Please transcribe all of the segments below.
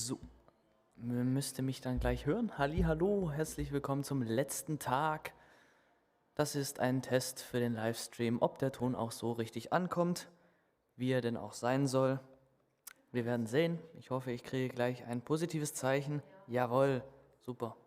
So, müsste mich dann gleich hören. Hallo, herzlich willkommen zum letzten Tag. Das ist ein Test für den Livestream, ob der Ton auch so richtig ankommt, wie er denn auch sein soll. Wir werden sehen. Ich hoffe, ich kriege gleich ein positives Zeichen. Jawohl, super.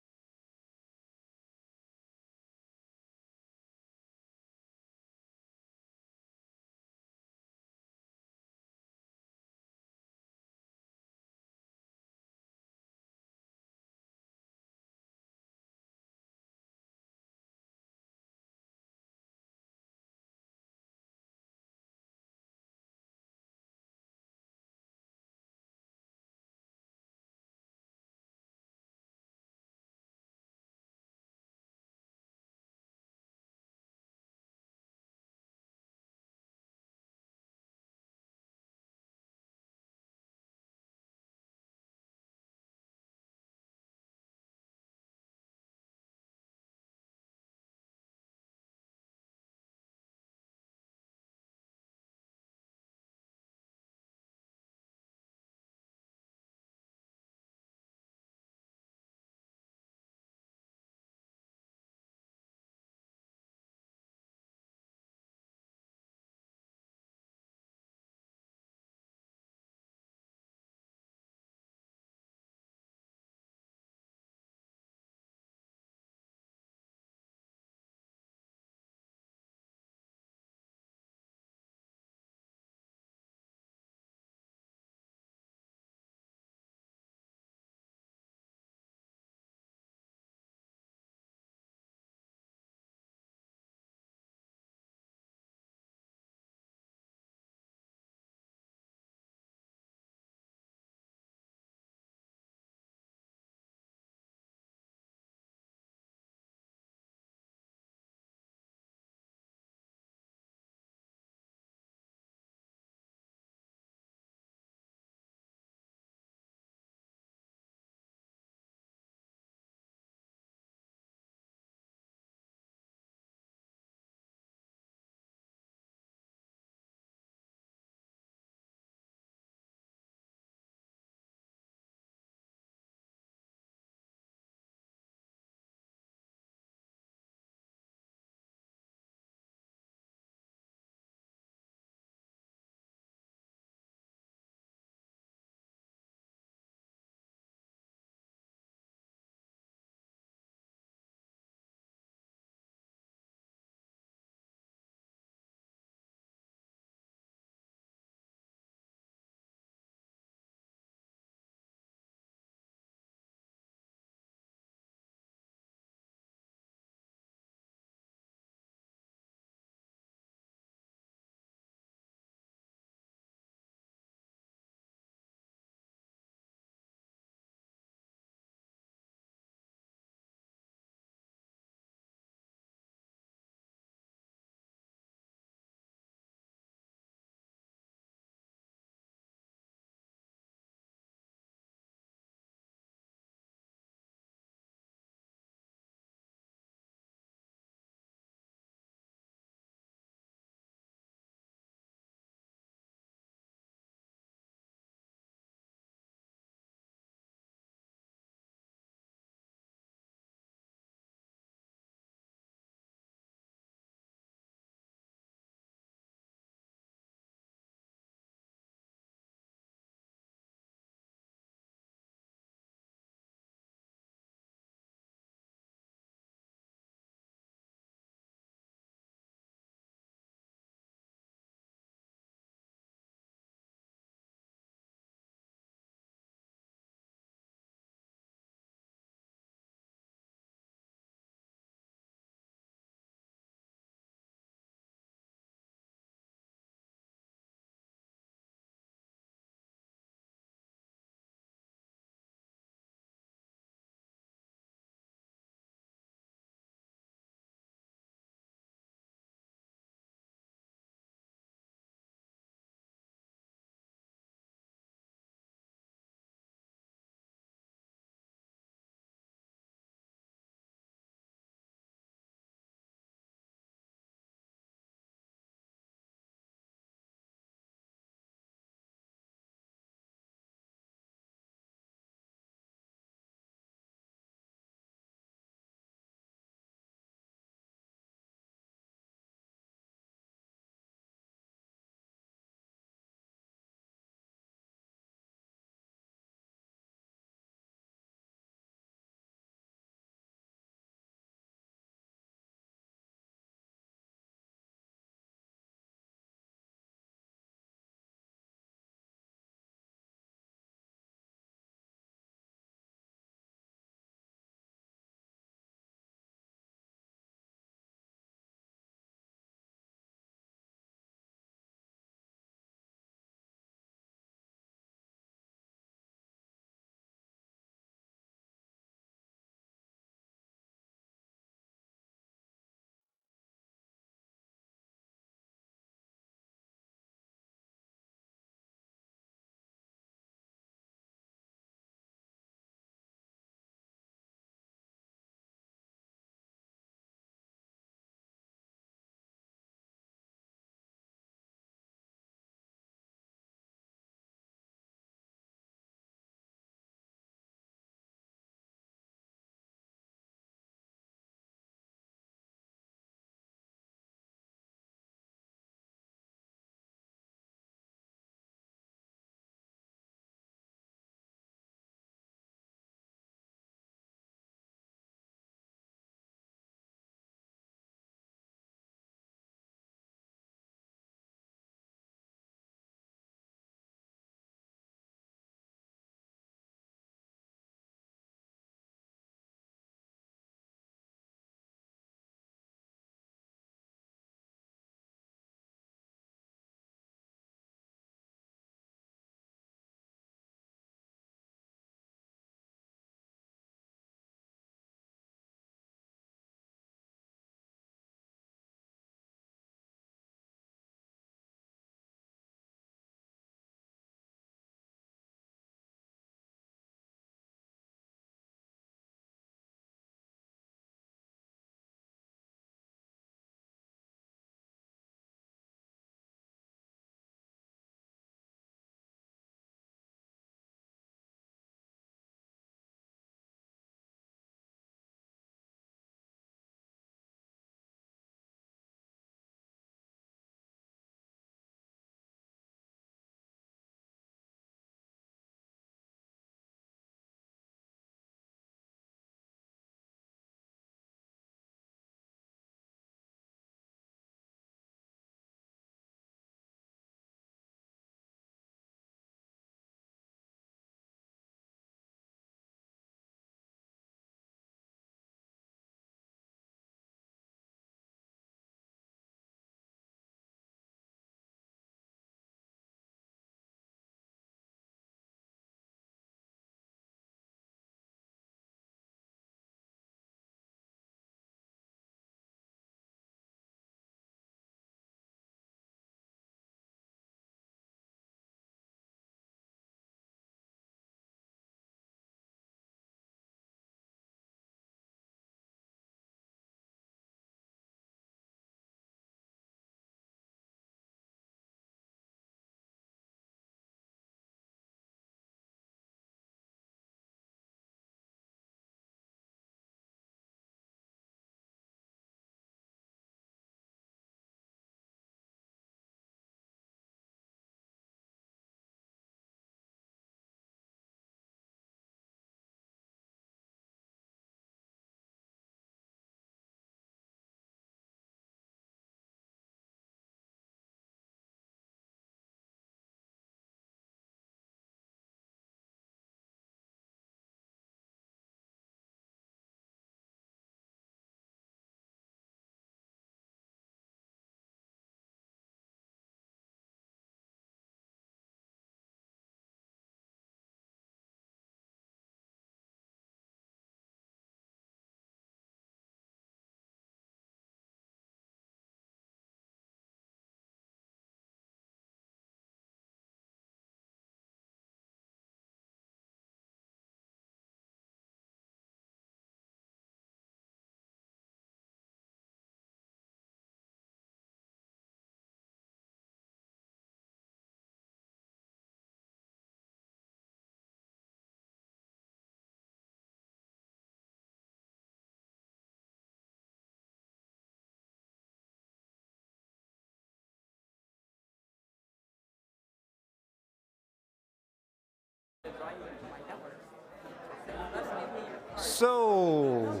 So,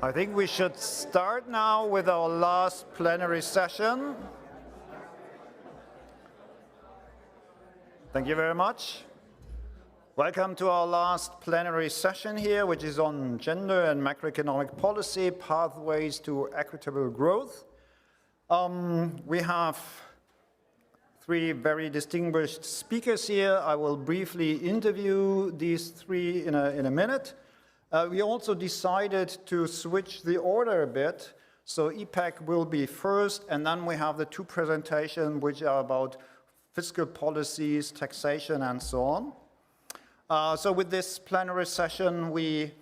I think we should start now with our last plenary session. Thank you very much. Welcome to our last plenary session here, which is on gender and macroeconomic policy, pathways to equitable growth. We have three very distinguished speakers here. I will briefly interview these three in a minute. We also decided to switch the order a bit. So İpek will be first, and then we have the two presentations which are about fiscal policies, taxation, and so on. So with this plenary session, we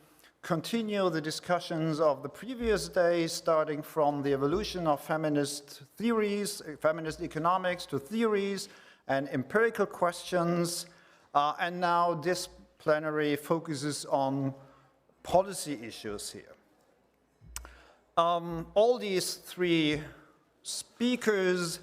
continue the discussions of the previous days, starting from the evolution of feminist theories, feminist economics to theories and empirical questions. And now this plenary focuses on policy issues here. All these three speakers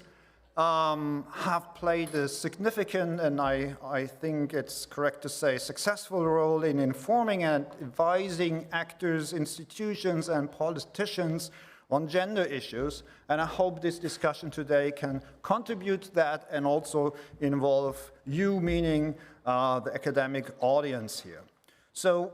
have played a significant, and I think it's correct to say, successful role in informing and advising actors, institutions, and politicians on gender issues. And I hope this discussion today can contribute to that and also involve you, meaning the academic audience here. So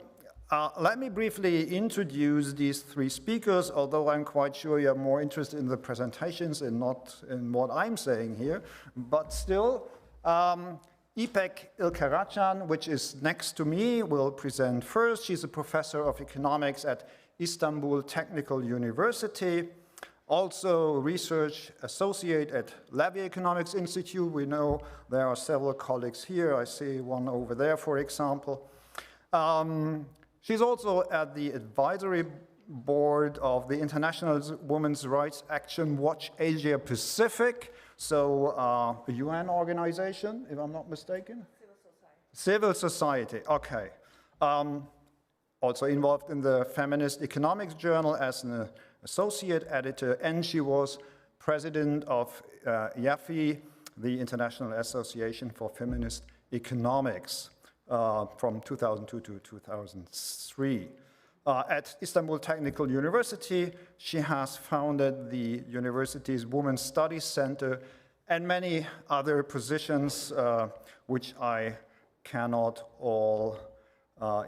let me briefly introduce these three speakers, although I'm quite sure you're more interested in the presentations and not in what I'm saying here. But still, İpek İlkkaracan, which is next to me, will present first. She's a professor of economics at Istanbul Technical University, also research associate at Levy Economics Institute. We know there are several colleagues here. I see one over there, for example. She's also at the advisory board of the International Women's Rights Action Watch Asia Pacific, so a UN organization, if I'm not mistaken? Civil society, okay. Also involved in the Feminist Economics Journal as an associate editor, and she was president of IAFE, the International Association for Feminist Economics. From 2002 to 2003. At Istanbul Technical University, she has founded the university's Women's Studies Center and many other positions which I cannot all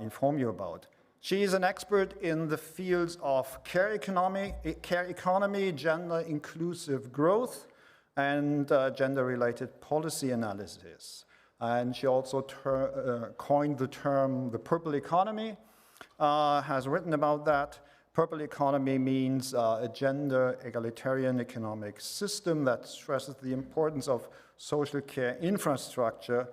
inform you about. She is an expert in the fields of care economy, gender inclusive growth, and gender-related policy analysis. And she also coined the term the purple economy, has written about that. Purple economy means a gender egalitarian economic system that stresses the importance of social care infrastructure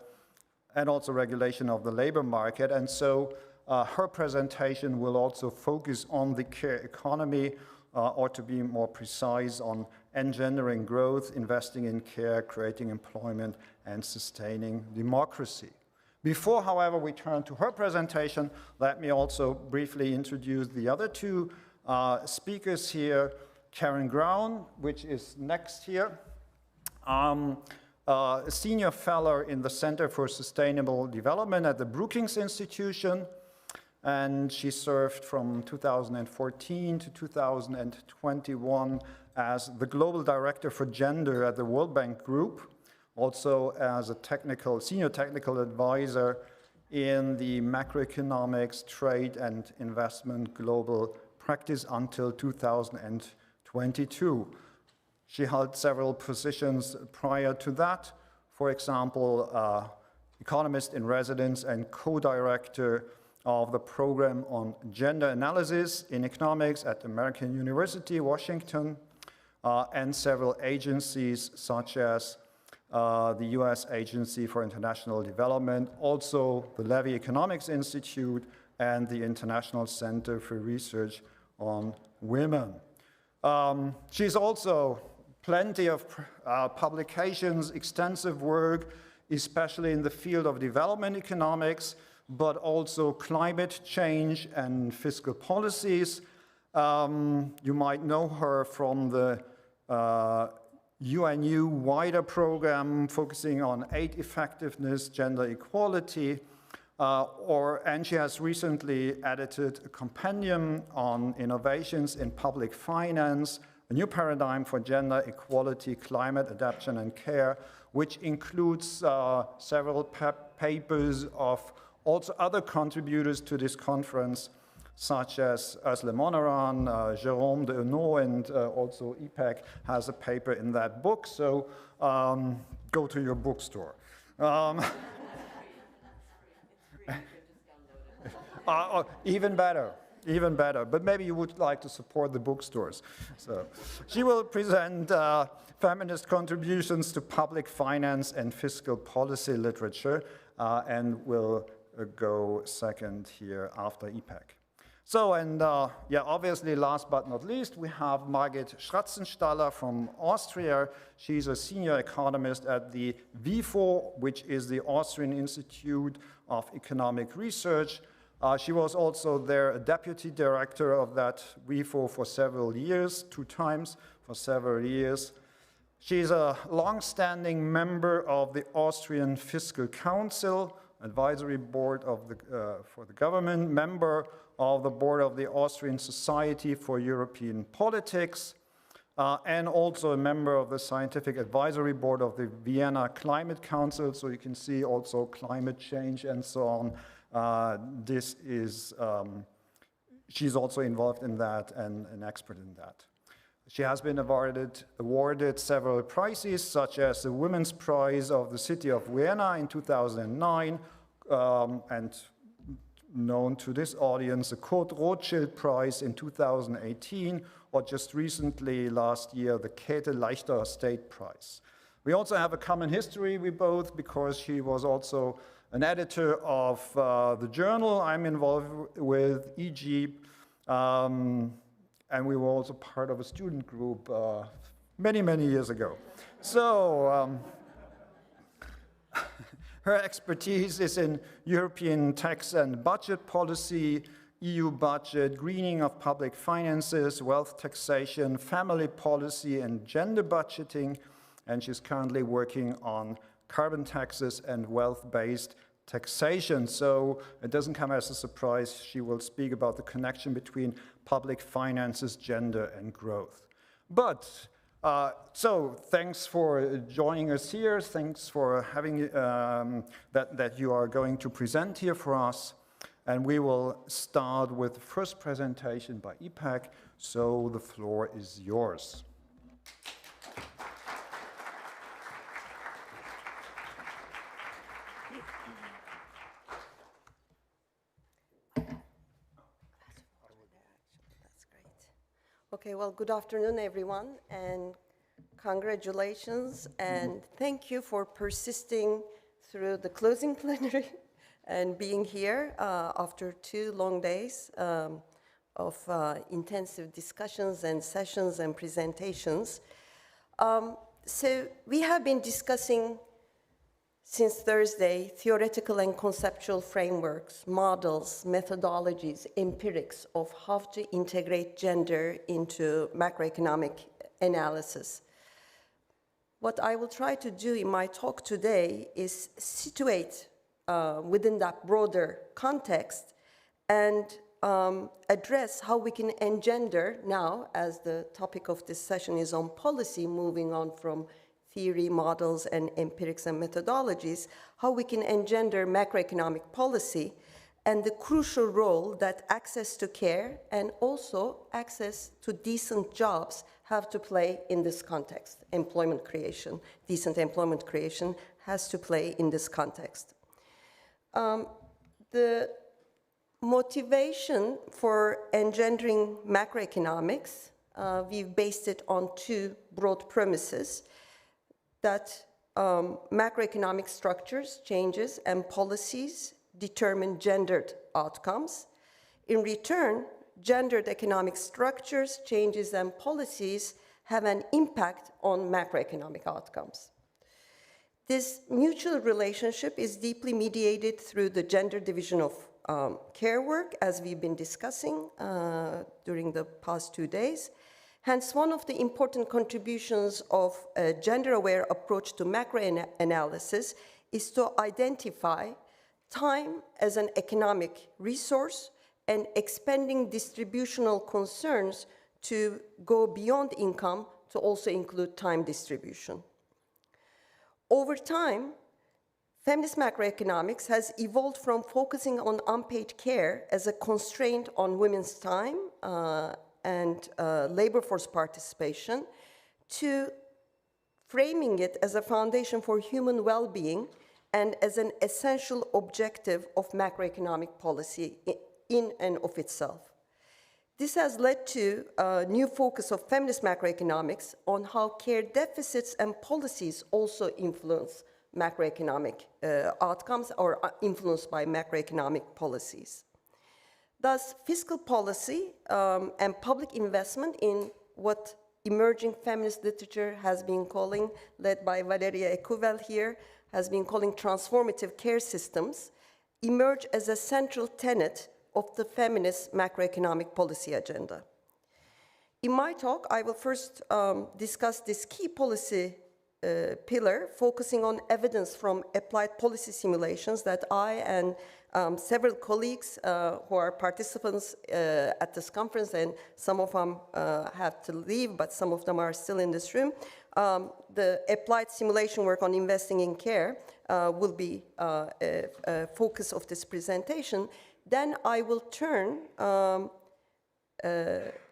and also regulation of the labor market. And so her presentation will also focus on the care economy, or to be more precise, on engendering growth, investing in care, creating employment, and sustaining democracy. Before, however, we turn to her presentation, let me also briefly introduce the other two speakers here. Caren Brown, which is next here, a senior fellow in the Center for Sustainable Development at the Brookings Institution, and she served from 2014 to 2021 as the Global Director for Gender at the World Bank Group, also as a senior technical advisor in the Macroeconomics, Trade and Investment Global Practice until 2022. She held several positions prior to that, for example, economist in residence and co-director of the program on gender analysis in economics at American University, Washington, and several agencies such as the US Agency for International Development, also the Levy Economics Institute, and the International Center for Research on Women. She's also plenty of publications, extensive work, especially in the field of development economics, but also climate change and fiscal policies. You might know her from the UNU wider program focusing on aid effectiveness, gender equality, And she has recently edited a compendium on innovations in public finance, a new paradigm for gender equality, climate adaptation and care, which includes several papers of also other contributors to this conference, such as Ursula Monaran, Jérôme de Hainaut, and also İpek has a paper in that book, so go to your bookstore. Even better, even better. But maybe you would like to support the bookstores. So she will present feminist contributions to public finance and fiscal policy literature, and will go second here after İpek. So, and yeah, obviously, last but not least, we have Margit Schratzenstaller from Austria. She's a senior economist at the WIFO, which is the Austrian Institute of Economic Research. She was also there a deputy director of that WIFO for several years, 2 times for several years. She's a long-standing member of the Austrian Fiscal Council, advisory board of for the government, member of the board of the Austrian Society for European Politics, and also a member of the scientific advisory board of the Vienna Climate Council. So you can see also climate change and so on. She's also involved in that and an expert in that. She has been awarded several prizes, such as the Women's Prize of the City of Vienna in 2009, and known to this audience, the Kurt Rothschild Prize in 2018, or just recently, last year, the Käthe Leichter State Prize. We also have a common history, we both, because she was also an editor of the journal I'm involved with, EG, and we were also part of a student group many, many years ago. So her expertise is in European tax and budget policy, EU budget, greening of public finances, wealth taxation, family policy, and gender budgeting, and she's currently working on carbon taxes and wealth-based taxation. So it doesn't come as a surprise. She will speak about the connection between public finances, gender, and growth. But, so thanks for joining us here. Thanks for having that you are going to present here for us. And we will start with the first presentation by İpek. So the floor is yours. Okay, well, good afternoon, everyone, and congratulations, and thank you for persisting through the closing plenary and being here after 2 long days of intensive discussions and sessions and presentations. So we have been discussing since Thursday theoretical and conceptual frameworks, models, methodologies, empirics of how to integrate gender into macroeconomic analysis. What I will try to do in my talk today is situate within that broader context and address how we can engender now, as the topic of this session is on policy, moving on from theory, models, and empirics and methodologies, how we can engender macroeconomic policy and the crucial role that access to care and also access to decent jobs have to play in this context. Employment creation, decent employment creation has to play in this context. The motivation for engendering macroeconomics, we've based it on 2 broad premises, that macroeconomic structures, changes, and policies determine gendered outcomes. In return, gendered economic structures, changes, and policies have an impact on macroeconomic outcomes. This mutual relationship is deeply mediated through the gender division of care work, as we've been discussing during the past 2 days. Hence, one of the important contributions of a gender-aware approach to macro-analysis is to identify time as an economic resource, and expanding distributional concerns to go beyond income to also include time distribution. Over time, feminist macroeconomics has evolved from focusing on unpaid care as a constraint on women's time and labor force participation to framing it as a foundation for human well-being and as an essential objective of macroeconomic policy in and of itself. This has led to a new focus of feminist macroeconomics on how care deficits and policies also influence macroeconomic outcomes or are influenced by macroeconomic policies. Thus, fiscal policy and public investment in what emerging feminist literature has been calling, led by Valeria Ecuvel here, has been calling transformative care systems, emerge as a central tenet of the feminist macroeconomic policy agenda. In my talk, I will first discuss this key policy pillar, focusing on evidence from applied policy simulations that I and several colleagues who are participants at this conference, and some of them have to leave, but some of them are still in this room. The applied simulation work on investing in care will be a focus of this presentation. Then I will turn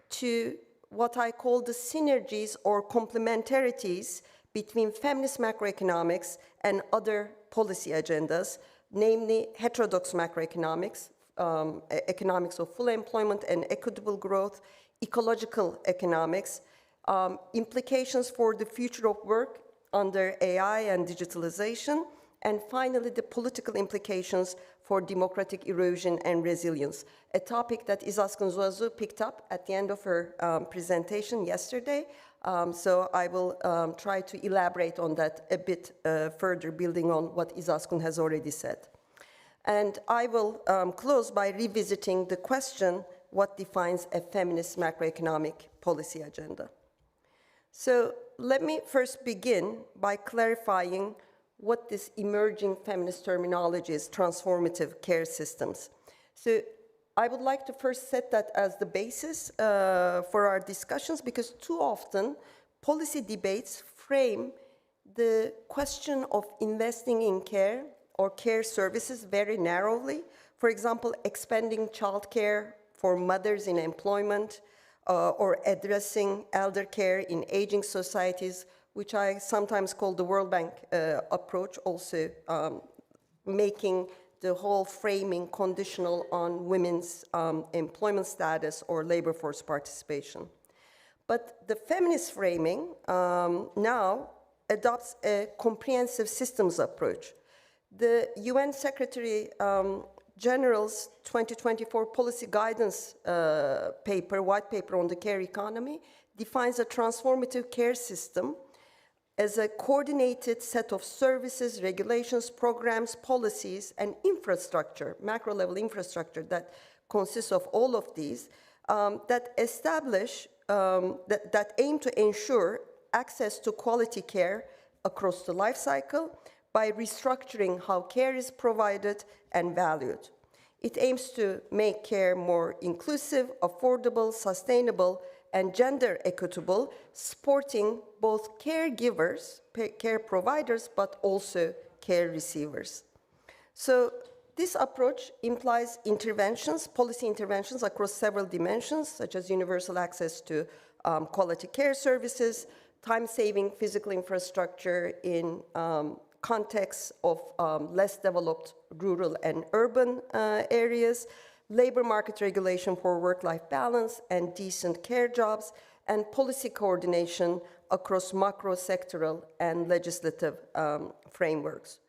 to what I call the synergies or complementarities between feminist macroeconomics and other policy agendas, namely heterodox macroeconomics, economics of full employment and equitable growth, ecological economics, implications for the future of work under AI and digitalization, and finally the political implications for democratic erosion and resilience, a topic that İzaskun Zuazu picked up at the end of her presentation yesterday. So I will try to elaborate on that a bit further, building on what İzaskun has already said. And I will close by revisiting the question, what defines a feminist macroeconomic policy agenda? So let me first begin by clarifying what this emerging feminist terminology is, transformative care systems. So I would like to first set that as the basis for our discussions, because too often policy debates frame the question of investing in care or care services very narrowly. For example, expanding childcare for mothers in employment or addressing elder care in aging societies, which I sometimes call the World Bank approach, also making the whole framing conditional on women's employment status or labor force participation. But the feminist framing now adopts a comprehensive systems approach. The UN Secretary General's 2024 policy guidance white paper on the care economy, defines a transformative care system as a coordinated set of services, regulations, programs, policies, and infrastructure, macro-level infrastructure that consists of all of these, that aim to ensure access to quality care across the life cycle by restructuring how care is provided and valued. It aims to make care more inclusive, affordable, sustainable, and gender equitable, supporting both caregivers, care providers, but also care receivers. So this approach implies interventions, policy interventions across several dimensions, such as universal access to quality care services, time-saving physical infrastructure in contexts of less developed rural and urban areas, labor market regulation for work-life balance and decent care jobs, and policy coordination across macro-sectoral and legislative frameworks.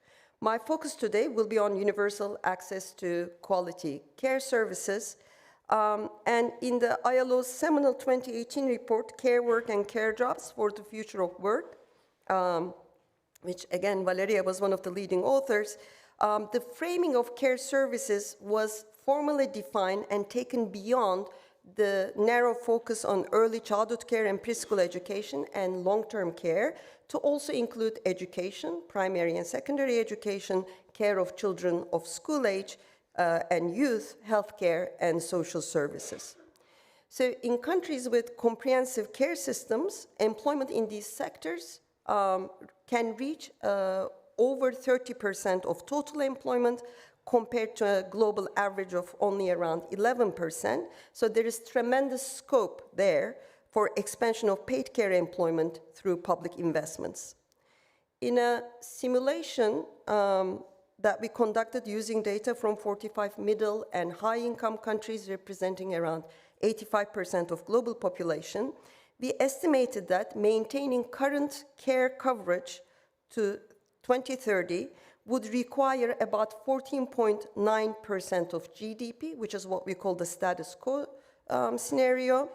My focus today will be on universal access to quality care services. And in the ILO's seminal 2018 report, Care Work and Care Jobs for the Future of Work, which again, Valeria was one of the leading authors, the framing of care services was formally defined and taken beyond the narrow focus on early childhood care and preschool education and long-term care to also include education, primary and secondary education, care of children of school age and youth, healthcare, and social services. So in countries with comprehensive care systems, employment in these sectors can reach over 30% of total employment compared to a global average of only around 11%. So there is tremendous scope there for expansion of paid care employment through public investments. In a simulation that we conducted using data from 45 middle and high-income countries representing around 85% of global population, we estimated that maintaining current care coverage to 2030 would require about 14.9% of GDP, which is what we call the status quo scenario,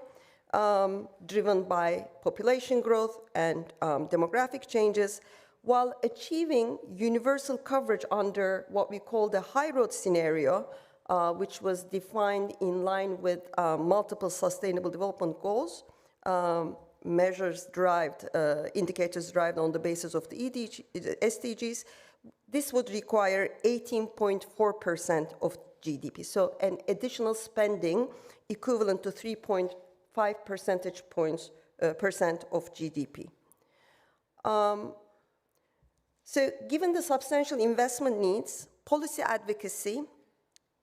driven by population growth and demographic changes, while achieving universal coverage under what we call the high road scenario, which was defined in line with multiple sustainable development goals, indicators derived on the basis of the SDGs. This would require 18.4% of GDP. So an additional spending equivalent to 3.5 percentage points percent of GDP. So given the substantial investment needs, policy advocacy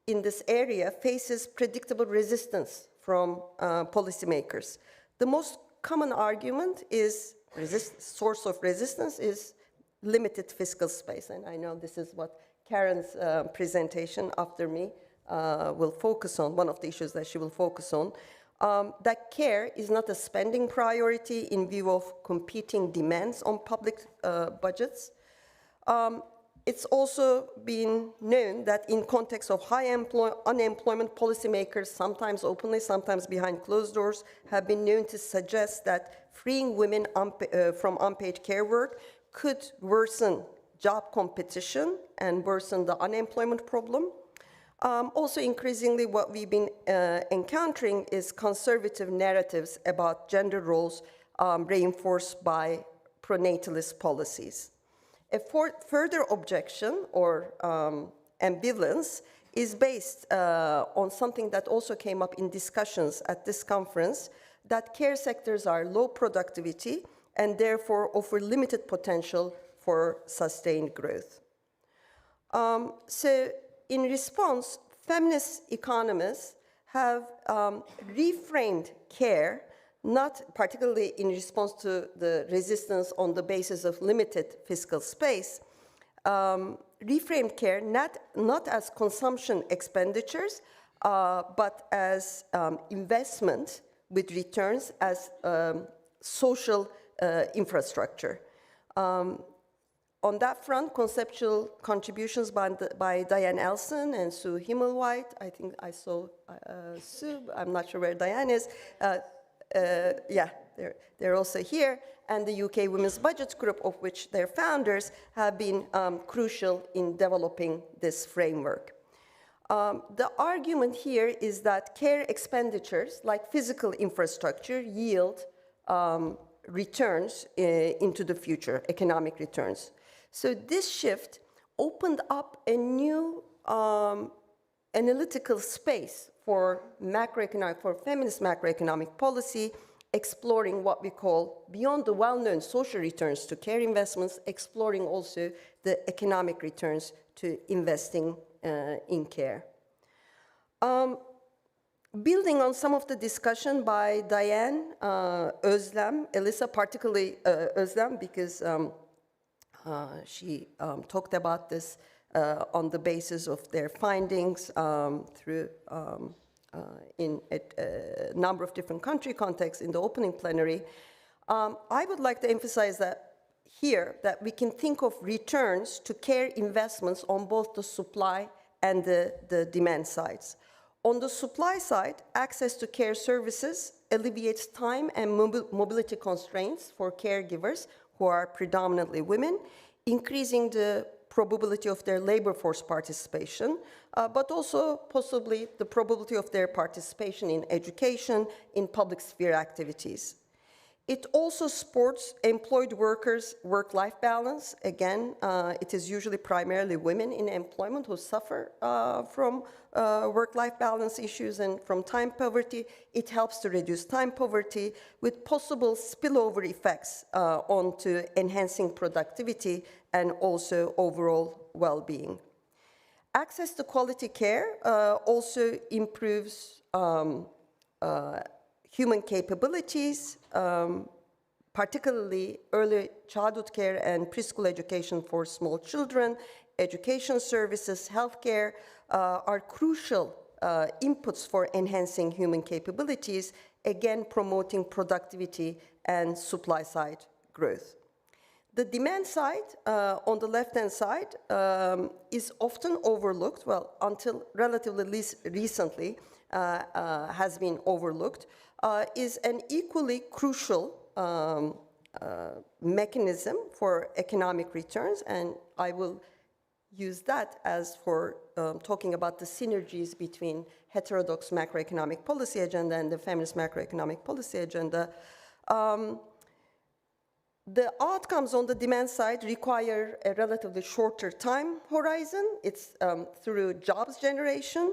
in this area faces predictable resistance from policymakers. The most common argument is, source of resistance is limited fiscal space. And I know this is what Caren's presentation after me will focus on, one of the issues that she will focus on, that care is not a spending priority in view of competing demands on public budgets. It's also been known that in context of high unemployment, policymakers, sometimes openly, sometimes behind closed doors, have been known to suggest that freeing women from unpaid care work could worsen job competition and worsen the unemployment problem. Also, increasingly, what we've been encountering is conservative narratives about gender roles reinforced by pronatalist policies. A further objection or ambivalence is based on something that also came up in discussions at this conference, that care sectors are low productivity and therefore offer limited potential for sustained growth. So in response, feminist economists have reframed care, not particularly in response to the resistance on the basis of limited fiscal space, reframed care not as consumption expenditures, but as investment with returns as social infrastructure. On that front, conceptual contributions by Diane Elson and Sue Himmelwhite, I think I saw Sue, I'm not sure where Diane is, yeah, they're also here, and the UK Women's Budgets Group, of which they're founders, have been crucial in developing this framework. The argument here is that care expenditures, like physical infrastructure, yield returns into the future, economic returns. So this shift opened up a new analytical space for feminist macroeconomic policy, exploring what we call, beyond the well-known social returns to care investments, exploring also the economic returns to investing in care. Building on some of the discussion by Diane, Özlem, Elisa, particularly Özlem, because she talked about this on the basis of their findings through in a number of different country contexts in the opening plenary. I would like to emphasize that here that we can think of returns to care investments on both the supply and the demand sides. On the supply side, access to care services alleviates time and mobility constraints for caregivers who are predominantly women, increasing the probability of their labor force participation, but also possibly the probability of their participation in education, in public sphere activities. It also supports employed workers' work-life balance. Again, it is usually primarily women in employment who suffer from work-life balance issues and from time poverty. It helps to reduce time poverty with possible spillover effects onto enhancing productivity and also overall well-being. Access to quality care also improves human capabilities, particularly early childhood care and preschool education for small children. Education services, healthcare are crucial inputs for enhancing human capabilities, again promoting productivity and supply side growth. The demand side, on the left-hand side, is often overlooked, well, until relatively recently has been overlooked, is an equally crucial mechanism for economic returns, and I will use that as for talking about the synergies between heterodox macroeconomic policy agenda and the feminist macroeconomic policy agenda. The outcomes on the demand side require a relatively shorter time horizon. It's through jobs generation.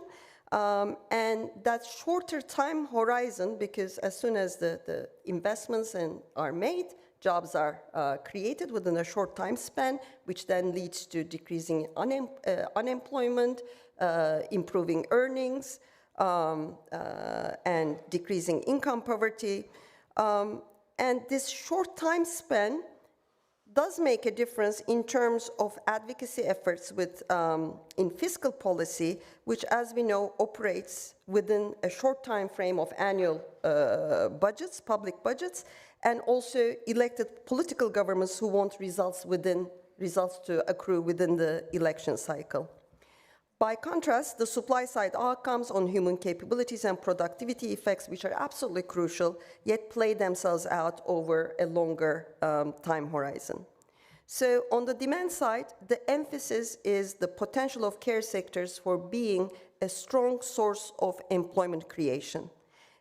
And that shorter time horizon, because as soon as the investments are made, jobs are created within a short time span, which then leads to decreasing unemployment, improving earnings, and decreasing income poverty. And this short time span does make a difference in terms of advocacy efforts in fiscal policy, which, as we know, operates within a short time frame of annual budgets, public budgets, and also elected political governments who want results to accrue within the election cycle. By contrast, the supply side outcomes on human capabilities and productivity effects, which are absolutely crucial, yet play themselves out over a longer time horizon. So on the demand side, the emphasis is the potential of care sectors for being a strong source of employment creation.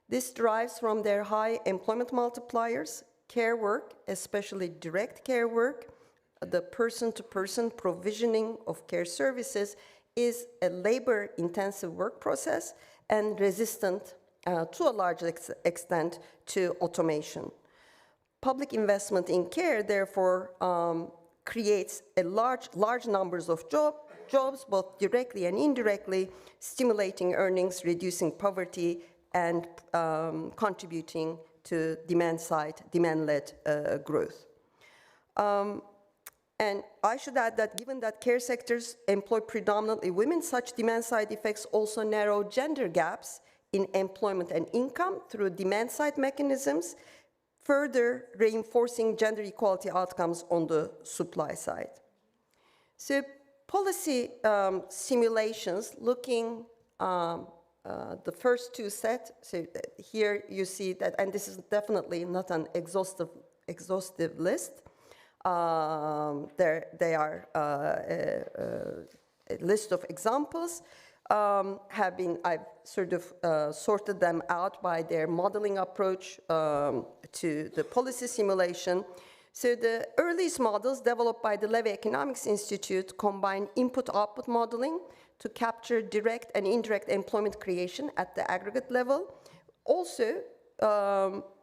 This derives from their high employment multipliers, care work, especially direct care work, the person-to-person provisioning of care services is a labor-intensive work process and resistant to a large extent to automation. Public investment in care, therefore, creates a large numbers of jobs, both directly and indirectly, stimulating earnings, reducing poverty, and contributing to demand-led growth. And I should add that given that care sectors employ predominantly women, such demand-side effects also narrow gender gaps in employment and income through demand-side mechanisms, further reinforcing gender equality outcomes on the supply side. So policy simulations looking the first two sets, so here you see that, and this is definitely not an exhaustive list. They are a list of examples. I've sort of sorted them out by their modeling approach to the policy simulation. So the earliest models developed by the Levy Economics Institute combine input-output modeling to capture direct and indirect employment creation at the aggregate level. Also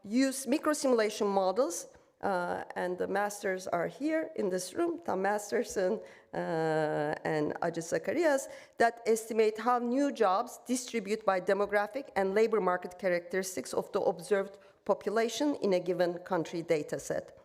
use microsimulation models, and the masters are here in this room, Tam Masterson and Ajit Zacharias, that estimate how new jobs distribute by demographic and labor market characteristics of the observed population in a given country data set.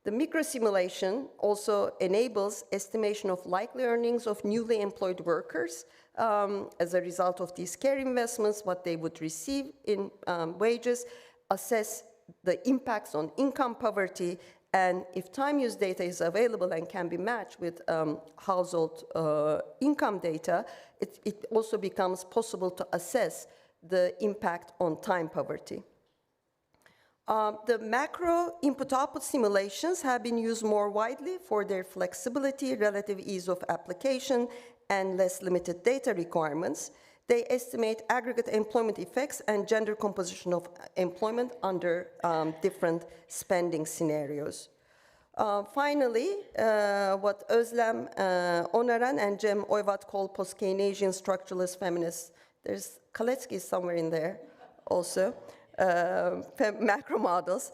The microsimulation also enables estimation of likely earnings of newly employed workers as a result of these care investments, what they would receive in wages, assess the impacts on income poverty, and if time use data is available and can be matched with household income data, it also becomes possible to assess the impact on time poverty. The macro input-output simulations have been used more widely for their flexibility, relative ease of application, and less limited data requirements. They estimate aggregate employment effects and gender composition of employment under different spending scenarios. Finally, what Özlem Onaran and Cem Oyvat call post-Keynesian structuralist feminists. There's Kaletsky somewhere in there also, macro models,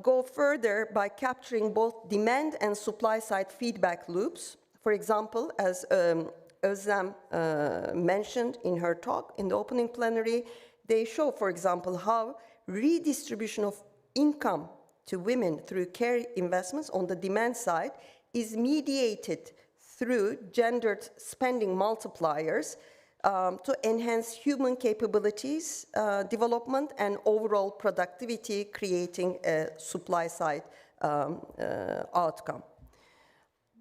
go further by capturing both demand and supply side feedback loops. For example, as Özlem mentioned in her talk in the opening plenary, they show, for example, how redistribution of income to women through care investments on the demand side is mediated through gendered spending multipliers to enhance human capabilities development and overall productivity, creating a supply side outcome.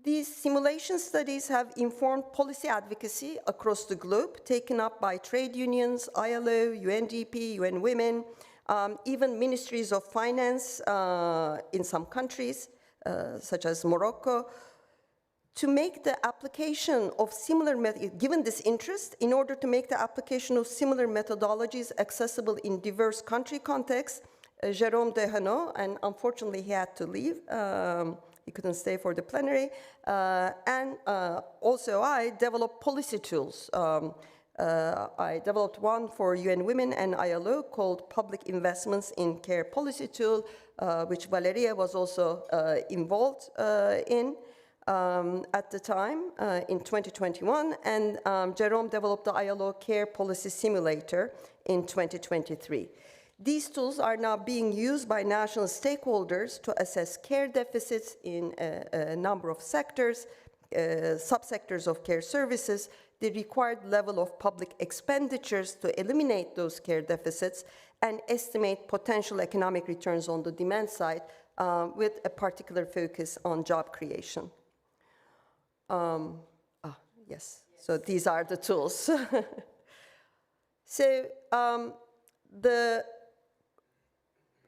These simulation studies have informed policy advocacy across the globe, taken up by trade unions, ILO, UNDP, UN Women, even ministries of finance in some countries, such as Morocco, to make the application of similar, given this interest, in order to make the application of similar methodologies accessible in diverse country contexts, Jérôme Dehaenau, and unfortunately he had to leave, he couldn't stay for the plenary, and also I developed policy tools. I developed one for UN Women and ILO called Public Investments in Care Policy Tool, which Valeria was also involved in at the time in 2021, and Jérôme developed the ILO Care Policy Simulator in 2023. These tools are now being used by national stakeholders to assess care deficits in a number of sectors, subsectors of care services, the required level of public expenditures to eliminate those care deficits, and estimate potential economic returns on the demand side with a particular focus on job creation. Yes, so these are the tools. So the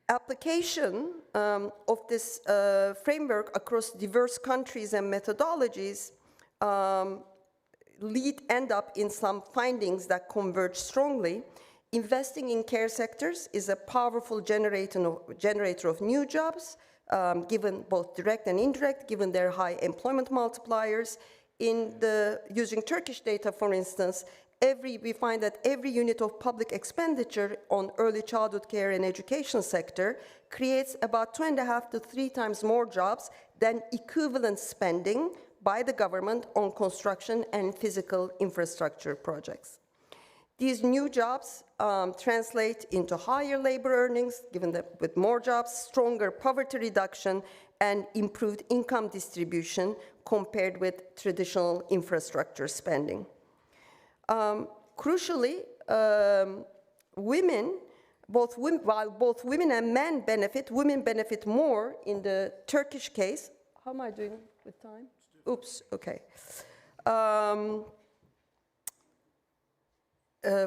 application of this framework across diverse countries and methodologies end up in some findings that converge strongly. Investing in care sectors is a powerful generator of new jobs, given both direct and indirect, given their high employment multipliers. Using Turkish data, for instance, we find that every unit of public expenditure on early childhood care and education sector creates about 2.5 to 3 times more jobs than equivalent spending by the government on construction and physical infrastructure projects. These new jobs translate into higher labor earnings, given that with more jobs, stronger poverty reduction, and improved income distribution compared with traditional infrastructure spending. Crucially, while both women and men benefit, women benefit more in the Turkish case. How am I doing with time? Oops, okay.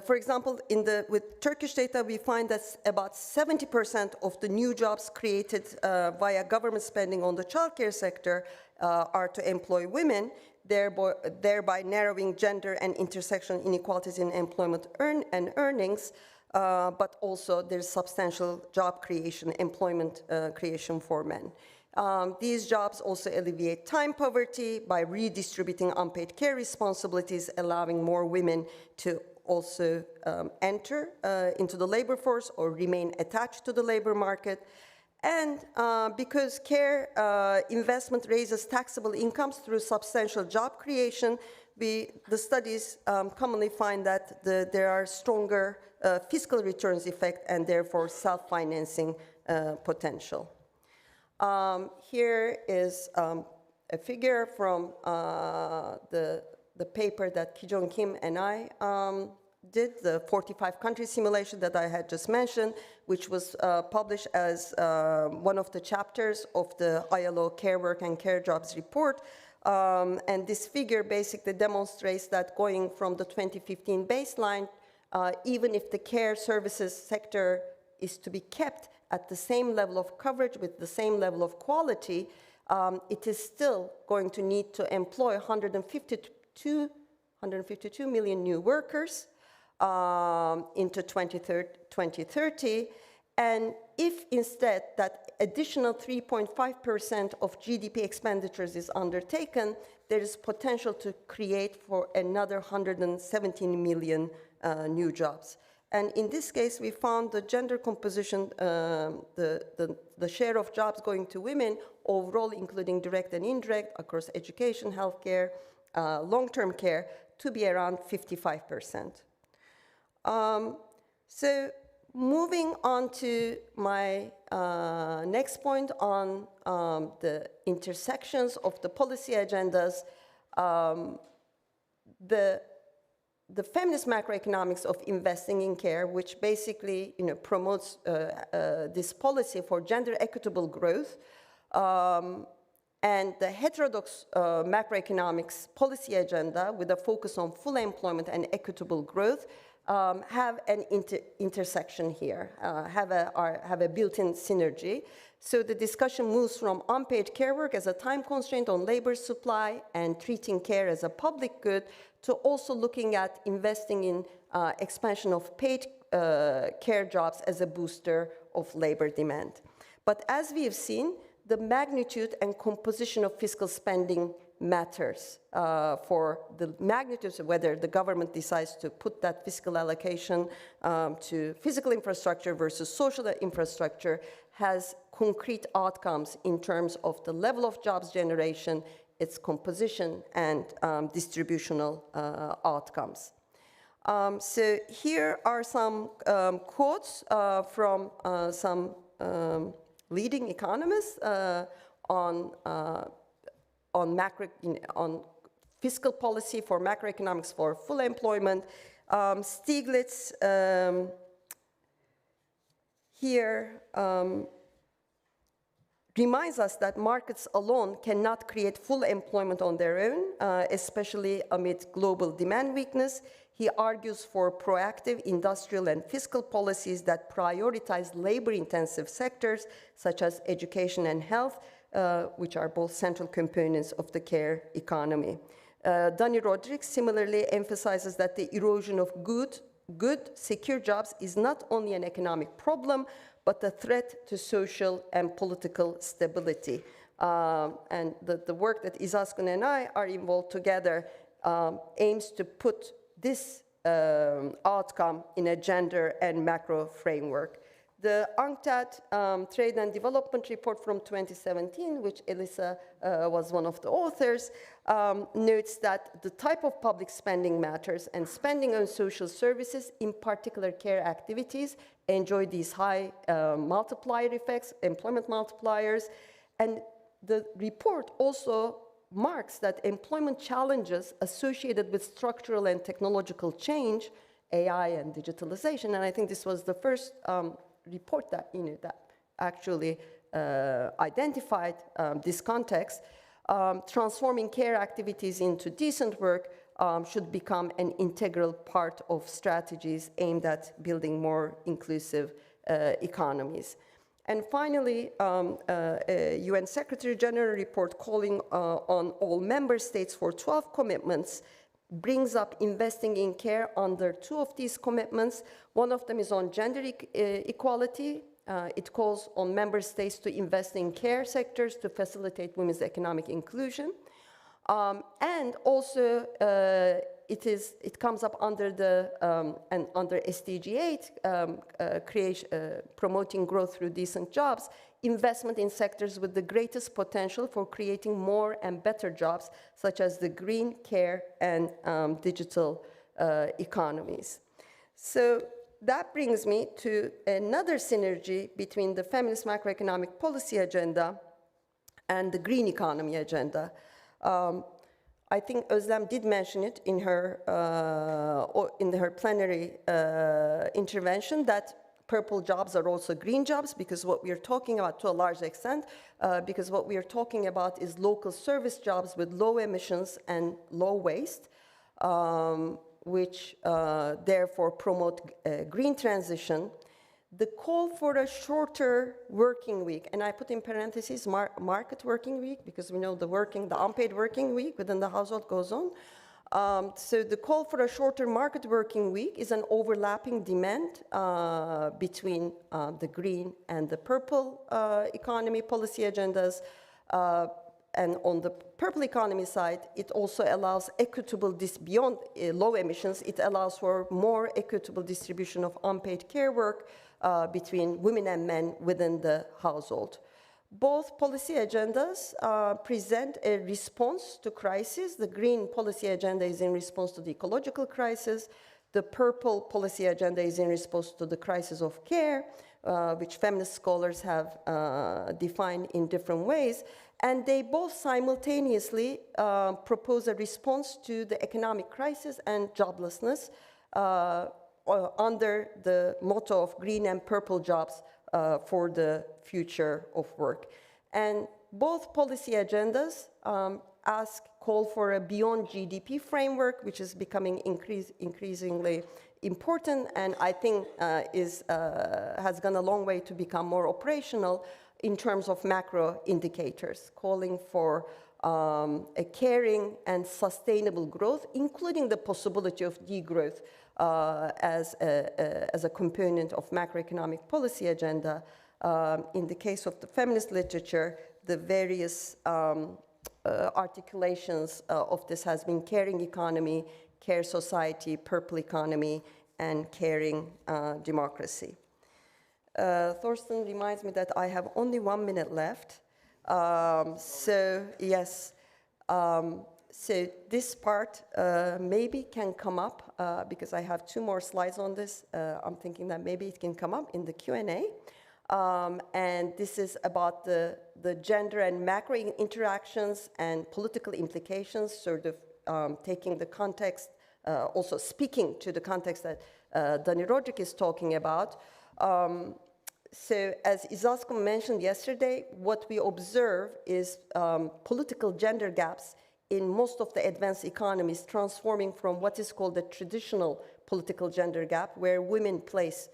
For example, with Turkish data, we find that about 70% of the new jobs created via government spending on the childcare sector are to employ women, thereby narrowing gender and intersectional inequalities in employment and earnings, but also there's substantial job creation, employment creation for men. These jobs also alleviate time poverty by redistributing unpaid care responsibilities, allowing more women to also enter into the labor force or remain attached to the labor market. And because care investment raises taxable incomes through substantial job creation, the studies commonly find that there are stronger fiscal returns effect and therefore self-financing potential. Here is a figure from the paper that Ki-Jong Kim and I did, the 45-country simulation that I had just mentioned, which was published as one of the chapters of the ILO Care Work and Care Jobs report. And this figure basically demonstrates that going from the 2015 baseline, even if the care services sector is to be kept at the same level of coverage with the same level of quality, it is still going to need to employ 152 million new workers, into 2030. And if instead that additional 3.5% of GDP expenditures is undertaken, there is potential to create for another 117 million new jobs. And in this case, we found the gender composition, the share of jobs going to women overall, including direct and indirect, across education, healthcare, long-term care, to be around 55%. So moving on to my next point on the intersections of the policy agendas, the feminist macroeconomics of investing in care, which basically promotes this policy for gender equitable growth, and the heterodox macroeconomics policy agenda with a focus on full employment and equitable growth have an intersection here, have a built-in synergy. So the discussion moves from unpaid care work as a time constraint on labor supply and treating care as a public good to also looking at investing in expansion of paid care jobs as a booster of labor demand. But as we have seen, the magnitude and composition of fiscal spending matters for the magnitude of whether the government decides to put that fiscal allocation to physical infrastructure versus social infrastructure has concrete outcomes in terms of the level of jobs generation, its composition, and distributional outcomes. So here are some quotes from some leading economists on fiscal policy for macroeconomics for full employment. Stiglitz here reminds us that markets alone cannot create full employment on their own, especially amid global demand weakness. He argues for proactive industrial and fiscal policies that prioritize labor-intensive sectors, such as education and health, which are both central components of the care economy. Dani Rodrigues similarly emphasizes that the erosion of good, secure jobs is not only an economic problem, but a threat to social and political stability. And the work that Izaskun and I are involved together aims to put this outcome in a gender and macro framework. The UNCTAD Trade and Development Report from 2017, which Elisa was one of the authors, notes that the type of public spending matters, and spending on social services, in particular care activities, enjoy these high multiplier effects, employment multipliers. And the report also marks that employment challenges associated with structural and technological change, AI and digitalization, and I think this was the first report that that actually identified this context, transforming care activities into decent work should become an integral part of strategies aimed at building more inclusive economies. And finally, a UN Secretary General report calling on all member states for 12 commitments brings up investing in care under 2 of these commitments. One of them is on gender equality. It calls on member states to invest in care sectors to facilitate women's economic inclusion. And also, it comes up under the under SDG 8, promoting growth through decent jobs, investment in sectors with the greatest potential for creating more and better jobs, such as the green, care, and digital economies. So that brings me to another synergy between the feminist macroeconomic policy agenda and the green economy agenda. I think Özlem did mention it in her plenary intervention that purple jobs are also green jobs, because what we are talking about, to a large extent, because what we are talking about is local service jobs with low emissions and low waste, which therefore promote green transition. The call for a shorter working week, and I put in parentheses market working week, because we know the unpaid working week within the household goes on, So the call for a shorter market working week is an overlapping demand between the green and the purple economy policy agendas. And on the purple economy side, it also allows equitable, beyond low emissions, it allows for more equitable distribution of unpaid care work between women and men within the household. Both policy agendas present a response to crisis. The green policy agenda is in response to the ecological crisis. The purple policy agenda is in response to the crisis of care, which feminist scholars have defined in different ways. And they both simultaneously propose a response to the economic crisis and joblessness under the motto of green and purple jobs for the future of work. And both policy agendas call for a beyond GDP framework, which is becoming increasingly important, and I think has gone a long way to become more operational in terms of macro indicators, calling for a caring and sustainable growth, including the possibility of degrowth as a component of macroeconomic policy agenda. In the case of the feminist literature, the various articulations of this has been caring economy, care society, purple economy, and caring democracy. Torsten reminds me that I have only 1 minute left. So yes, so this part maybe can come up because I have 2 more slides on this. I'm thinking that maybe it can come up in the Q&A. And this is about the gender and macro interactions and political implications, sort of taking the context, also speaking to the context that Dani Rodrik is talking about. So as Izaskun mentioned yesterday, what we observe is political gender gaps in most of the advanced economies transforming from what is called the traditional political gender gap, where women place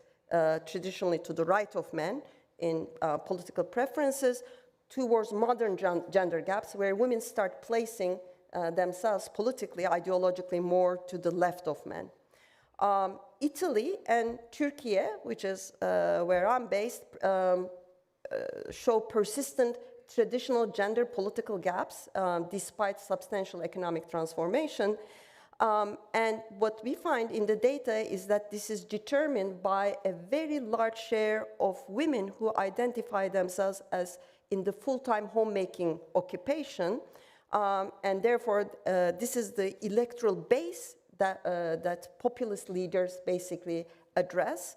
traditionally to the right of men in political preferences, towards modern gender gaps, where women start placing themselves politically, ideologically more to the left of men. Italy and Turkey, which is where I'm based, show persistent traditional gender political gaps despite substantial economic transformation. And what we find in the data is that this is determined by a very large share of women who identify themselves as in the full-time homemaking occupation. And therefore, this is the electoral base that populist leaders basically address.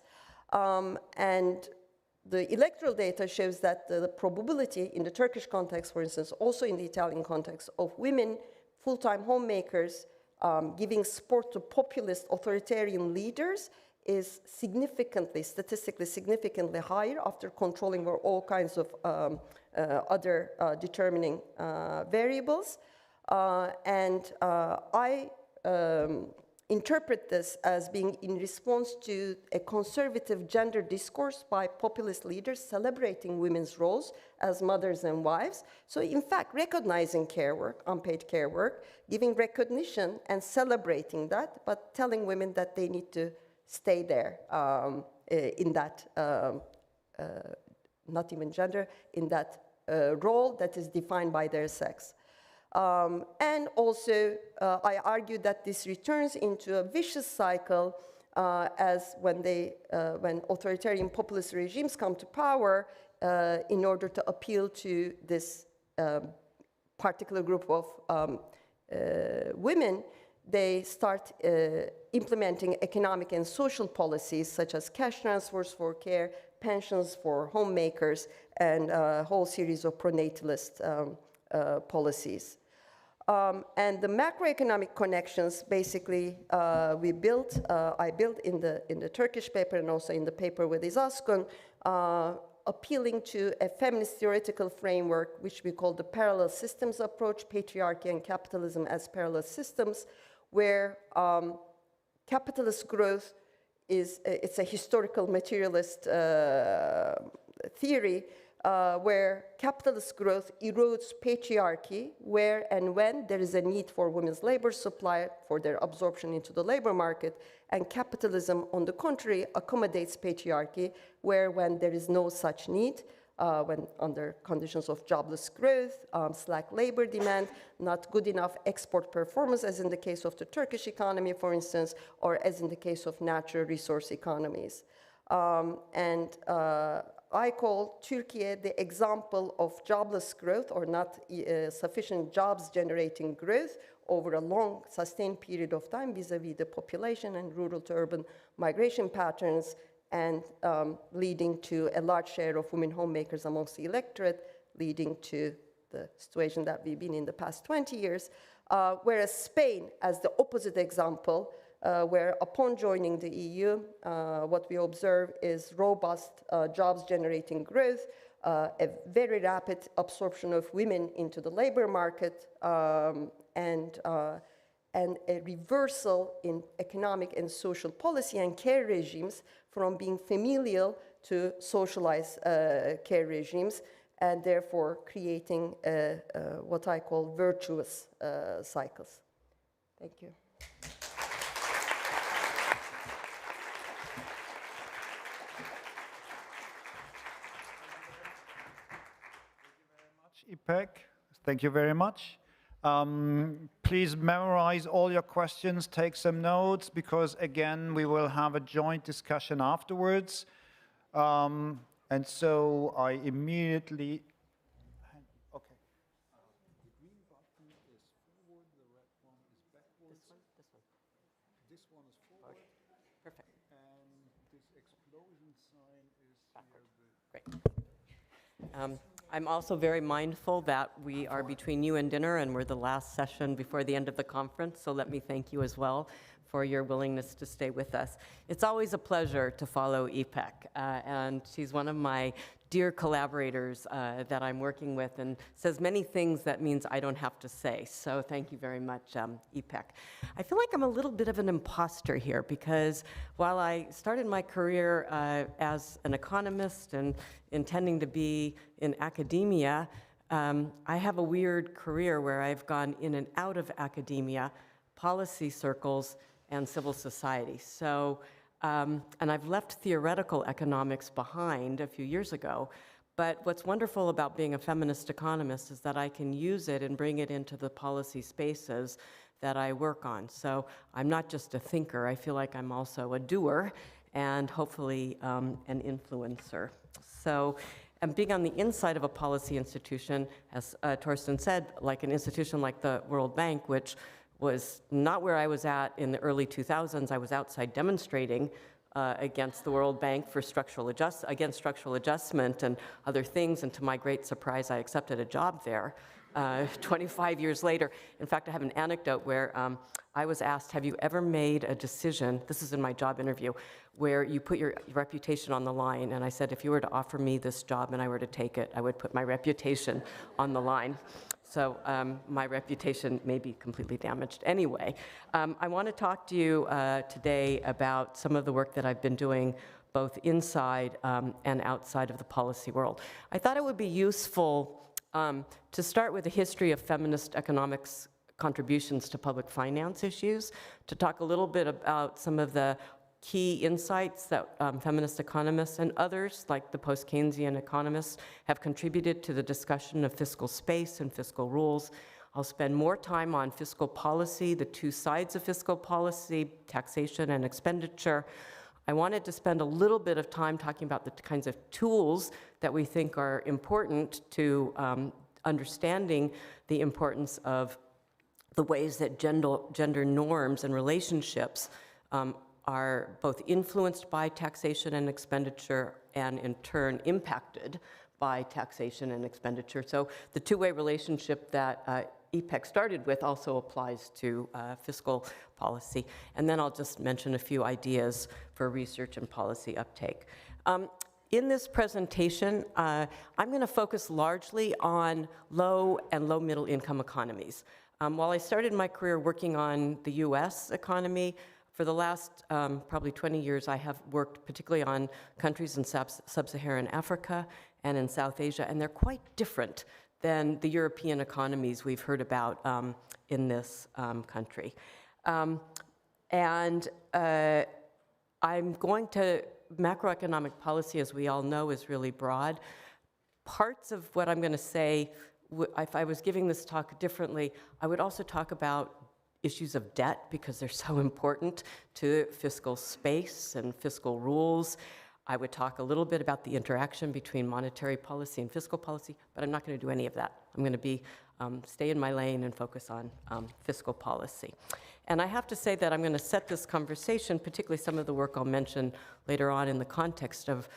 And the electoral data shows that the probability in the Turkish context, for instance, also in the Italian context, of women full-time homemakers giving support to populist authoritarian leaders is significantly, statistically significantly higher after controlling for all kinds of other determining variables. And I interpret this as being in response to a conservative gender discourse by populist leaders celebrating women's roles as mothers and wives. So in fact, recognizing care work, unpaid care work, giving recognition and celebrating that, but telling women that they need to stay there in that, not even gender, in that role that is defined by their sex. And also, I argue that this returns into a vicious cycle as when authoritarian populist regimes come to power in order to appeal to this particular group of women, they start implementing economic and social policies such as cash transfers for care, pensions for homemakers, and a whole series of pronatalist policies. And the macroeconomic connections, basically, I built in the Turkish paper and also in the paper with Izaskun, appealing to a feminist theoretical framework, which we call the parallel systems approach, patriarchy and capitalism as parallel systems, where capitalist growth it's a historical materialist theory where capitalist growth erodes patriarchy, where and when there is a need for women's labor supply for their absorption into the labor market, and capitalism, on the contrary, accommodates patriarchy, where when there is no such need, when under conditions of jobless growth, slack labor demand, not good enough export performance, as in the case of the Turkish economy, for instance, or as in the case of natural resource economies. I call Turkey the example of jobless growth, or not sufficient jobs generating growth over a long sustained period of time vis-a-vis the population and rural to urban migration patterns, and leading to a large share of women homemakers amongst the electorate, leading to the situation that we've been in the past 20 years. Whereas Spain, as the opposite example, where upon joining the EU, what we observe is robust jobs generating growth, a very rapid absorption of women into the labor market, and a reversal in economic and social policy and care regimes from being familial to socialized care regimes, and therefore creating what I call virtuous cycles. Thank you. İpek, thank you very much. Please memorize all your questions, take some notes, because again, we will have a joint discussion afterwards. And so I immediately, okay. The green button is forward, the red one is backwards. This one is forward. Okay. Perfect. And this explosion sign is Backward. here. Great. I'm also very mindful that we are between you and dinner, and we're the last session before the end of the conference, so let me thank you as well for your willingness to stay with us. It's always a pleasure to follow İpek, and she's one of my dear collaborators that I'm working with, and says many things that means I don't have to say, so thank you very much, İpek. I feel like I'm a little bit of an imposter here, because while I started my career as an economist and intending to be in academia, I have a weird career where I've gone in and out of academia, policy circles, and civil society. So, and I've left theoretical economics behind a few years ago, but what's wonderful about being a feminist economist is that I can use it and bring it into the policy spaces that I work on. So I'm not just a thinker, I feel like I'm also a doer, and hopefully an influencer. So, and being on the inside of a policy institution, as Torsten said, like an institution like the World Bank, which was not where I was at in the early 2000s. I was outside demonstrating against the World Bank for against structural adjustment and other things, and to my great surprise, I accepted a job there 25 years later. In fact, I have an anecdote where I was asked, have you ever made a decision, this is in my job interview, where you put your reputation on the line, and I said, if you were to offer me this job and I were to take it, I would put my reputation on the line. So my reputation may be completely damaged. Anyway, I want to talk to you today about some of the work that I've been doing both inside and outside of the policy world. I thought it would be useful to start with a history of feminist economics contributions to public finance issues, to talk a little bit about some of the key insights that feminist economists and others, like the post-Keynesian economists, have contributed to the discussion of fiscal space and fiscal rules. I'll spend more time on fiscal policy, the two sides of fiscal policy, taxation and expenditure. I wanted to spend a little bit of time talking about the kinds of tools that we think are important to understanding the importance of the ways that gender norms and relationships are both influenced by taxation and expenditure and in turn impacted by taxation and expenditure. So the two-way relationship that İpek started with also applies to fiscal policy. And then I'll just mention a few ideas for research and policy uptake. In this presentation, I'm going to focus largely on low and low-middle income economies. While I started my career working on the US economy, for the last probably 20 years, I have worked particularly on countries in sub-Saharan Africa and in South Asia, and they're quite different than the European economies we've heard about in this country. I'm going to, macroeconomic policy, as we all know, is really broad. Parts of what I'm going to say, if I was giving this talk differently, I would also talk about issues of debt, because they're so important to fiscal space and fiscal rules. I would talk a little bit about the interaction between monetary policy and fiscal policy, but I'm not going to do any of that. I'm going to stay in my lane and focus on fiscal policy. And I have to say that I'm going to set this conversation, particularly some of the work I'll mention later on, in the context of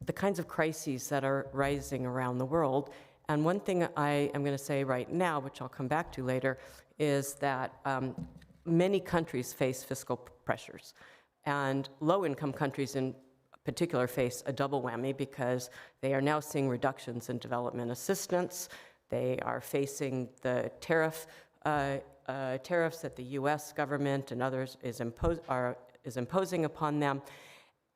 the kinds of crises that are rising around the world. And one thing I am going to say right now, which I'll come back to later, is that many countries face fiscal pressures. And low-income countries in particular face a double whammy, because they are now seeing reductions in development assistance. They are facing the tariffs that the US government and others is imposing upon them.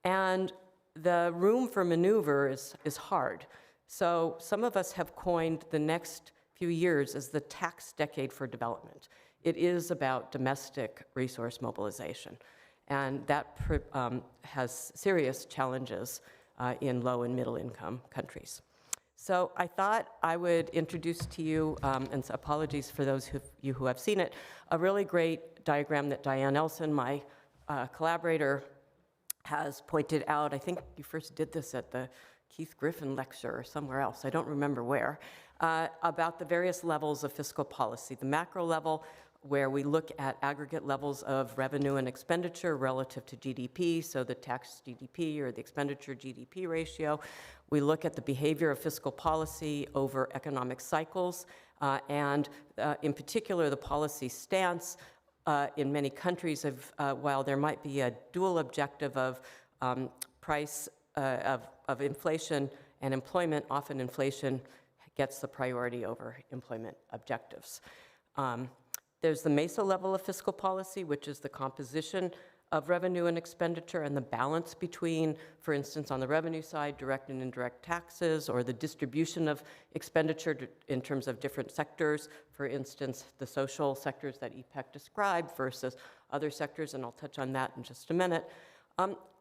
And the room for maneuver is hard. So some of us have coined the next few years as the tax decade for development. It is about domestic resource mobilization. And that has serious challenges in low and middle income countries. So I thought I would introduce to you, and apologies for those of you who have seen it, a really great diagram that Diane Elson, my collaborator, has pointed out. I think you first did this at the Keith Griffin lecture or somewhere else, I don't remember where, about the various levels of fiscal policy. The macro level, where we look at aggregate levels of revenue and expenditure relative to GDP, so the tax GDP or the expenditure GDP ratio. We look at the behavior of fiscal policy over economic cycles, and in particular, the policy stance in many countries while there might be a dual objective of of inflation and employment, often inflation gets the priority over employment objectives. There's the meso level of fiscal policy, which is the composition of revenue and expenditure and the balance between, for instance, on the revenue side, direct and indirect taxes, or the distribution of expenditure in terms of different sectors, for instance, the social sectors that İpek described versus other sectors, and I'll touch on that in just a minute.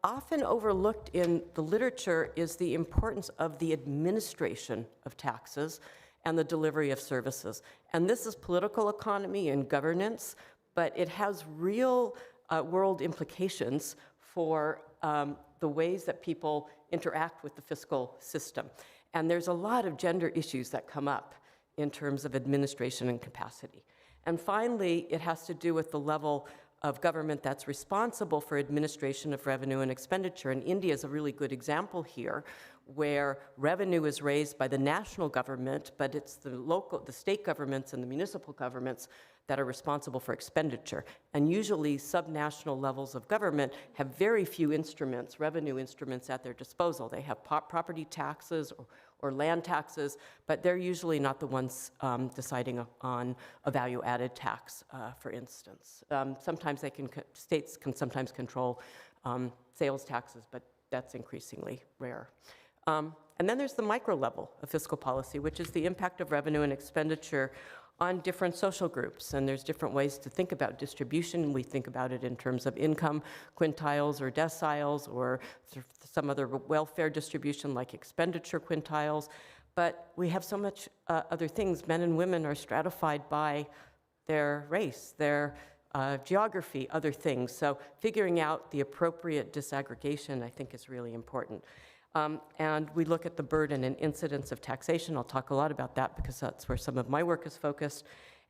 Often overlooked in the literature is the importance of the administration of taxes and the delivery of services. And this is political economy and governance, but it has real world implications for the ways that people interact with the fiscal system. And there's a lot of gender issues that come up in terms of administration and capacity. And finally, it has to do with the level of government that's responsible for administration of revenue and expenditure. And India is a really good example here, where revenue is raised by the national government, but it's the state governments and the municipal governments that are responsible for expenditure. And usually subnational levels of government have very few instruments, revenue instruments at their disposal. They have property taxes or land taxes, but they're usually not the ones deciding on a value-added tax, for instance. Sometimes states can sometimes control sales taxes, but that's increasingly rare. And then there's the micro level of fiscal policy, which is the impact of revenue and expenditure on different social groups. And there's different ways to think about distribution. We think about it in terms of income quintiles or deciles, or some other welfare distribution like expenditure quintiles. But we have so much other things. Men and women are stratified by their race, their geography, other things. So figuring out the appropriate disaggregation, I think, is really important. And we look at the burden and incidence of taxation. I'll talk a lot about that because that's where some of my work is focused.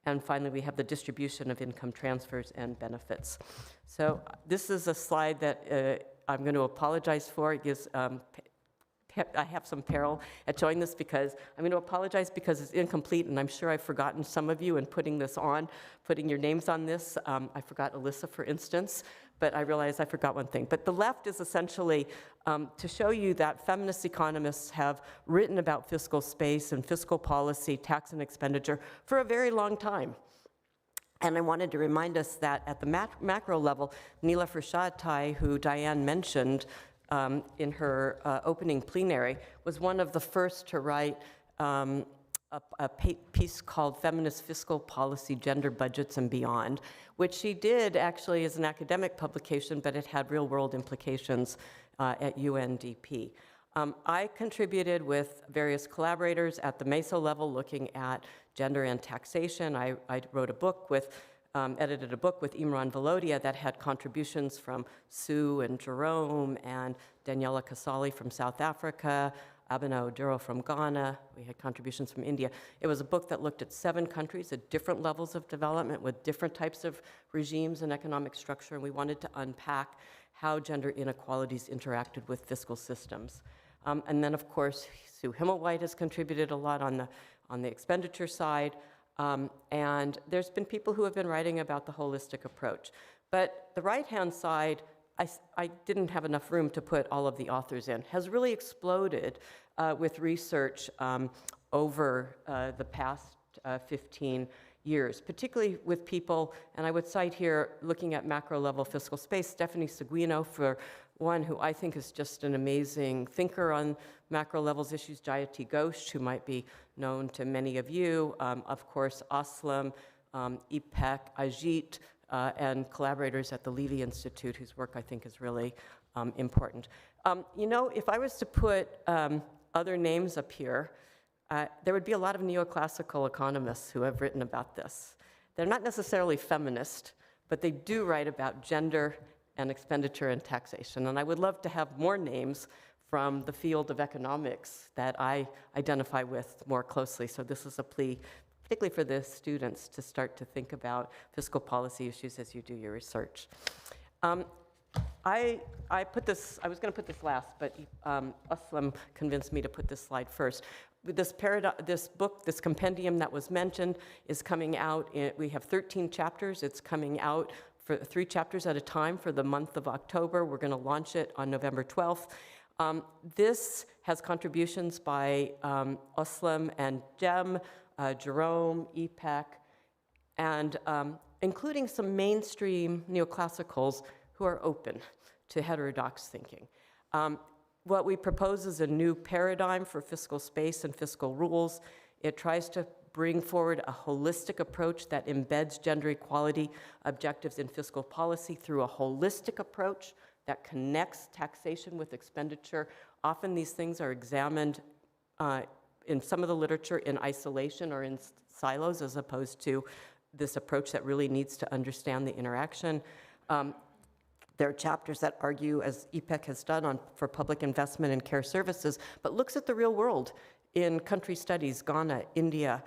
And finally, we have the distribution of income transfers and benefits. So this is a slide that I'm going to apologize for. It gives, I have some peril at showing this because I'm going to apologize because it's incomplete, and I'm sure I've forgotten some of you in putting this on, putting your names on this. I forgot Alyssa, for instance, but I realized I forgot one thing. But the left is essentially to show you that feminist economists have written about fiscal space and fiscal policy, tax and expenditure for a very long time. And I wanted to remind us that at the macro level, Niechoj, who Diane mentioned, in her opening plenary, was one of the first to write a piece called Feminist Fiscal Policy, Gender Budgets and Beyond, which she did actually as an academic publication, but it had real-world implications at UNDP. I contributed with various collaborators at the MESO level looking at gender and taxation. I wrote a book with, edited a book with Imran Valodia that had contributions from Sue and Jerome and Daniela Kasali from South Africa, Abena Oduro from Ghana. We had contributions from India. It was a book that looked at 7 countries at different levels of development with different types of regimes and economic structure, and we wanted to unpack how gender inequalities interacted with fiscal systems. And then, of course, Sue Himmelwhite has contributed a lot on the expenditure side, and there's been people who have been writing about the holistic approach. But the right-hand side, I didn't have enough room to put all of the authors in, has really exploded with research over the past 15 years, particularly with people, and I would cite here, looking at macro-level fiscal space, Stephanie Seguino, for one who I think is just an amazing thinker on macro-levels issues, Jayati Ghosh, who might be known to many of you, of course, Aslam, İpek, Ajit, and collaborators at the Levy Institute, whose work I think is really important. You know, if I was to put other names up here, there would be a lot of neoclassical economists who have written about this. They're not necessarily feminist, but they do write about gender and expenditure and taxation. And I would love to have more names from the field of economics that I identify with more closely. So this is a plea, particularly for the students, to start to think about fiscal policy issues as you do your research. I was going to put this last, but Aslam convinced me to put this slide first. This book, this compendium that was mentioned, is coming out. We have 13 chapters. It's coming out for 3 chapters at a time for the month of October. We're going to launch it on November 12th. This has contributions by Aslam and Jem, Jerome, İpek, and including some mainstream neoclassicals who are open to heterodox thinking. What we propose is a new paradigm for fiscal space and fiscal rules. It tries to bring forward a holistic approach that embeds gender equality objectives in fiscal policy through a holistic approach that connects taxation with expenditure. Often these things are examined in some of the literature in isolation or in silos, as opposed to this approach that really needs to understand the interaction. There are chapters that argue, as İpek has done for public investment in care services, but looks at the real world in country studies, Ghana, India,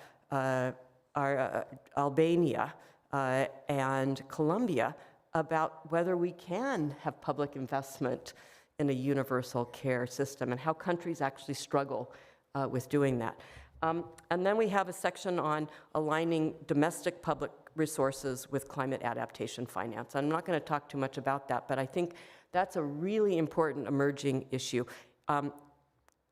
Albania, and Colombia, about whether we can have public investment in a universal care system and how countries actually struggle with doing that. And then we have a section on aligning domestic public resources with climate adaptation finance. I'm not going to talk too much about that, but I think that's a really important emerging issue.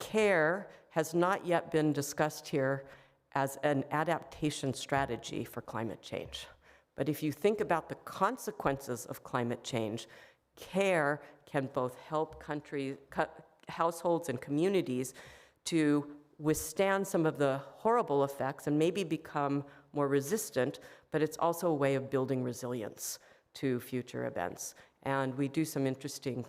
Care has not yet been discussed here as an adaptation strategy for climate change. But if you think about the consequences of climate change, care can both help countries, households and communities to withstand some of the horrible effects and maybe become more resistant, but it's also a way of building resilience to future events. And we do some interesting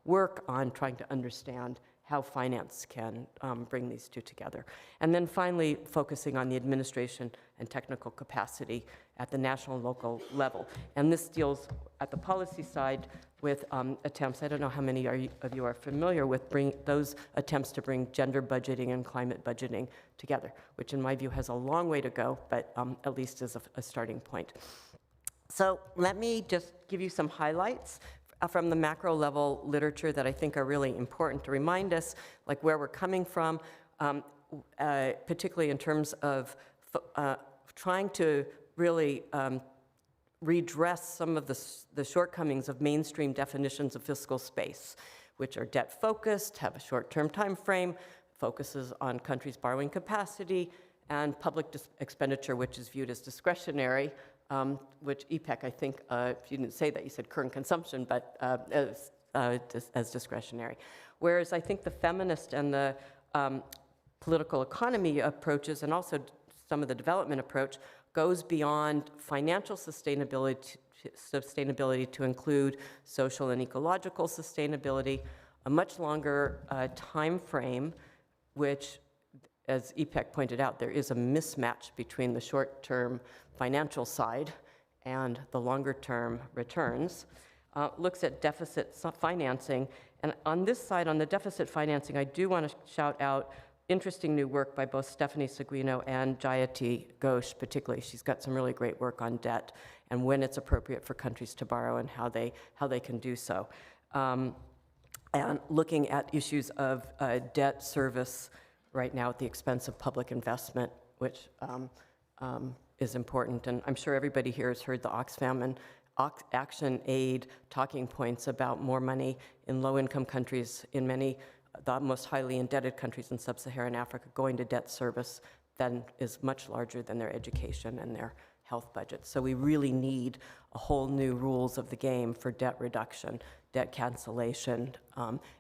work on trying to understand how finance can bring these two together. And then finally, focusing on the administration and technical capacity at the national and local level. And this deals at the policy side with attempts, I don't know how many of you are familiar with those attempts to bring gender budgeting and climate budgeting together, which in my view has a long way to go, but at least is a starting point. So let me just give you some highlights from the macro level literature that I think are really important to remind us, like where we're coming from, particularly in terms of trying to really redress some of the shortcomings of mainstream definitions of fiscal space, which are debt-focused, have a short-term time frame, focuses on countries' borrowing capacity, and public expenditure, which is viewed as discretionary, which İpek, I think, if you didn't say that, you said current consumption, but as discretionary. Whereas I think the feminist and the political economy approaches, and also some of the development approach, goes beyond financial sustainability to include social and ecological sustainability, a much longer time frame, which, as İpek pointed out, there is a mismatch between the short-term financial side and the longer-term returns, looks at deficit financing. And on this side, on the deficit financing, I do want to shout out interesting new work by both Stephanie Seguino and Jayati Ghosh, particularly. She's got some really great work on debt and when it's appropriate for countries to borrow and how they can do so. And looking at issues of debt service right now at the expense of public investment, which is important. And I'm sure everybody here has heard the Oxfam and Action Aid talking points about more money in low-income countries, in many the most highly indebted countries in sub-Saharan Africa, going to debt service then is much larger than their education and their health budgets. So we really need a whole new rules of the game for debt reduction, debt cancellation,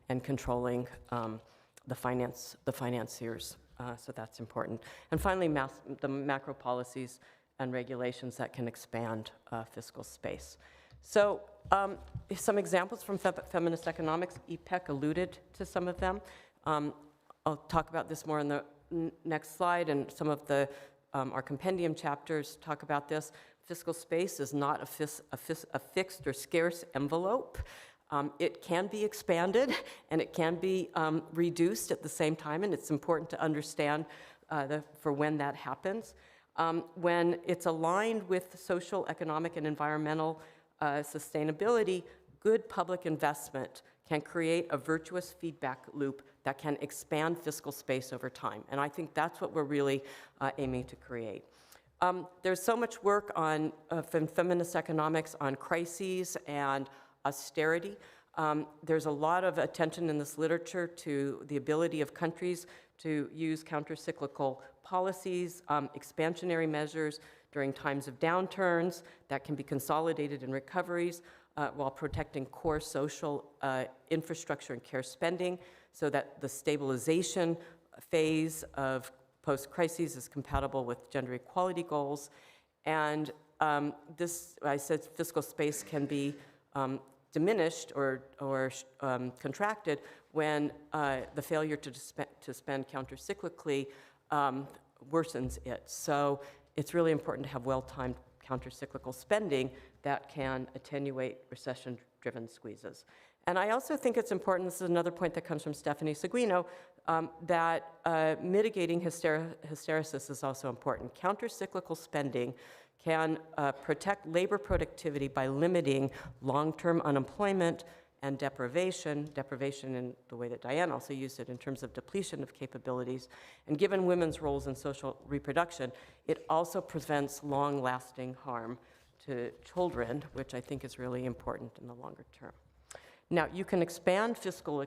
and controlling the financiers. So that's important. And finally, the macro policies and regulations that can expand fiscal space. So some examples from feminist economics. İpek alluded to some of them. I'll talk about this more in the next slide, and some of the our compendium chapters talk about this. Fiscal space is not a fixed or scarce envelope. It can be expanded and it can be reduced at the same time, and it's important to understand for when that happens. When it's aligned with social, economic, and environmental sustainability, good public investment can create a virtuous feedback loop that can expand fiscal space over time. And I think that's what we're really aiming to create. There's so much work on feminist economics on crises and austerity. There's a lot of attention in this literature to the ability of countries to use counter-cyclical policies, expansionary measures during times of downturns that can be consolidated in recoveries while protecting core social infrastructure and care spending, so that the stabilization phase of post-crises is compatible with gender equality goals. And this, I said, fiscal space can be diminished or contracted when the failure to spend counter-cyclically worsens it. So it's really important to have well-timed counter-cyclical spending that can attenuate recession-driven squeezes. And I also think it's important, this is another point that comes from Stephanie Seguino, that mitigating hysteresis is also important. Counter-cyclical spending can protect labor productivity by limiting long-term unemployment and deprivation in the way that Diane also used it in terms of depletion of capabilities. And given women's roles in social reproduction, it also prevents long-lasting harm to children, which I think is really important in the longer term. Now, you can expand fiscal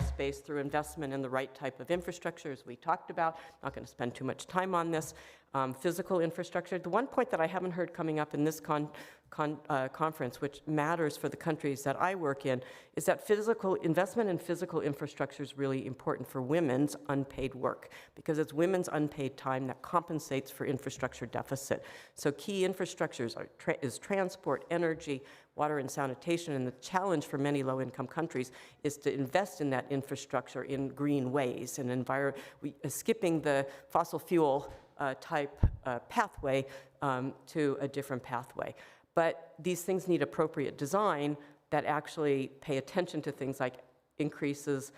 space through investment in the right type of infrastructure, as we talked about. I'm not going to spend too much time on this. Physical infrastructure. The one point that I haven't heard coming up in this conference, which matters for the countries that I work in, is that investment in physical infrastructure is really important for women's unpaid work, because it's women's unpaid time that compensates for infrastructure deficit. So key infrastructures is transport, energy, water and sanitation, and the challenge for many low-income countries is to invest in that infrastructure in green ways and skipping the fossil fuel type pathway to a different pathway. But these things need appropriate design that actually pay attention to things like increases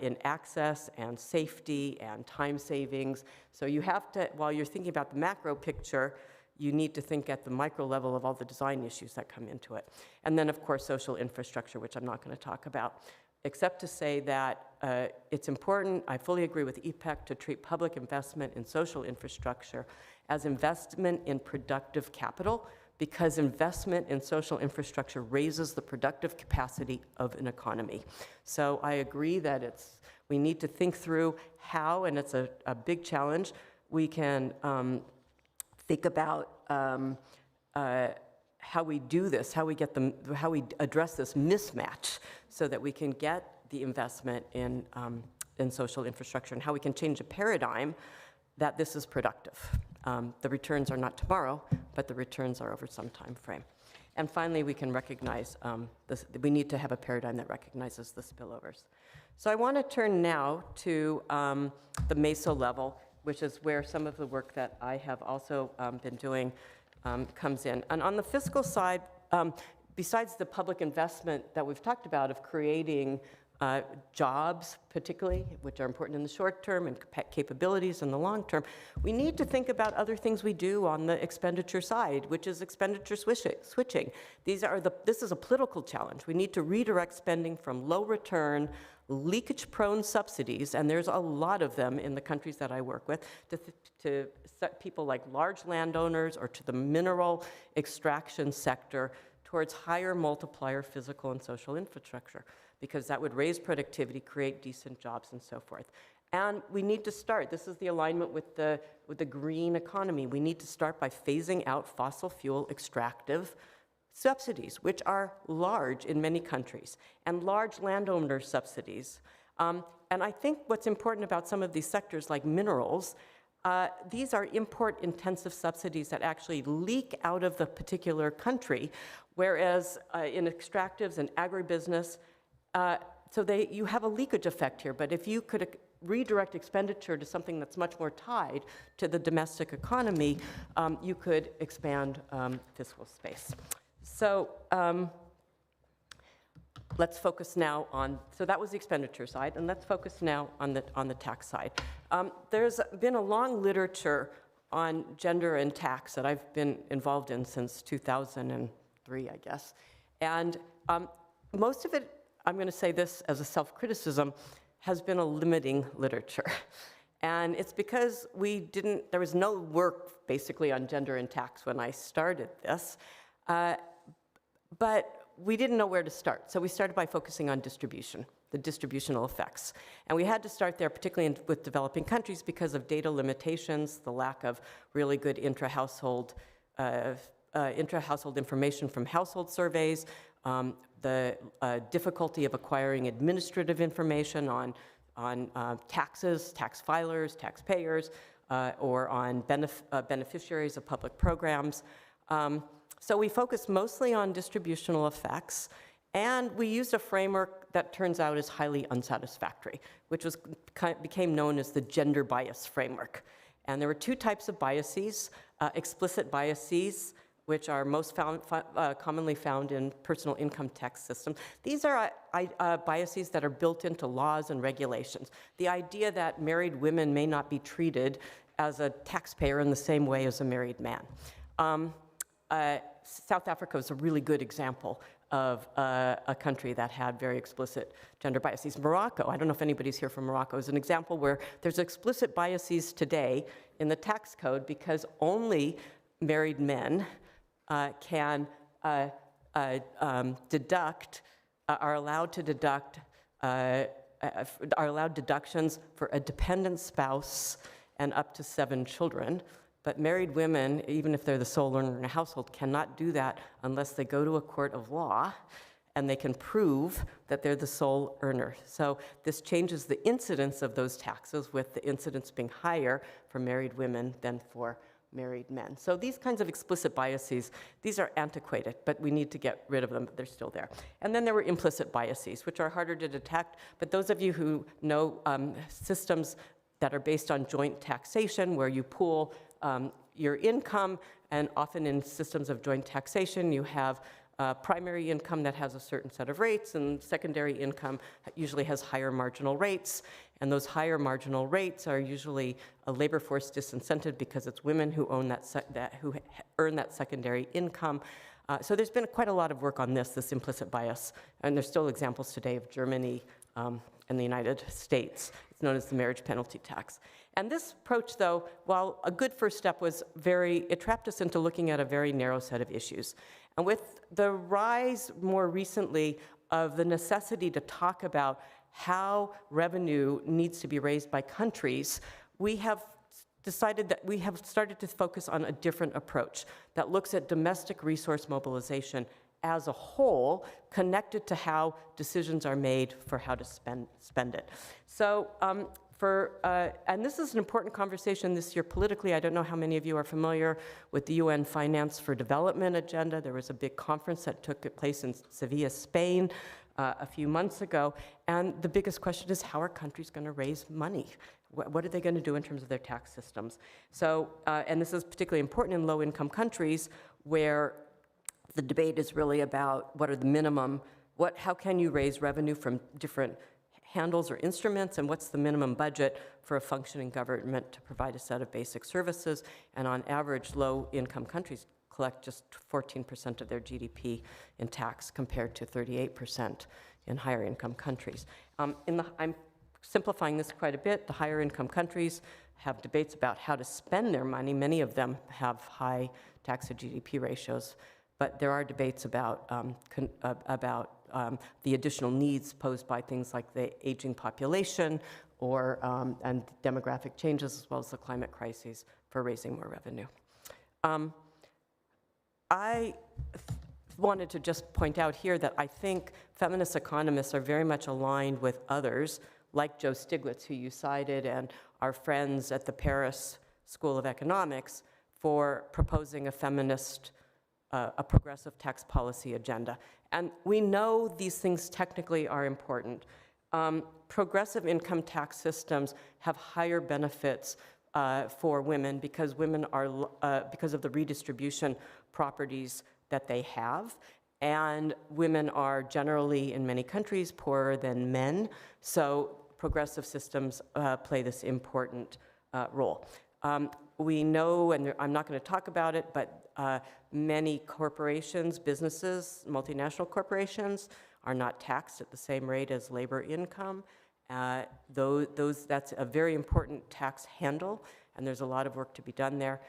in access and safety and time savings. So you have to, while you're thinking about the macro picture, you need to think at the micro level of all the design issues that come into it. And then, of course, social infrastructure, which I'm not going to talk about, except to say that it's important, I fully agree with İpek, to treat public investment in social infrastructure as investment in productive capital, because investment in social infrastructure raises the productive capacity of an economy. So I agree that we need to think through how, and it's a big challenge, we can think about how we do this, how we address this mismatch so that we can get the investment in social infrastructure, and how we can change a paradigm that this is productive. The returns are not tomorrow, but the returns are over some time frame. And finally, we can recognize we need to have a paradigm that recognizes the spillovers. So I want to turn now to the meso level, which is where some of the work that I have also been doing comes in. And on the fiscal side, besides the public investment that we've talked about of creating jobs, particularly, which are important in the short term, and capabilities in the long term, we need to think about other things we do on the expenditure side, which is expenditure switching. This is a political challenge. We need to redirect spending from low return, leakage-prone subsidies, and there's a lot of them in the countries that I work with, to people like large landowners or to the mineral extraction sector, towards higher multiplier physical and social infrastructure, because that would raise productivity, create decent jobs, and so forth. And we need to start, this is the alignment with the green economy, we need to start by phasing out fossil fuel extractive subsidies, which are large in many countries, and large landowner subsidies. And I think what's important about some of these sectors like minerals, these are import-intensive subsidies that actually leak out of the particular country, whereas in extractives and agribusiness, you have a leakage effect here, but if you could redirect expenditure to something that's much more tied to the domestic economy, you could expand fiscal space. So let's focus now on, so that was the expenditure side, and let's focus now on the tax side. There's been a long literature on gender and tax that I've been involved in since 2003, I guess. And most of it, I'm going to say this as a self-criticism, has been a limiting literature. And it's because there was no work basically on gender and tax when I started this. But we didn't know where to start. So we started by focusing on distribution, the distributional effects. And we had to start there, particularly with developing countries, because of data limitations, the lack of really good intra-household information from household surveys, the difficulty of acquiring administrative information on taxes, tax filers, taxpayers, or on beneficiaries of public programs. So we focused mostly on distributional effects, and we used a framework that turns out is highly unsatisfactory, which became known as the gender bias framework. And there were two types of biases: explicit biases, which are most commonly found in personal income tax systems. These are biases that are built into laws and regulations. The idea that married women may not be treated as a taxpayer in the same way as a married man. South Africa is a really good example of a country that had very explicit gender biases. Morocco, I don't know if anybody's here from Morocco, is an example where there's explicit biases today in the tax code because only married men are allowed deductions for a dependent spouse and up to 7 children. But married women, even if they're the sole earner in a household, cannot do that unless they go to a court of law and they can prove that they're the sole earner. So this changes the incidence of those taxes, with the incidence being higher for married women than for married men. So these kinds of explicit biases, these are antiquated, but we need to get rid of them, but they're still there. And then there were implicit biases, which are harder to detect, but those of you who know systems that are based on joint taxation, where you pool your income, and often in systems of joint taxation, you have primary income that has a certain set of rates, and secondary income usually has higher marginal rates, and those higher marginal rates are usually a labor force disincentive because it's women who own who earn that secondary income. So there's been quite a lot of work on this implicit bias, and there's still examples today of Germany and the United States. It's known as the marriage penalty tax. And this approach, though, while a good first step, it trapped us into looking at a very narrow set of issues. And with the rise more recently of the necessity to talk about how revenue needs to be raised by countries, we have decided that we have started to focus on a different approach that looks at domestic resource mobilization as a whole, connected to how decisions are made for how to spend it. So and this is an important conversation this year politically. I don't know how many of you are familiar with the UN Finance for Development agenda. There was a big conference that took place in Sevilla, Spain, a few months ago. And the biggest question is, how are countries going to raise money? What are they going to do in terms of their tax systems? So, and this is particularly important in low-income countries where the debate is really about what are the minimum, how can you raise revenue from different handles or instruments, and what's the minimum budget for a functioning government to provide a set of basic services. And on average, low-income countries collect just 14% of their GDP in tax compared to 38% in higher income countries. I'm simplifying this quite a bit. The higher income countries have debates about how to spend their money. Many of them have high tax to GDP ratios, but there are debates about the additional needs posed by things like the aging population or and demographic changes, as well as the climate crises, for raising more revenue. I wanted to just point out here that I think feminist economists are very much aligned with others, like Joe Stiglitz, who you cited, and our friends at the Paris School of Economics, for proposing a feminist, a progressive tax policy agenda. And we know these things technically are important. Progressive income tax systems have higher benefits for women because women are, because of the redistribution properties that they have. And women are generally, in many countries, poorer than men. So progressive systems play this important role. We know, and I'm not going to talk about it, but many corporations, businesses, multinational corporations are not taxed at the same rate as labor income. That's a very important tax handle, and there's a lot of work to be done there.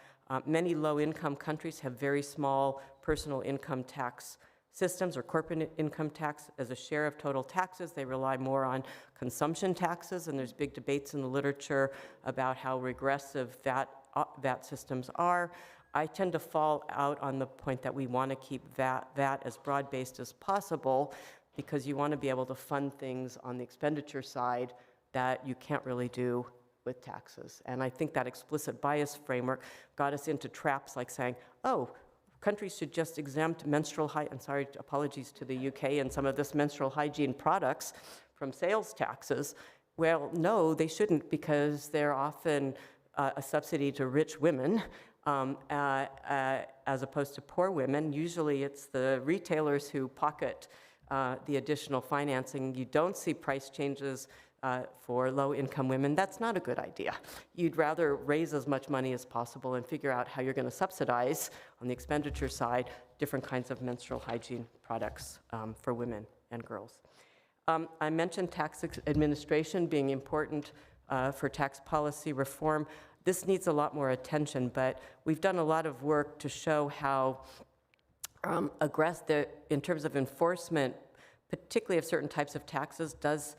Many low-income countries have very small personal income tax systems or corporate income tax as a share of total taxes. They rely more on consumption taxes, and there's big debates in the literature about how regressive VAT systems are. I tend to fall out on the point that we want to keep VAT as broad-based as possible, because you want to be able to fund things on the expenditure side that you can't really do with taxes. And I think that explicit bias framework got us into traps like saying, oh, countries should just exempt menstrual apologies to the UK and some of this menstrual hygiene products from sales taxes. Well, no, they shouldn't, because they're often a subsidy to rich women as opposed to poor women. Usually it's the retailers who pocket the additional financing. You don't see price changes for low-income women. That's not a good idea. You'd rather raise as much money as possible and figure out how you're going to subsidize, on the expenditure side, different kinds of menstrual hygiene products for women and girls. I mentioned tax administration being important for tax policy reform. This needs a lot more attention, but we've done a lot of work to show how aggressive, in terms of enforcement, particularly of certain types of taxes, does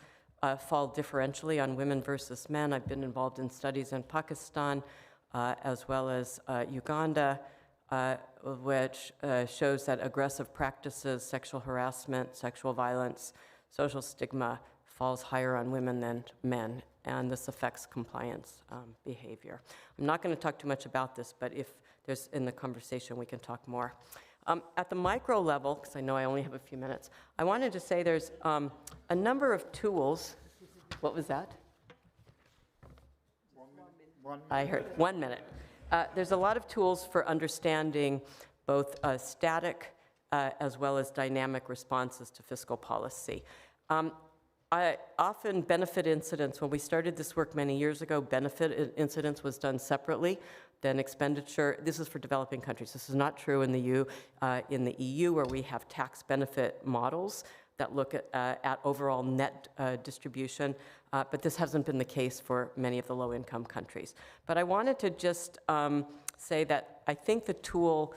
fall differentially on women versus men. I've been involved in studies in Pakistan as well as Uganda, which shows that aggressive practices, sexual harassment, sexual violence, social stigma falls higher on women than men, and this affects compliance behavior. I'm not going to talk too much about this, but if there's in the conversation, we can talk more. At the micro level, because I know I only have a few minutes, I wanted to say there's a number of tools. What was that? 1 minute. I heard 1 minute. There's a lot of tools for understanding both static as well as dynamic responses to fiscal policy. Often benefit incidence, when we started this work many years ago, benefit incidence was done separately than expenditure. This is for developing countries. This is not true in the EU, where we have tax benefit models that look at overall net distribution, but this hasn't been the case for many of the low-income countries. But I wanted to just say that I think the tool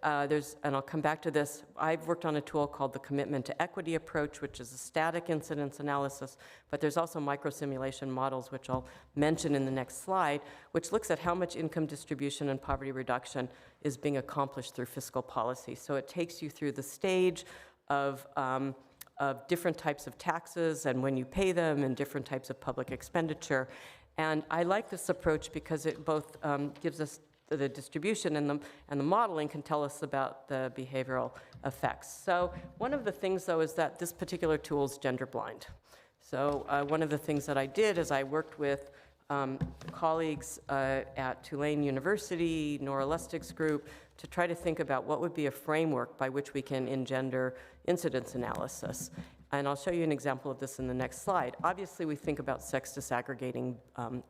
and I'll come back to this, I've worked on a tool called the Commitment to Equity approach, which is a static incidence analysis, but there's also microsimulation models, which I'll mention in the next slide, which looks at how much income distribution and poverty reduction is being accomplished through fiscal policy. So it takes you through the stage of different types of taxes and when you pay them and different types of public expenditure. And I like this approach because it both gives us the distribution and the modeling can tell us about the behavioral effects. So one of the things, though, is that this particular tool is gender blind. So one of the things that I did is I worked with colleagues at Tulane University, Nora Lustig's group, to try to think about what would be a framework by which we can engender incidence analysis. And I'll show you an example of this in the next slide. Obviously, we think about sex disaggregating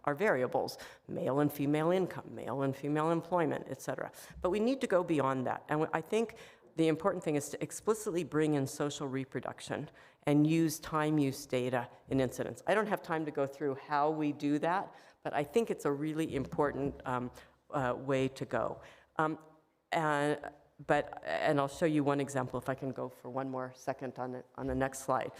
our variables, male and female income, male and female employment, et cetera. But we need to go beyond that. And I think the important thing is to explicitly bring in social reproduction and use time use data in incidence. I don't have time to go through how we do that, but I think it's a really important way to go. And I'll show you one example if I can go for one more second on the next slide.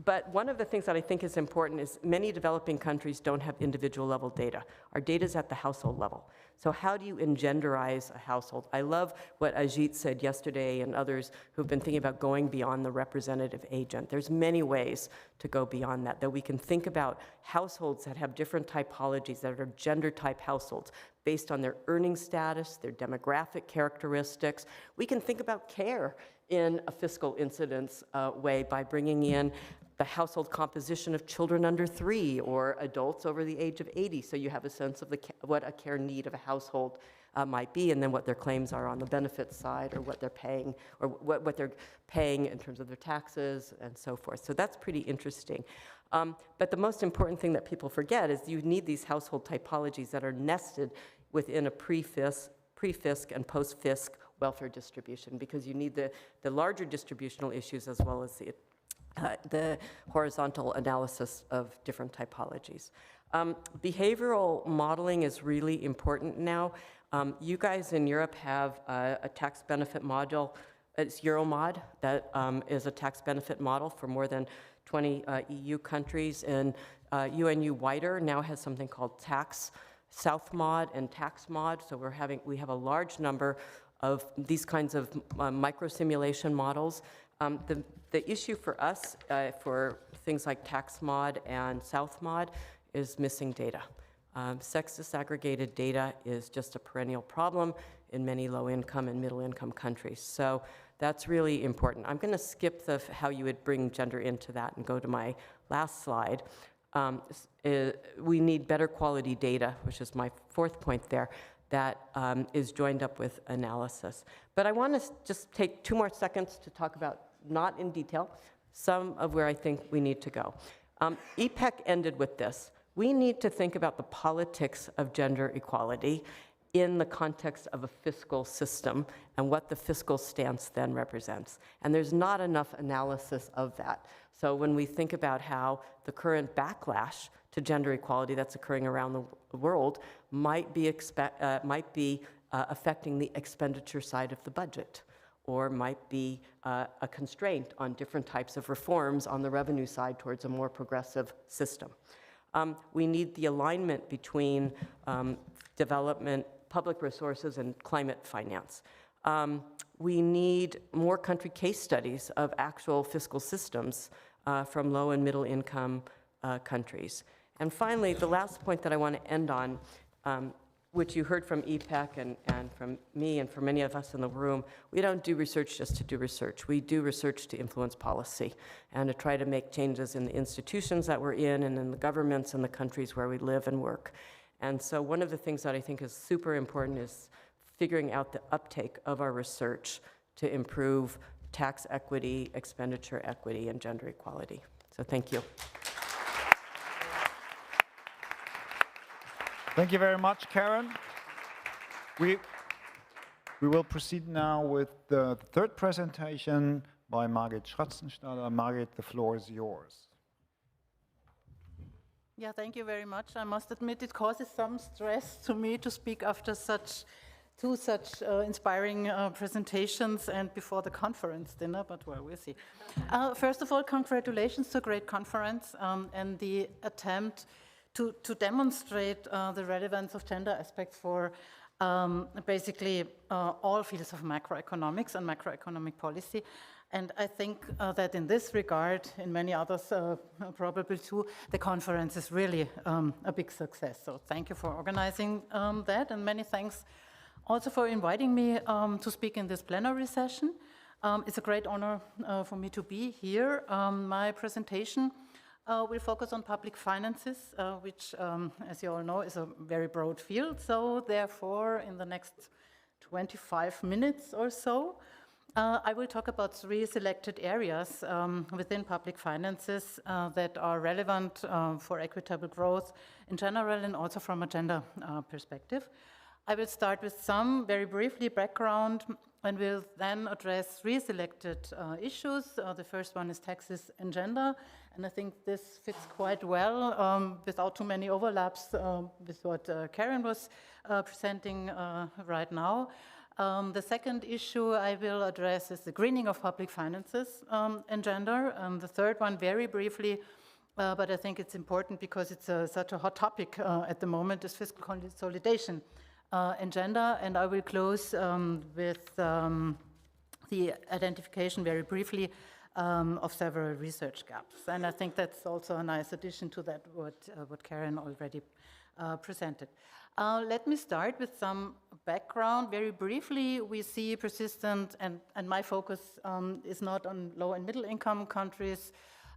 But one of the things that I think is important is many developing countries don't have individual level data. Our data is at the household level. So how do you engenderize a household? I love what Ajit said yesterday and others who've been thinking about going beyond the representative agent. There's many ways to go beyond that we can think about households that have different typologies, that are gender type households, based on their earning status, their demographic characteristics. We can think about care in a fiscal incidence way by bringing in the household composition of children under 3 or adults over the age of 80, so you have a sense of what a care need of a household might be, and then what their claims are on the benefits side, or what they're paying, or what they're paying in terms of their taxes and so forth. So that's pretty interesting. But the most important thing that people forget is you need these household typologies that are nested within a pre-fisc and post-fisc welfare distribution, because you need the larger distributional issues as well as the horizontal analysis of different typologies. Behavioral modeling is really important now. You guys in Europe have a tax benefit module. It's Euromod, that is a tax benefit model for more than 20 EU countries, and UNU wider now has something called Tax Southmod and TaxMod. So we have a large number of these kinds of micro-simulation models. The issue for us for things like TaxMod and Southmod is missing data. Sex disaggregated data is just a perennial problem in many low-income and middle-income countries. So that's really important. I'm going to skip how you would bring gender into that and go to my last slide. We need better quality data, which is my fourth point there, that is joined up with analysis. But I want to just take 2 more seconds to talk about, not in detail, some of where I think we need to go. İpek ended with this. We need to think about the politics of gender equality in the context of a fiscal system and what the fiscal stance then represents. And there's not enough analysis of that. So when we think about how the current backlash to gender equality that's occurring around the world might be affecting the expenditure side of the budget, or might be a constraint on different types of reforms on the revenue side towards a more progressive system. We need the alignment between development, public resources, and climate finance. We need more country case studies of actual fiscal systems from low and middle income countries. And finally, the last point that I want to end on, which you heard from İpek and from me and from many of us in the room, we don't do research just to do research. We do research to influence policy and to try to make changes in the institutions that we're in and in the governments and the countries where we live and work. And so one of the things that I think is super important is figuring out the uptake of our research to improve tax equity, expenditure equity, and gender equality. So thank you. Thank you very much, Caren. We will proceed now with the third presentation by Margit Schratzenstaller. Margit, the floor is yours. Yeah, thank you very much. I must admit it causes some stress to me to speak after such two such inspiring presentations and before the conference dinner, but well, we'll see. First of all, congratulations to a great conference and the attempt to demonstrate the relevance of gender aspects for basically all fields of macroeconomics and macroeconomic policy. And I think that in this regard, in many others probably too, the conference is really a big success. So thank you for organizing that, and many thanks also for inviting me to speak in this plenary session. It's a great honor for me to be here. My presentation will focus on public finances, which, as you all know, is a very broad field. So therefore, in the next 25 minutes or so, I will talk about three selected areas within public finances that are relevant for equitable growth in general and also from a gender perspective. I will start with some, very briefly, background, and will then address three selected issues. The first one is taxes and gender, and I think this fits quite well without too many overlaps with what Caren was presenting right now. The second issue I will address is the greening of public finances and gender. The third one, very briefly, but I think it's important because it's such a hot topic at the moment, is fiscal consolidation and gender. And I will close with the identification, very briefly, of several research gaps. And I think that's also a nice addition to that what Caren already presented. Let me start with some background. Very briefly, we see persistent, and my focus is not on low and middle income countries,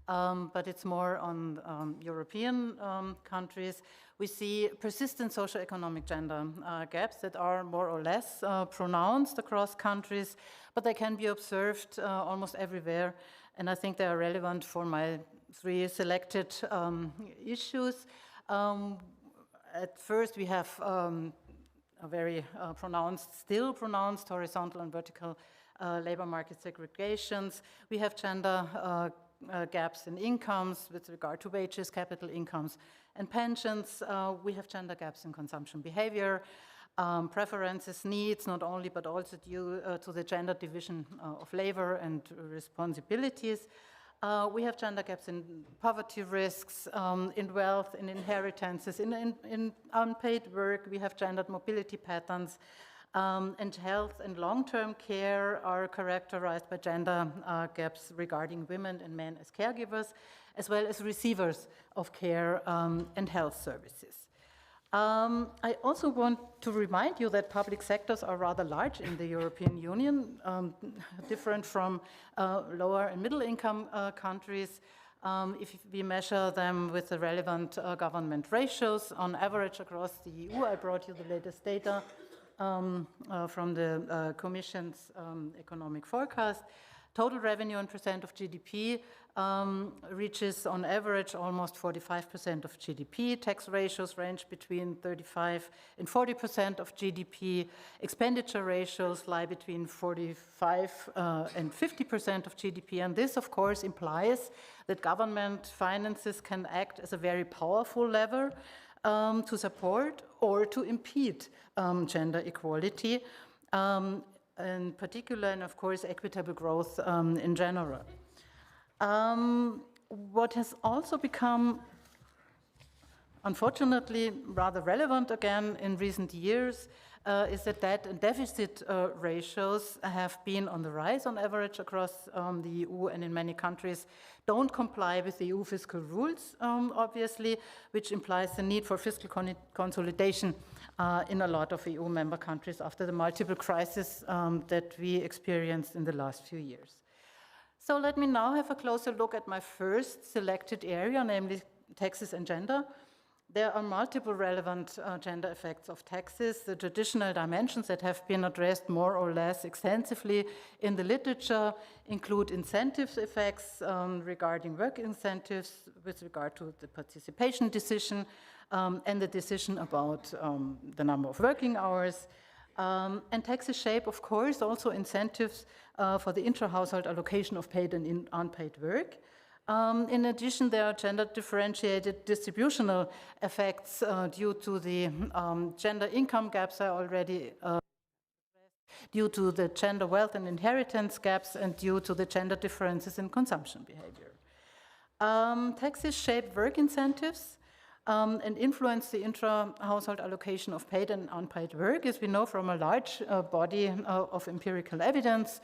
but it's more on European countries. We see persistent socioeconomic gender gaps that are more or less pronounced across countries, but they can be observed almost everywhere, and I think they are relevant for my three selected issues. At first, we have a very still pronounced horizontal and vertical labor market segregations. We have gender gaps in incomes with regard to wages, capital incomes, and pensions. We have gender gaps in consumption behavior, preferences, needs, not only but also due to the gender division of labor and responsibilities. We have gender gaps in poverty risks, in wealth, in inheritances, in unpaid work. We have gendered mobility patterns, and health and long-term care are characterized by gender gaps regarding women and men as caregivers, as well as receivers of care and health services. I also want to remind you that public sectors are rather large in the European Union, different from lower and middle income countries. If we measure them with the relevant government ratios, on average across the EU, I brought you the latest data from the Commission's economic forecast. Total revenue and percent of GDP reaches on average almost 45% of GDP. Tax ratios range between 35 and 40% of GDP. Expenditure ratios lie between 45 and 50% of GDP. And this, of course, implies that government finances can act as a very powerful lever to support or to impede gender equality. In particular, and of course, equitable growth in general. What has also become, unfortunately, rather relevant again in recent years is that debt and deficit ratios have been on the rise on average across the EU, and in many countries don't comply with the EU fiscal rules, obviously, which implies the need for fiscal consolidation in a lot of EU member countries after the multiple crises that we experienced in the last few years. So let me now have a closer look at my first selected area, namely taxes and gender. There are multiple relevant gender effects of taxes. The traditional dimensions that have been addressed more or less extensively in the literature include incentive effects regarding work incentives with regard to the participation decision and the decision about the number of working hours. And taxes shape, of course, also incentives for the intra-household allocation of paid and unpaid work. In addition, there are gender-differentiated distributional effects due to the gender income gaps I already due to the gender wealth and inheritance gaps and due to the gender differences in consumption behavior. Taxes shape work incentives and influence the intra-household allocation of paid and unpaid work, as we know from a large body of empirical evidence.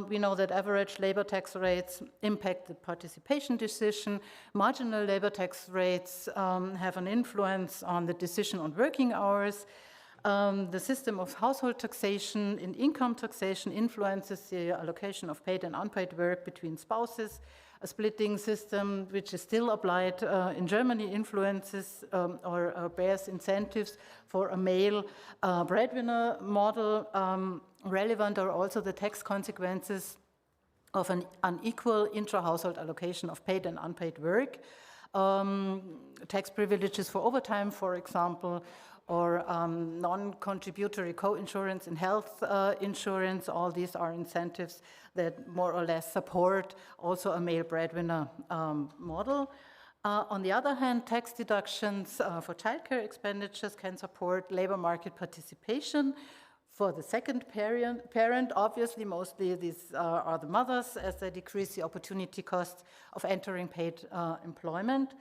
We know that average labor tax rates impact the participation decision. Marginal labor tax rates have an influence on the decision on working hours. The system of household taxation and income taxation influences the allocation of paid and unpaid work between spouses. A splitting system, which is still applied in Germany, influences or bears incentives for a male breadwinner model. Relevant are also the tax consequences of an unequal intra-household allocation of paid and unpaid work. Tax privileges for overtime, for example, or non-contributory co-insurance in health insurance. All these are incentives that more or less support also a male breadwinner model. On the other hand, tax deductions for childcare expenditures can support labor market participation. For the second parent, obviously, mostly these are the mothers, as they decrease the opportunity cost of entering paid employment.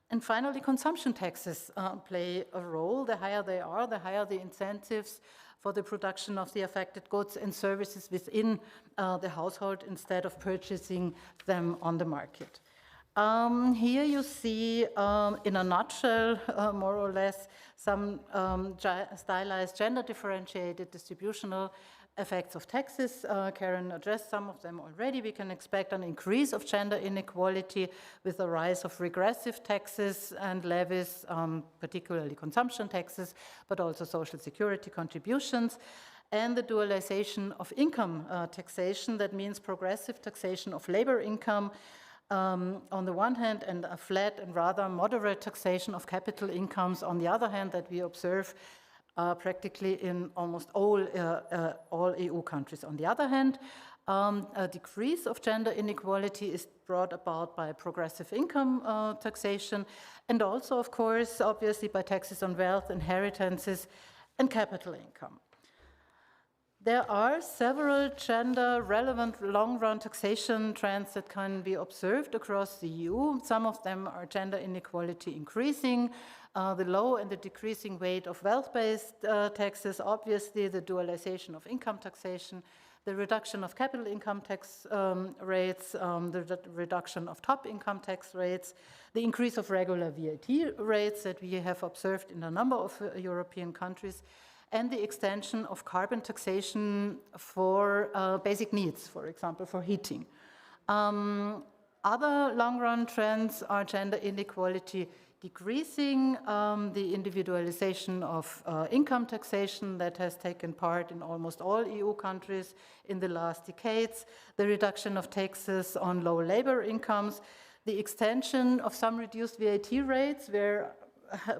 And finally, consumption taxes play a role. The higher they are, the higher the incentives for the production of the affected goods and services within the household instead of purchasing them on the market. Here you see, in a nutshell, more or less, some stylized gender-differentiated distributional effects of taxes. Caren addressed some of them already. We can expect an increase of gender inequality with the rise of regressive taxes and levies, particularly consumption taxes, but also social security contributions, and the dualization of income taxation. That means progressive taxation of labor income on the one hand, and a flat and rather moderate taxation of capital incomes on the other hand, that we observe practically in almost all EU countries. On the other hand, a decrease of gender inequality is brought about by progressive income taxation, and also, of course, obviously by taxes on wealth, inheritances, and capital income. There are several gender-relevant long-run taxation trends that can be observed across the EU. Some of them are gender inequality increasing, the low and the decreasing weight of wealth-based taxes, obviously the dualization of income taxation, the reduction of capital income tax rates, the reduction of top income tax rates, the increase of regular VAT rates that we have observed in a number of European countries, and the extension of carbon taxation for basic needs, for example, for heating. Other long-run trends are gender inequality decreasing, the individualization of income taxation that has taken part in almost all EU countries in the last decades, the reduction of taxes on low labor incomes, the extension of some reduced VAT rates, where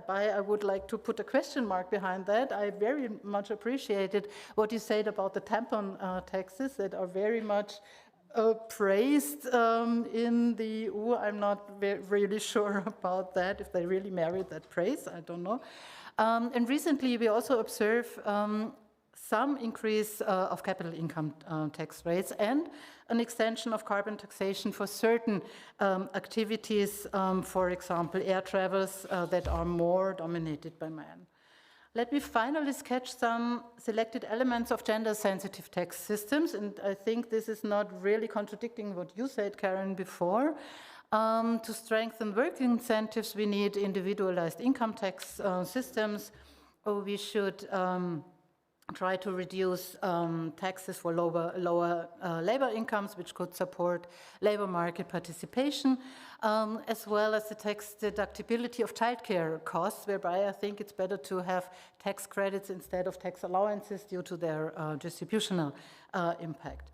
I would like to put a question mark behind that. I very much appreciated what you said about the tampon taxes that are very much praised in the EU. I'm not really sure about that, if they really merit that praise, I don't know. And recently we also observe some increase of capital income tax rates and an extension of carbon taxation for certain activities, for example, air travels that are more dominated by men. Let me finally sketch some selected elements of gender-sensitive tax systems, and I think this is not really contradicting what you said, Caren, before. To strengthen work incentives, we need individualized income tax systems. We should try to reduce taxes for lower labor incomes, which could support labor market participation, as well as the tax deductibility of childcare costs, whereby I think it's better to have tax credits instead of tax allowances due to their distributional impact.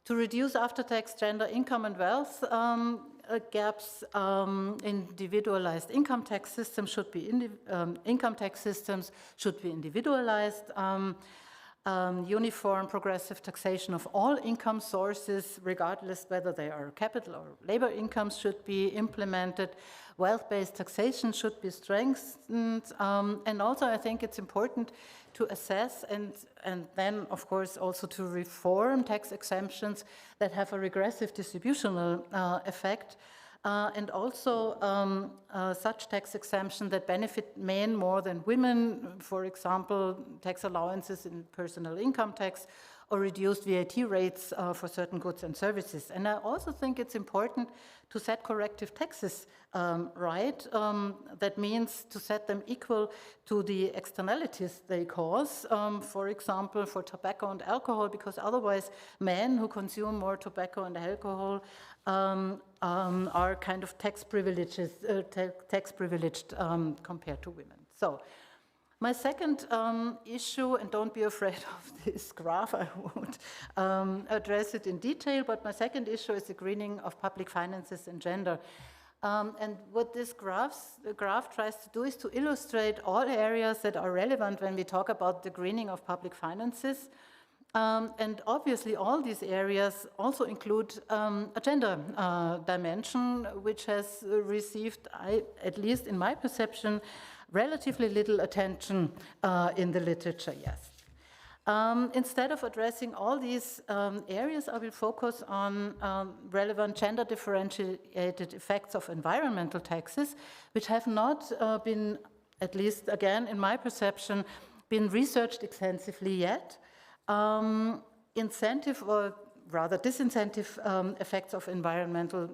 To reduce after-tax gender income and wealth gaps, individualized income tax systems should be individualized. Uniform progressive taxation of all income sources, regardless whether they are capital or labor incomes, should be implemented. Wealth-based taxation should be strengthened. And also I think it's important to assess and then, of course, also to reform tax exemptions that have a regressive distributional effect, and also such tax exemptions that benefit men more than women, for example, tax allowances in personal income tax or reduced VAT rates for certain goods and services. And I also think it's important to set corrective taxes right. That means to set them equal to the externalities they cause, for example, for tobacco and alcohol, because otherwise men who consume more tobacco and alcohol are kind of tax privileged compared to women. So my second issue, and don't be afraid of this graph, I won't address it in detail, but my second issue is the greening of public finances and gender. And what this graph tries to do is to illustrate all areas that are relevant when we talk about the greening of public finances. And obviously all these areas also include a gender dimension, which has received, at least in my perception, relatively little attention in the literature, yes. Instead of addressing all these areas, I will focus on relevant gender differentiated effects of environmental taxes, which have not been, at least again in my perception, been researched extensively yet. Incentive or rather disincentive effects of environmental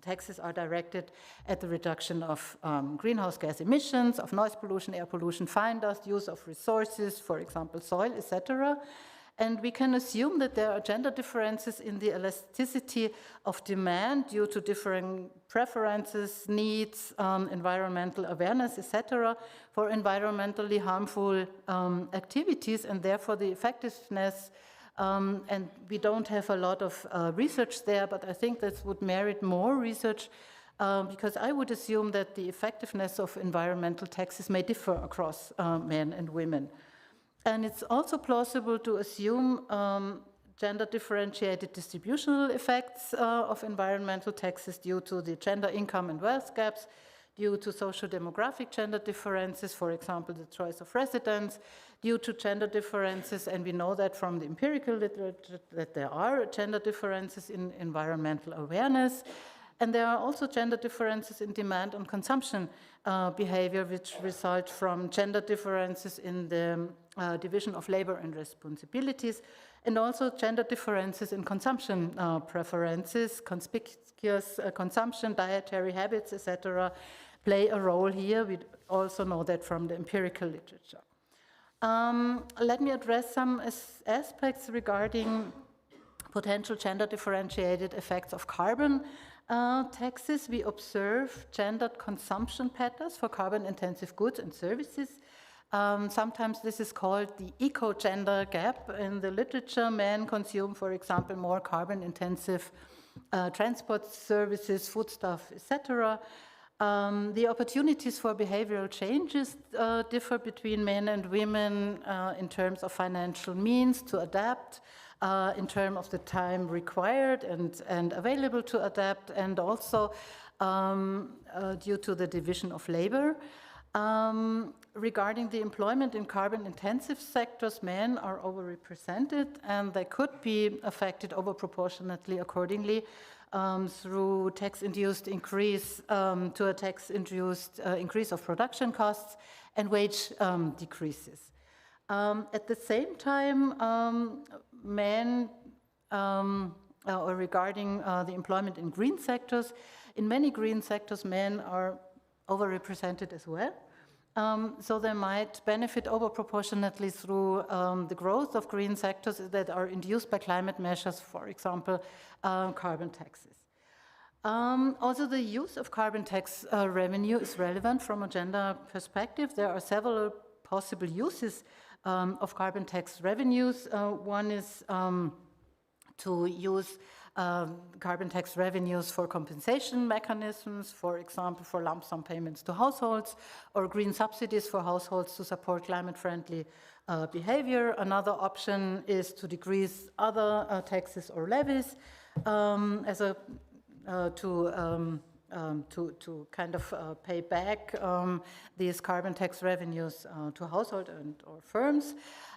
taxes are directed at the reduction of greenhouse gas emissions, of noise pollution, air pollution, fine dust, use of resources, for example, soil, etc. And we can assume that there are gender differences in the elasticity of demand due to differing preferences, needs, environmental awareness, etc., for environmentally harmful activities, and therefore the effectiveness. And we don't have a lot of research there, but I think this would merit more research because I would assume that the effectiveness of environmental taxes may differ across men and women. And it's also plausible to assume gender differentiated distributional effects of environmental taxes due to the gender income and wealth gaps, due to socio-demographic gender differences, for example, the choice of residence, due to gender differences, and we know that from the empirical literature that there are gender differences in environmental awareness, and there are also gender differences in demand and consumption behavior, which result from gender differences in the division of labor and responsibilities, and also gender differences in consumption preferences, conspicuous consumption, dietary habits, etc., play a role here. We also know that from the empirical literature. Let me address some aspects regarding potential gender differentiated effects of carbon taxes. We observe gendered consumption patterns for carbon intensive goods and services. Sometimes this is called the eco-gender gap in the literature. Men consume, for example, more carbon intensive transport services, foodstuff, etc. The opportunities for behavioral changes differ between men and women in terms of financial means to adapt, in terms of the time required and available to adapt, and also due to the division of labor. Regarding the employment in carbon-intensive sectors, men are overrepresented, and they could be affected overproportionately accordingly through tax-induced increase to a tax-induced increase of production costs and wage decreases. At the same time, men, or regarding the employment in green sectors, in many green sectors, men are overrepresented as well. So they might benefit overproportionately through the growth of green sectors that are induced by climate measures, for example, carbon taxes. Also, the use of carbon tax revenue is relevant from a gender perspective. There are several possible uses of carbon tax revenues. One is to use carbon tax revenues for compensation mechanisms, for example, for lump sum payments to households, or green subsidies for households to support climate-friendly behavior. Another option is to decrease other taxes or levies to to kind of pay back these carbon tax revenues to households or firms.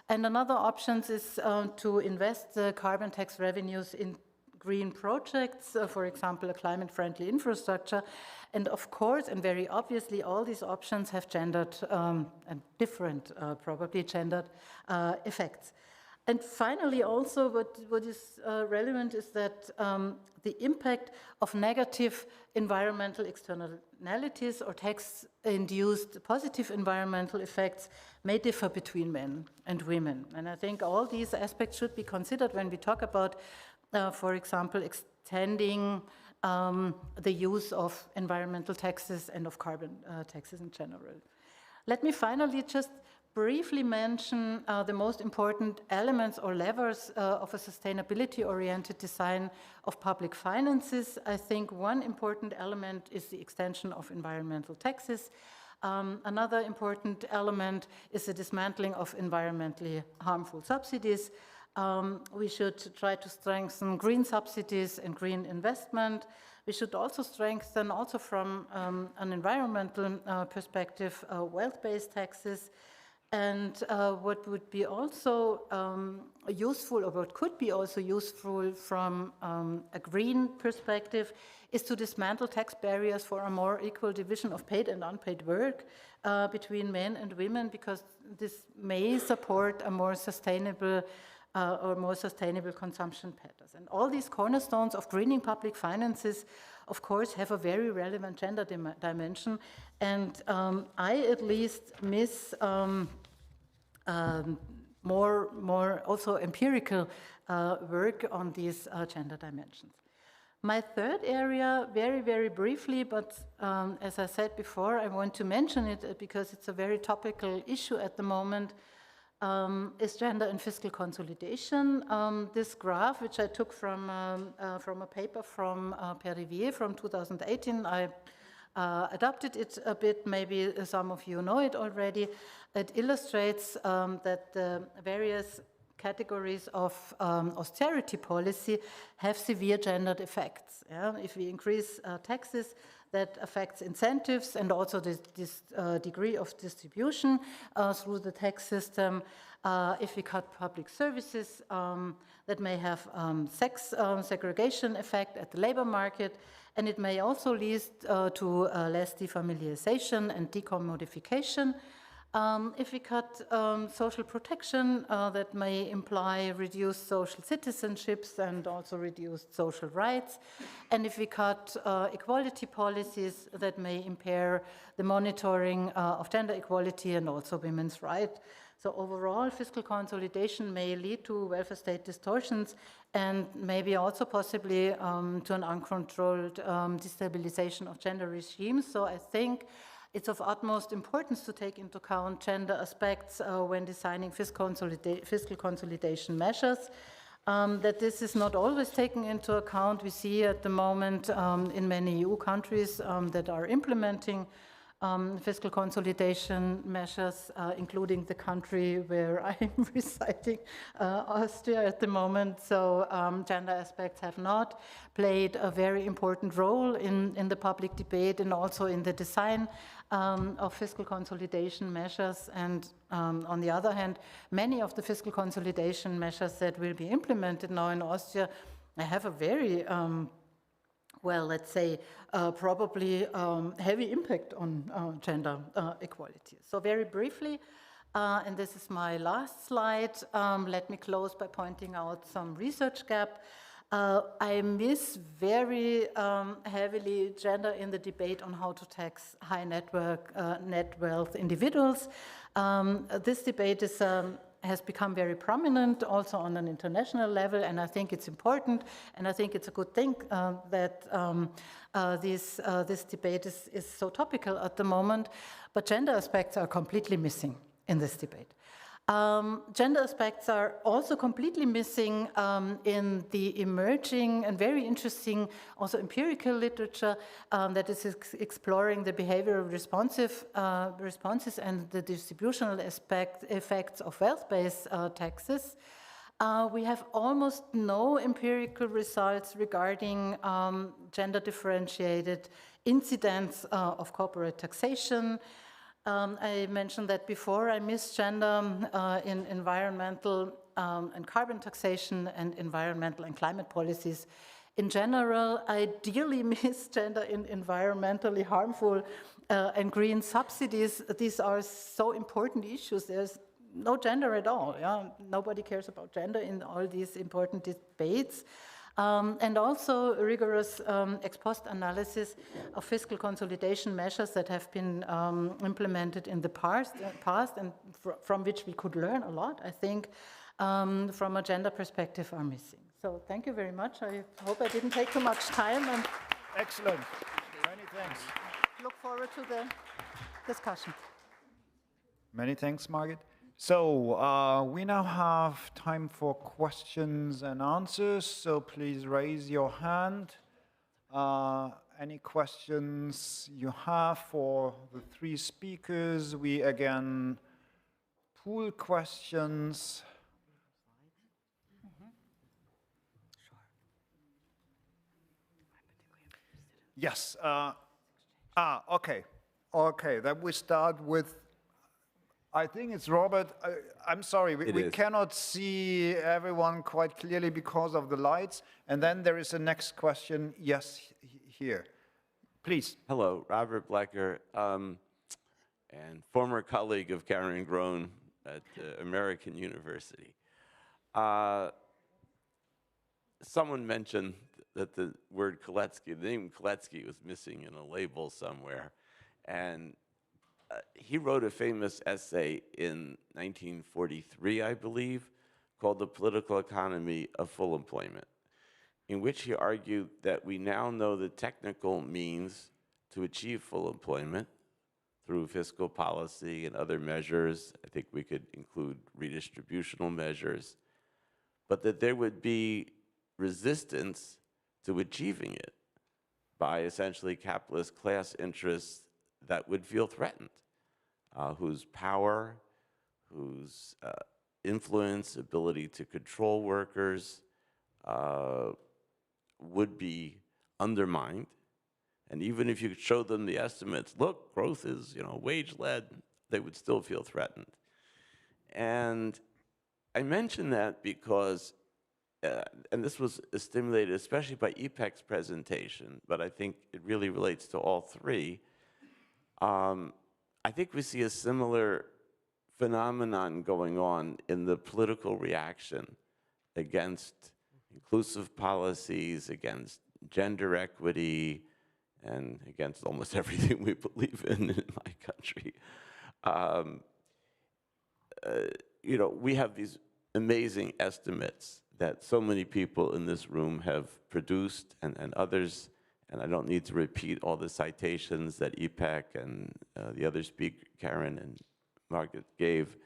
And another option is to invest the carbon tax revenues in green projects, for example, a climate-friendly infrastructure. And of course, and very obviously, all these options have gendered and different, probably gendered effects. And finally, also, what is relevant is that the impact of negative environmental externalities or tax-induced positive environmental effects may differ between men and women. And I think all these aspects should be considered when we talk about, for example, extending the use of environmental taxes and of carbon taxes in general. Let me finally just briefly mention the most important elements or levers of a sustainability-oriented design of public finances. I think one important element is the extension of environmental taxes. Another important element is the dismantling of environmentally harmful subsidies. We should try to strengthen green subsidies and green investment. We should also strengthen, also from an environmental perspective, wealth-based taxes. And what would be also useful, or what could be also useful from a green perspective, is to dismantle tax barriers for a more equal division of paid and unpaid work between men and women, because this may support a more sustainable consumption patterns. And all these cornerstones of greening public finances, of course, have a very relevant gender dimension. And I at least miss more also empirical work on these gender dimensions. My third area, very, very briefly, but as I said before, I want to mention it because it's a very topical issue at the moment, is gender and fiscal consolidation. This graph, which I took from a paper from Perivier from 2018, I adopted it a bit, maybe some of you know it already. It illustrates that the various categories of austerity policy have severe gendered effects. Yeah? If we increase taxes, that affects incentives and also this degree of distribution through the tax system. If we cut public services, that may have sex segregation effect at the labor market, and it may also lead to less defamiliarization and decommodification. If we cut social protection, that may imply reduced social citizenships and also reduced social rights. And if we cut equality policies, that may impair the monitoring of gender equality and also women's rights. So overall, fiscal consolidation may lead to welfare state distortions and maybe also possibly to an uncontrolled destabilization of gender regimes. So I think it's of utmost importance to take into account gender aspects when designing fiscal consolidation measures. That this is not always taken into account. We see at the moment in many EU countries that are implementing fiscal consolidation measures, including the country where I'm residing, Austria at the moment. So gender aspects have not played a very important role in the public debate and also in the design of fiscal consolidation measures. And on the other hand, many of the fiscal consolidation measures that will be implemented now in Austria have a very well, let's say, probably heavy impact on gender equality. So very briefly, and this is my last slide, let me close by pointing out some research gap. I miss very heavily gender in the debate on how to tax high net wealth individuals. This debate is has become very prominent also on an international level, and I think it's important, and I think it's a good thing that this debate is so topical at the moment, but gender aspects are completely missing in this debate. Gender aspects are also completely missing in the emerging and very interesting also empirical literature that is exploring the behavioral responses and the distributional effects of wealth-based taxes. We have almost no empirical results regarding gender differentiated incidents of corporate taxation. I mentioned that before. I miss gender in environmental and carbon taxation and environmental and climate policies. In general, I dearly miss gender in environmentally harmful and green subsidies. These are so important issues. There's no gender at all. Yeah? Nobody cares about gender in all these important debates. And also rigorous ex post analysis of fiscal consolidation measures that have been implemented in the past and from which we could learn a lot, I think, from a gender perspective are missing. So thank you very much. I hope I didn't take too much time. And Excellent. Many thanks. look forward to the discussion. Many thanks, Margit. So we now have time for questions and answers. So please raise your hand. Any questions you have for the three speakers? We again pool questions. Yes. Okay. Okay. Then we start with. I think it's Robert. I'm sorry, we cannot see everyone quite clearly because of the lights. And then there is a next question. Yes, here. Please. Hello, Robert Blecker, and former colleague of Caren Groen at American University. Someone mentioned that the word Koletsky, the name Koletsky was missing in a label somewhere. And he wrote a famous essay in 1943, I believe, called The Political Economy of Full Employment, in which he argued that we now know the technical means to achieve full employment through fiscal policy and other measures. I think we could include redistributional measures, but that there would be resistance to achieving it by essentially capitalist class interests that would feel threatened, whose power, whose influence, ability to control workers would be undermined. And even if you show them the estimates, look, growth is, wage-led, they would still feel threatened. And I mention that because, and this was stimulated especially by İpek's presentation, but I think it really relates to all three. I think we see a similar phenomenon going on in the political reaction against inclusive policies, against gender equity, and against almost everything we believe in my country. We have these amazing estimates that so many people in this room have produced and others, and I don't need to repeat all the citations that İpek and the other speaker, Caren and Margit, gave.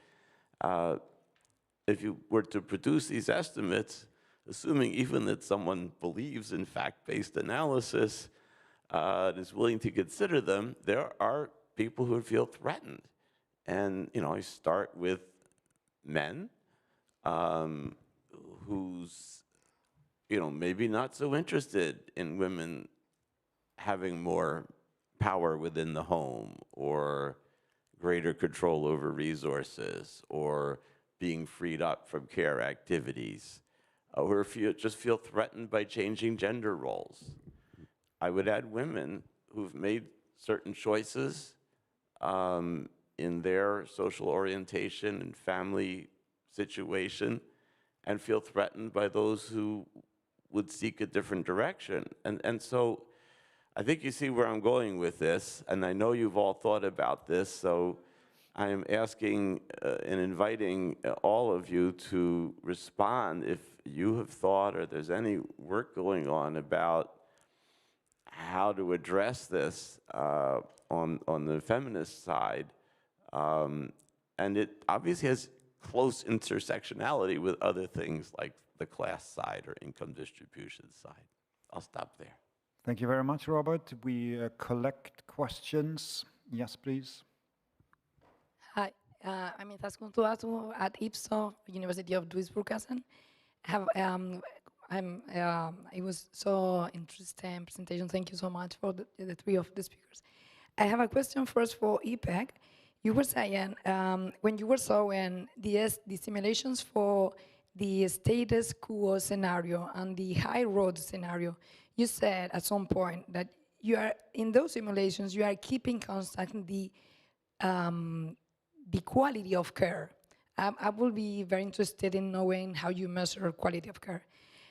If you were to produce these estimates, assuming even that someone believes in fact-based analysis and is willing to consider them, there are people who feel threatened. And, I start with men who's, maybe not so interested in women having more power within the home or greater control over resources or being freed up from care activities or just feel threatened by changing gender roles. I would add women who've made certain choices in their social orientation and family situation and feel threatened by those who would seek a different direction. And so I think you see where I'm going with this, and I know you've all thought about this, so I am asking and inviting all of you to respond if you have thought or there's any work going on about how to address this on the feminist side. And it obviously has close intersectionality with other things like the class side or income distribution side. I'll stop there. Thank you very much, Robert. We collect questions. Yes, please. Hi, I'm in Taskuntuatu at IPSO, University of Duisburg-Essen. It was so interesting presentation. Thank you so much for the three of the speakers. I have a question first for İpek. You were saying, when you were showing the simulations for the status quo scenario and the high road scenario, you said at some point that you are, in those simulations, you are keeping constant the quality of care. I will be very interested in knowing how you measure quality of care.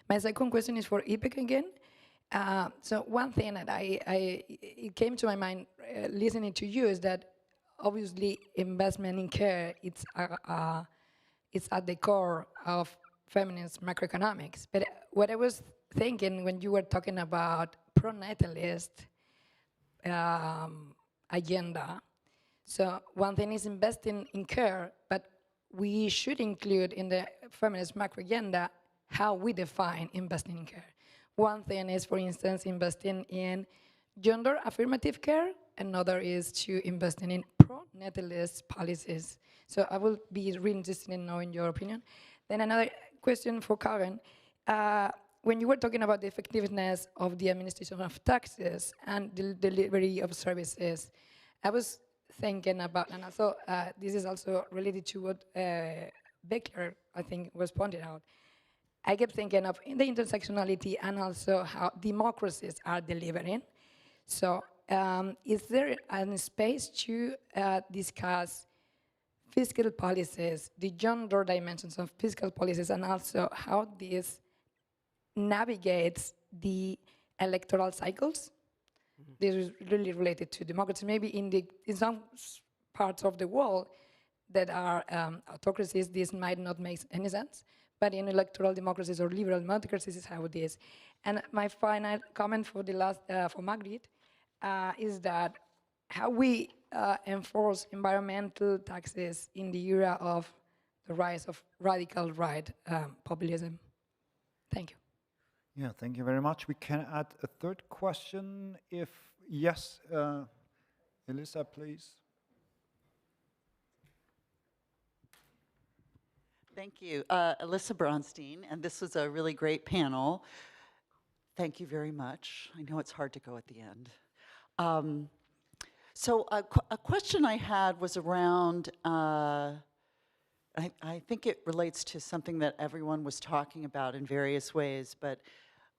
My second question is for İpek again. So one thing that it came to my mind listening to you is that obviously investment in care, it's at the core of feminist macroeconomics. But what I was thinking when you were talking about pro-natalist agenda, so one thing is investing in care, but we should include in the feminist macro agenda how we define investing in care. One thing is, for instance, investing in gender affirmative care. Another is to investing in pro-natalist policies. So I will be really interested in knowing your opinion. Then another question for Caren. When you were talking about the effectiveness of the administration of taxes and the delivery of services, I was thinking about, and also this is also related to what Beckler, I think, was pointed out. I kept thinking of the intersectionality and also how democracies are delivering. So is there a space to discuss fiscal policies, the gender dimensions of fiscal policies, and also how this navigates the electoral cycles? This is really related to democracy. Maybe in some parts of the world that are autocracies, this might not make any sense. But in electoral democracies or liberal democracies is how it is. And my final comment for the last, for Margit, is that how we enforce environmental taxes in the era of the rise of radical right populism. Thank you. Yeah, thank you very much. We can add a third question if, yes, Elisa, please. Thank you. Alyssa Bronstein, and this was a really great panel. Thank you very much. I know it's hard to go at the end. So a question I had was around, I think it relates to something that everyone was talking about in various ways, but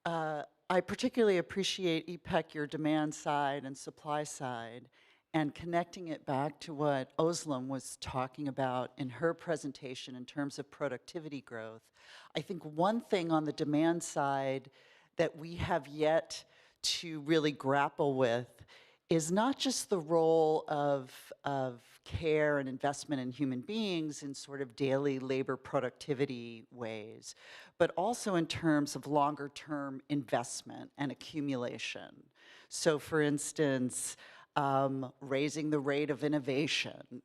I particularly appreciate, İpek, your demand side and supply side, and connecting it back to what Özlem was talking about in her presentation in terms of productivity growth. I think one thing on the demand side that we have yet to really grapple with is not just the role of care and investment in human beings in sort of daily labor productivity ways, but also in terms of longer term investment and accumulation. So for instance, raising the rate of innovation,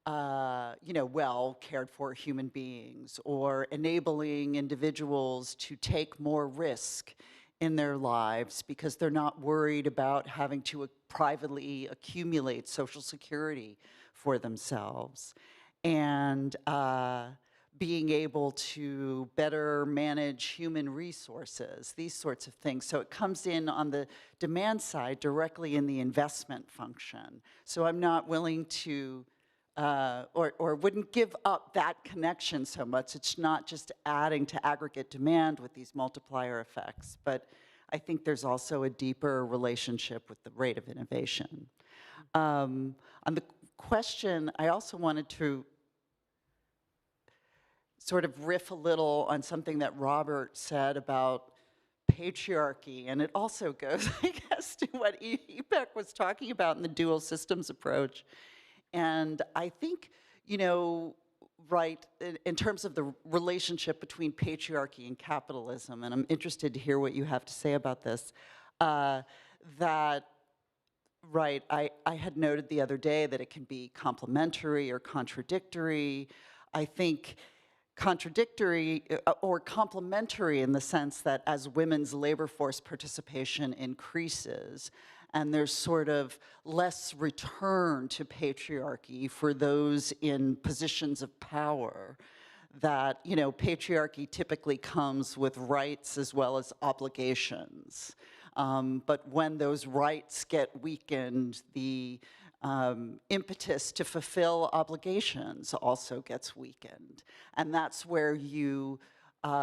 well cared for human beings, or enabling individuals to take more risk in their lives because they're not worried about having to privately accumulate Social Security for themselves, and being able to better manage human resources, these sorts of things. So it comes in on the demand side directly in the investment function. So I'm not willing to, or wouldn't give up that connection so much. It's not just adding to aggregate demand with these multiplier effects, but I think there's also a deeper relationship with the rate of innovation. On the question, I also wanted to sort of riff a little on something that Robert said about patriarchy, and it also goes, I guess, to what İpek was talking about in the dual systems approach. And I think, right, in terms of the relationship between patriarchy and capitalism, and I'm interested to hear what you have to say about this, that, right, I had noted the other day that it can be complementary or contradictory. I think contradictory or complementary in the sense that as women's labor force participation increases and there's sort of less return to patriarchy for those in positions of power. That, you know, patriarchy typically comes with rights as well as obligations. But when those rights get weakened, the impetus to fulfill obligations also gets weakened. And that's where you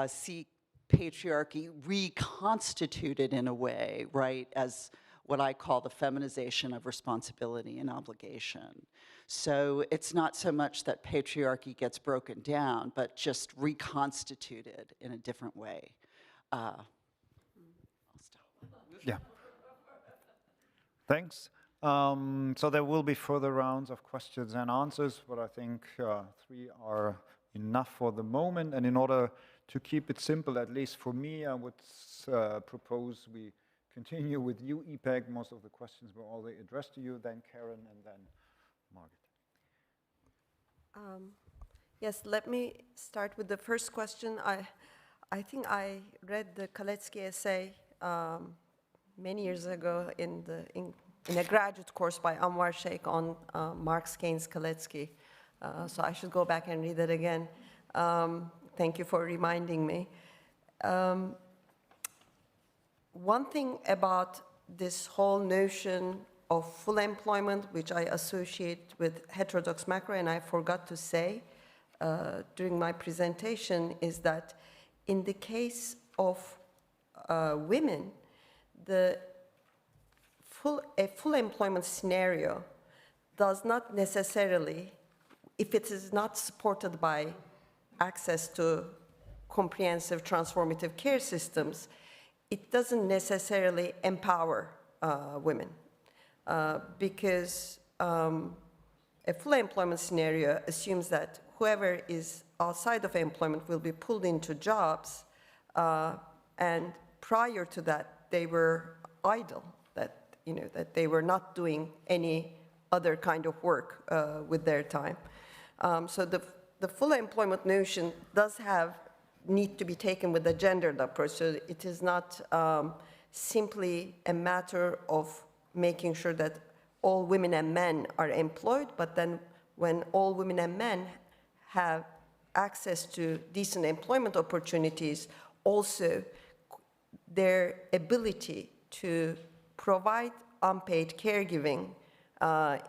see patriarchy reconstituted in a way, right, as what I call the feminization of responsibility and obligation. So it's not so much that patriarchy gets broken down, but just reconstituted in a different way. I'll stop. Yeah. Thanks. So there will be further rounds of questions and answers, but I think 3 are enough for the moment. And in order to keep it simple, at least for me, I would propose we continue with you, İpek. Most of the questions were already addressed to you, then Caren, and then Margit. Yes, let me start with the first question. I think I read the Kalecki essay many years ago in a graduate course by Anwar Sheikh on Marx, Keynes, Kalecki. So I should go back and read it again. Thank you for reminding me. One thing about this whole notion of full employment, which I associate with heterodox macro, and I forgot to say during my presentation, is that in the case of women, a full employment scenario does not necessarily, if it is not supported by access to comprehensive transformative care systems, it doesn't necessarily empower women. Because a full employment scenario assumes that whoever is outside of employment will be pulled into jobs, and prior to that, they were idle, that they were not doing any other kind of work with their time. So the full employment notion does need to be taken with a gendered approach. So it is not simply a matter of making sure that all women and men are employed, but then when all women and men have access to decent employment opportunities, also their ability to provide unpaid caregiving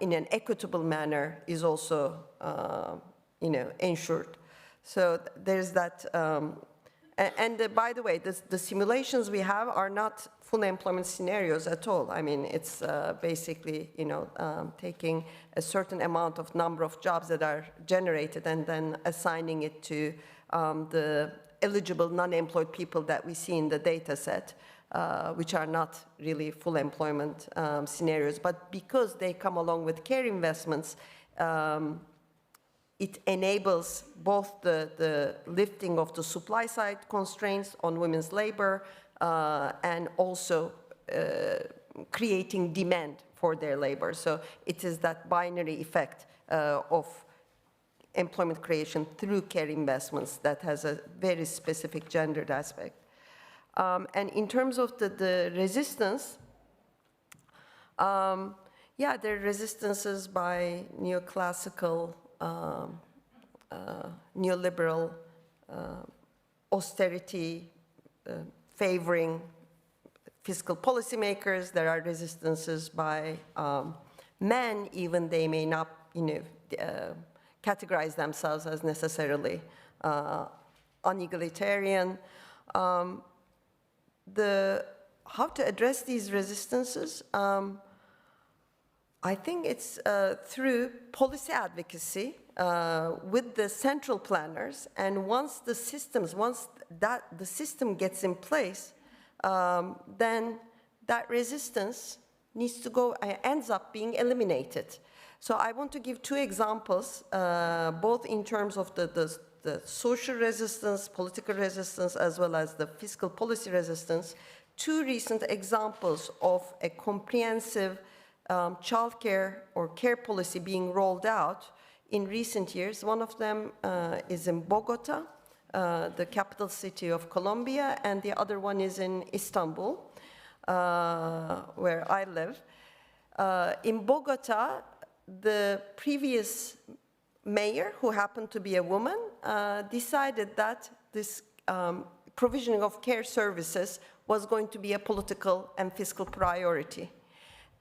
in an equitable manner is also, ensured. So there's that. By the way, the simulations we have are not full employment scenarios at all. I mean, it's basically, taking a certain amount of number of jobs that are generated and then assigning it to the eligible non-employed people that we see in the data set, which are not really full employment scenarios. But because they come along with care investments, it enables both the lifting of the supply side constraints on women's labor and also creating demand for their labor. So it is that binary effect of employment creation through care investments that has a very specific gendered aspect. And in terms of the resistance, there are resistances by neoclassical neoliberal austerity favoring fiscal policymakers. There are resistances by men, even they may not, categorize themselves as necessarily unegalitarian. How to address these resistances? I think it's through policy advocacy with the central planners, and once the system gets in place, then that resistance needs to go, ends up being eliminated. So I want to give 2 examples, both in terms of the social resistance, political resistance, as well as the fiscal policy resistance. 2 recent examples of a comprehensive childcare or care policy being rolled out in recent years. One of them is in Bogota, the capital city of Colombia, and the other one is in Istanbul. where I live. In Bogota, the previous mayor, who happened to be a woman, decided that this provisioning of care services was going to be a political and fiscal priority.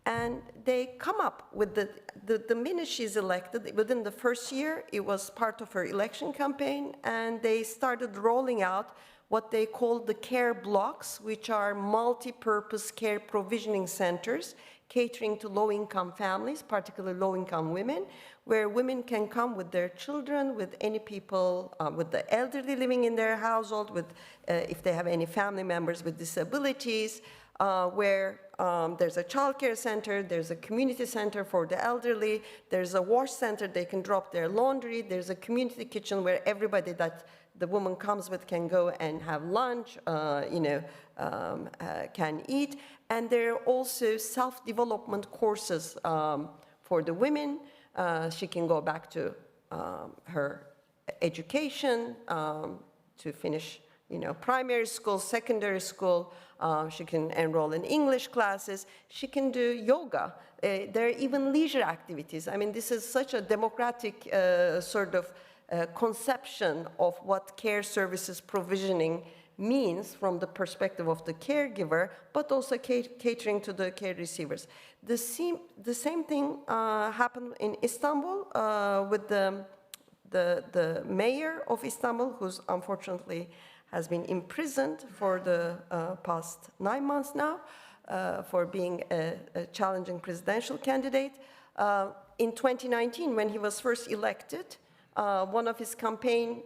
And they come up with the minute she's elected, within the first year, it was part of her election campaign, and they started rolling out what they call the care blocks, which are multi-purpose care provisioning centers catering to low-income families, particularly low-income women, where women can come with their children, with any people, with the elderly living in their household, with if they have any family members with disabilities, where there's a childcare center, there's a community center for the elderly, there's a wash center, they can drop their laundry, there's a community kitchen where everybody that the woman comes with can go and have lunch, can eat. And there are also self-development courses for the women. She can go back to her education to finish, primary school, secondary school. She can enroll in English classes. She can do yoga. There are even leisure activities. I mean, this is such a democratic sort of conception of what care services provisioning means from the perspective of the caregiver, but also catering to the care receivers. The same thing happened in Istanbul with the mayor of Istanbul, who's unfortunately has been imprisoned for the past 9 months now for being a challenging presidential candidate. In 2019, when he was first elected, one of his campaign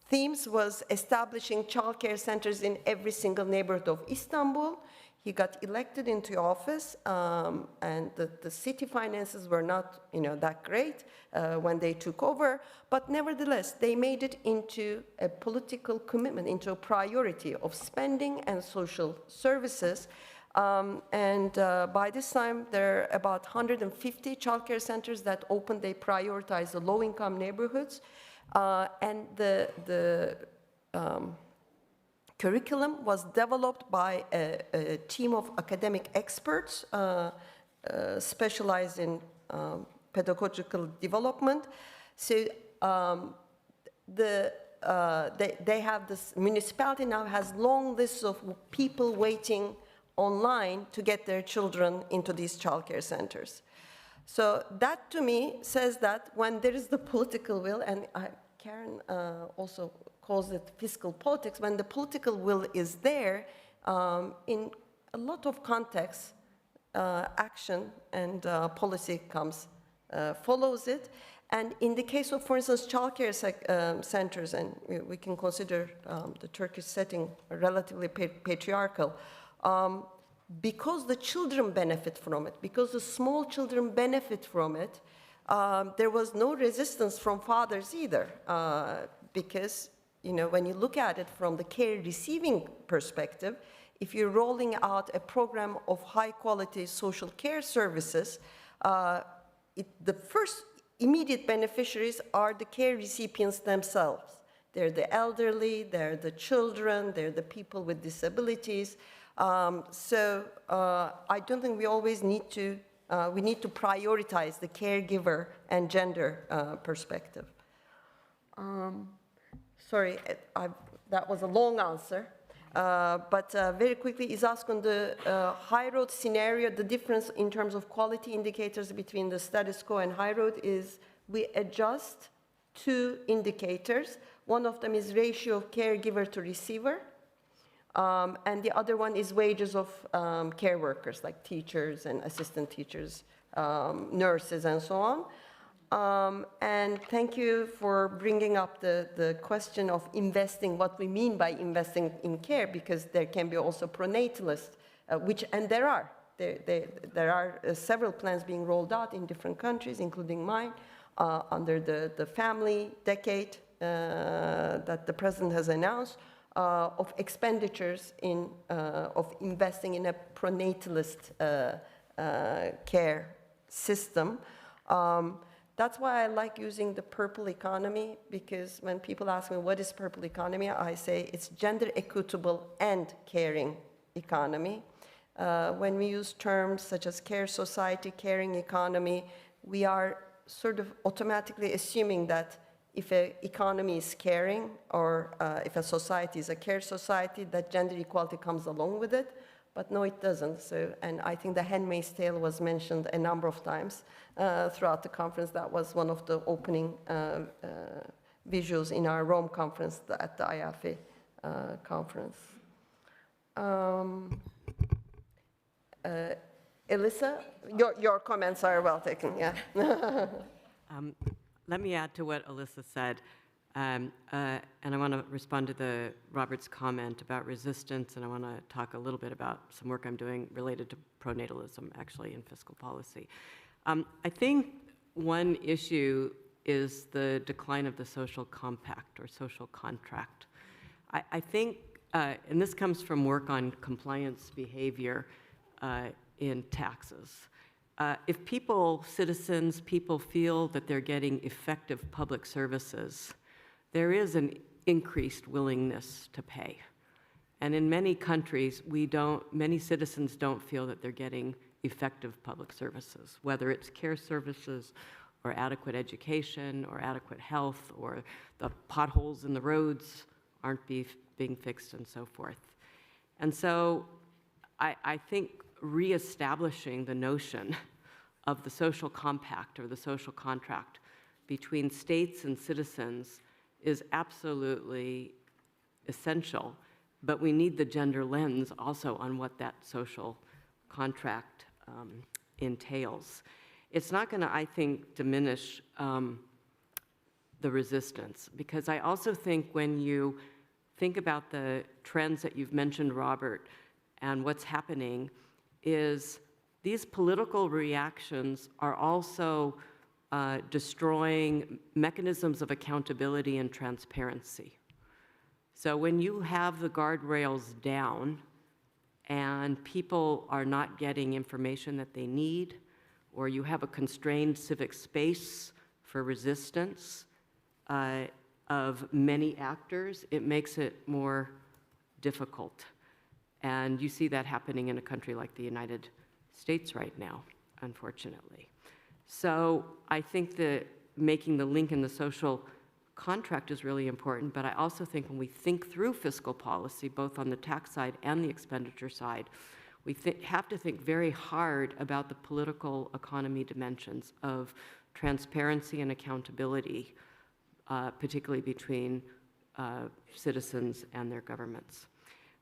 themes was establishing childcare centers in every single neighborhood of Istanbul. He got elected into office, and the city finances were not, that great when they took over. But nevertheless, they made it into a political commitment, into a priority of spending and social services. By this time, there are about 150 childcare centers that opened. They prioritize the low-income neighborhoods. And the curriculum was developed by a team of academic experts specialized in pedagogical development. So they have this municipality now has long lists of people waiting online to get their children into these childcare centers. So that to me says that when there is the political will, and Caren also calls it fiscal politics, when the political will is there, in a lot of contexts, action and policy follows it. And in the case of, for instance, childcare centers, and we can consider the Turkish setting relatively patriarchal, because the children benefit from it, because the small children benefit from it, there was no resistance from fathers either, because, when you look at it from the care receiving perspective, if you're rolling out a program of high quality social care services, the first immediate beneficiaries are the care recipients themselves. They're the elderly, they're the children, they're the people with disabilities. So I don't think we always need to, we need to prioritize the caregiver and gender perspective. Sorry, that was a long answer. But very quickly, is asked on the high road scenario, the difference in terms of quality indicators between the status quo and high road is we adjust 2 indicators. One of them is ratio of caregiver to receiver, and the other one is wages of care workers, like teachers and assistant teachers, nurses, and so on. And thank you for bringing up the question of investing, what we mean by investing in care, because there can be also pronatalists, and there are. There are several plans being rolled out in different countries, including mine, under the family decade that the president has announced, of expenditures of investing in a pronatalist care system. That's why I like using the purple economy, because when people ask me what is purple economy, I say it's gender equitable and caring economy. When we use terms such as care society, caring economy, we are sort of automatically assuming that if an economy is caring, or if a society is a care society, that gender equality comes along with it. But no, it doesn't. So, and I think the Handmaid's Tale was mentioned a number of times throughout the conference. That was one of the opening visuals in our Rome conference at the IAFE conference. Elissa, your comments are well taken, yeah. Let me add to what Alyssa said. And I want to respond to Robert's comment about resistance, and I want to talk a little bit about some work I'm doing related to pronatalism, actually, in fiscal policy. I think one issue is the decline of the social compact or social contract. I think, and this comes from work on compliance behavior in taxes. If citizens feel that they're getting effective public services, there is an increased willingness to pay. And in many countries, many citizens don't feel that they're getting effective public services, whether it's care services or adequate education or adequate health, or the potholes in the roads aren't being fixed and so forth. And so I think reestablishing the notion of the social compact or the social contract between states and citizens is absolutely essential, but we need the gender lens also on what that social contract entails. It's not going to, I think, diminish the resistance, because I also think when you think about the trends that you've mentioned, Robert, and what's happening is these political reactions are also destroying mechanisms of accountability and transparency. So when you have the guardrails down and people are not getting information that they need, or you have a constrained civic space for resistance of many actors, it makes it more difficult. And you see that happening in a country like the United States right now, unfortunately. So I think that making the link in the social contract is really important, but I also think when we think through fiscal policy, both on the tax side and the expenditure side, we have to think very hard about the political economy dimensions of transparency and accountability, particularly between citizens and their governments.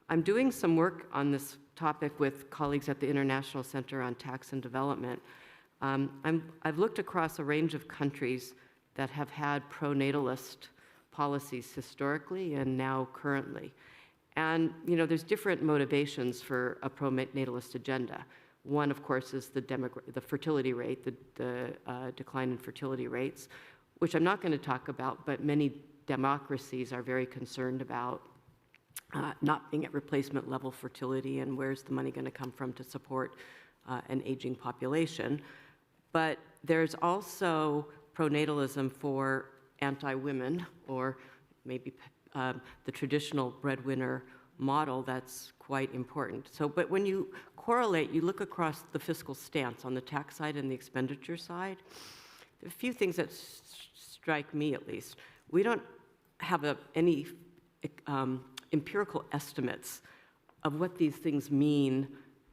I'm doing some work on this topic with colleagues at the International Center on Tax and Development. I've looked across a range of countries that have had pronatalist policies historically and now currently. And there's different motivations for a pronatalist agenda. One, of course, is the fertility rate, the decline in fertility rates, which I'm not going to talk about, but many democracies are very concerned about not being at replacement level fertility, and where's the money going to come from to support an aging population. But there's also pronatalism for anti-women, or maybe the traditional breadwinner model that's quite important. So, but when you correlate, you look across the fiscal stance on the tax side and the expenditure side, there are a few things that strike me at least. We don't have any empirical estimates of what these things mean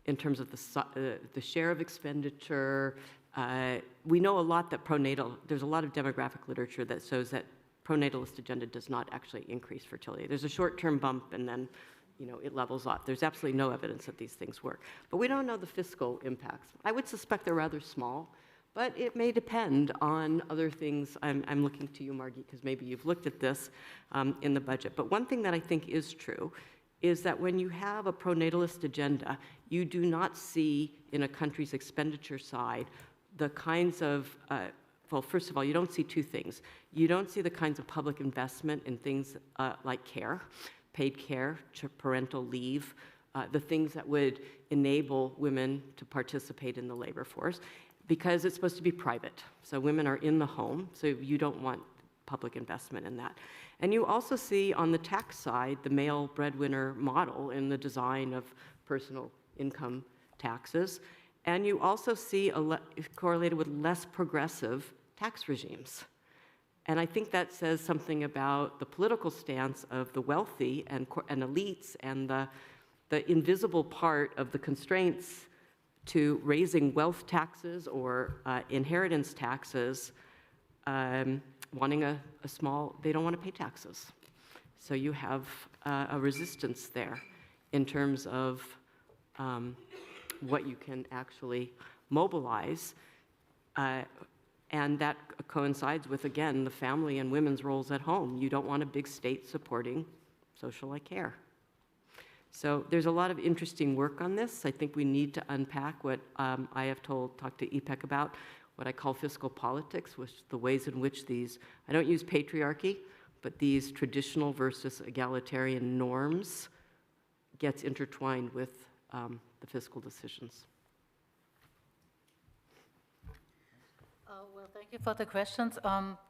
in terms of the share of expenditure. We know a lot that there's a lot of demographic literature that shows that pronatalist agenda does not actually increase fertility. There's a short-term bump and then it levels off. There's absolutely no evidence that these things work. But we don't know the fiscal impacts. I would suspect they're rather small, but it may depend on other things. I'm looking to you, Margit, because maybe you've looked at this in the budget. But one thing that I think is true is that when you have a pronatalist agenda, you do not see in a country's expenditure side the kinds of, well, first of all, you don't see two things. You don't see the kinds of public investment in things like care, paid care, parental leave, the things that would enable women to participate in the labor force. because it's supposed to be private. So women are in the home, so you don't want public investment in that. And you also see on the tax side the male breadwinner model in the design of personal income taxes. And you also see correlated with less progressive tax regimes. And I think that says something about the political stance of the wealthy and elites and the invisible part of the constraints to raising wealth taxes or inheritance taxes, wanting a small, they don't want to pay taxes. So you have a resistance there in terms of what you can actually mobilize. And that coincides with, again, the family and women's roles at home. You don't want a big state supporting social care. So there's a lot of interesting work on this. I think we need to unpack what I have talked to İpek about, what I call fiscal politics, which the ways in which these, I don't use patriarchy, but these traditional versus egalitarian norms gets intertwined with the fiscal decisions. Well, thank you for the questions.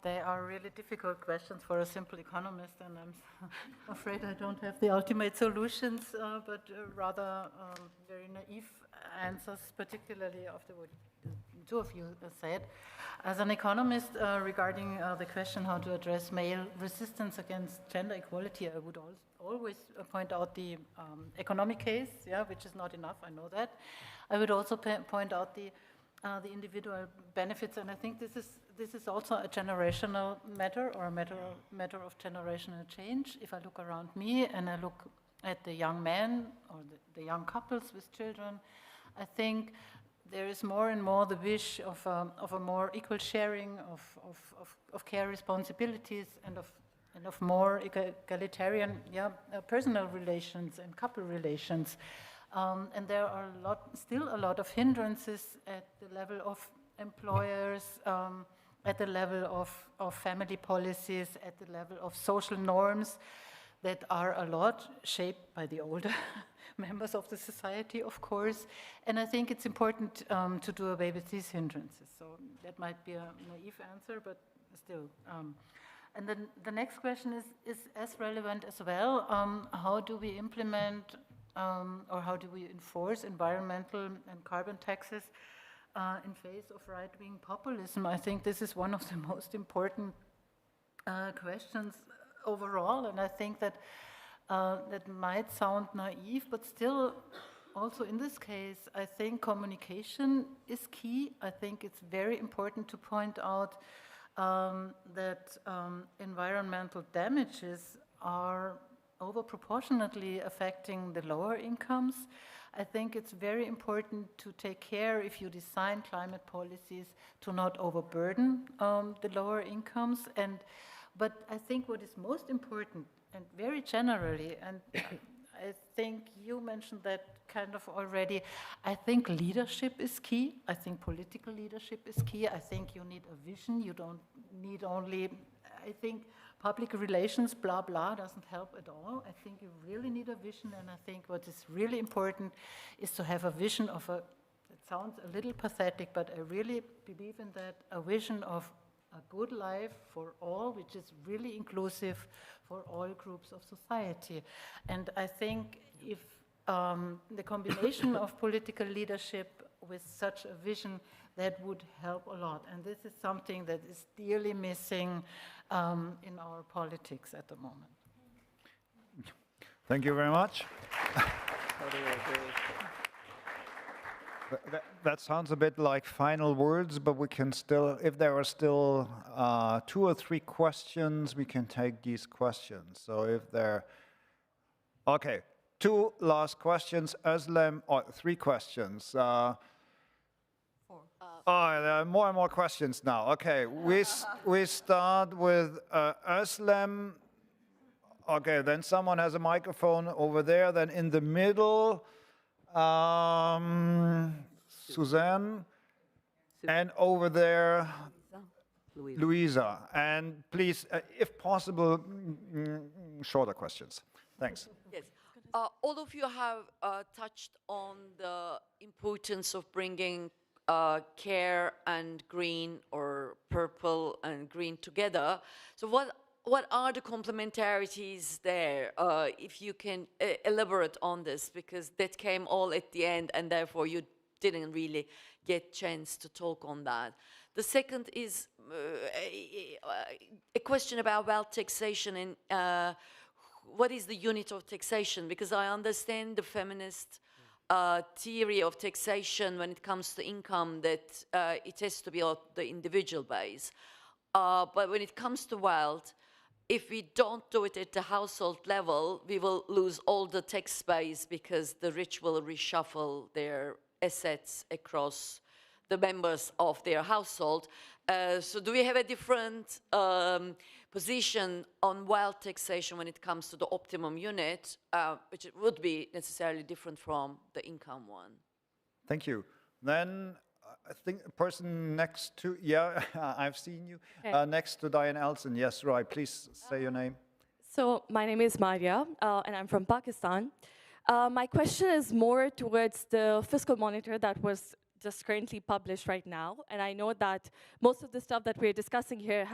They are really difficult questions for a simple economist, and I'm afraid I don't have the ultimate solutions, but rather very naive answers, particularly after what the two of you said. As an economist, regarding the question how to address male resistance against gender equality, I would always point out the economic case, which is not enough, I know that. I would also point out the individual benefits, and I think this is also a generational matter, or a matter of generational change. If I look around me and I look at the young men or the young couples with children, I think there is more and more the wish of a more equal sharing of care responsibilities and of more egalitarian personal relations and couple relations. And there are still a lot of hindrances at the level of employers, at the level of family policies, at the level of social norms that are a lot shaped by the older members of the society, of course. And I think it's important to do away with these hindrances. So that might be a naive answer, but still. And then the next question is as relevant as well. How do we implement or how do we enforce environmental and carbon taxes in face of right-wing populism? I think this is one of the most important questions overall, and I think that that might sound naive, but still, also in this case, I think communication is key. I think it's very important to point out that environmental damages are overproportionately affecting the lower incomes. I think it's very important to take care, if you design climate policies, to not overburden the lower incomes. But I think what is most important, and very generally, and I think you mentioned that kind of already, I think leadership is key. I think political leadership is key. I think you need a vision. You don't need only, I think, public relations, blah, blah, doesn't help at all. I think you really need a vision, and I think what is really important is to have a vision of it sounds a little pathetic, but I really believe in that, a vision of a good life for all, which is really inclusive for all groups of society. And I think if the combination of political leadership with such a vision, that would help a lot. And this is something that is dearly missing in our politics at the moment. Thank you very much. That sounds a bit like final words, but we can still, if there are still 2 or 3 questions, we can take these questions. So if there, okay, 2 last questions. Özlem, 3 questions. 4. Oh, there are more and more questions now. Okay, we start with Özlem. Okay, then someone has a microphone over there. Then in the middle, Suzanne, and over there, Luisa. And please, if possible, shorter questions. Thanks. Yes. All of you have touched on the importance of bringing care and green, or purple and green together. So what are the complementarities there? If you can elaborate on this, because that came all at the end, and therefore you didn't really get chance to talk on that. The second is a question about wealth taxation and what is the unit of taxation? Because I understand the feminist theory of taxation when it comes to income, that it has to be on the individual base. But when it comes to wealth, if we don't do it at the household level, we will lose all the tax base because the rich will reshuffle their assets across the members of their household. So do we have a different position on wealth taxation when it comes to the optimum unit, which it would be necessarily different from the income one? Thank you. Then I think the person next to, yeah, I've seen you, next to Diane Elson. Yes, right, please say your name. So my name is Maria, and I'm from Pakistan. My question is more towards the fiscal monitor that was just currently published right now. And I know that most of the stuff that we're discussing here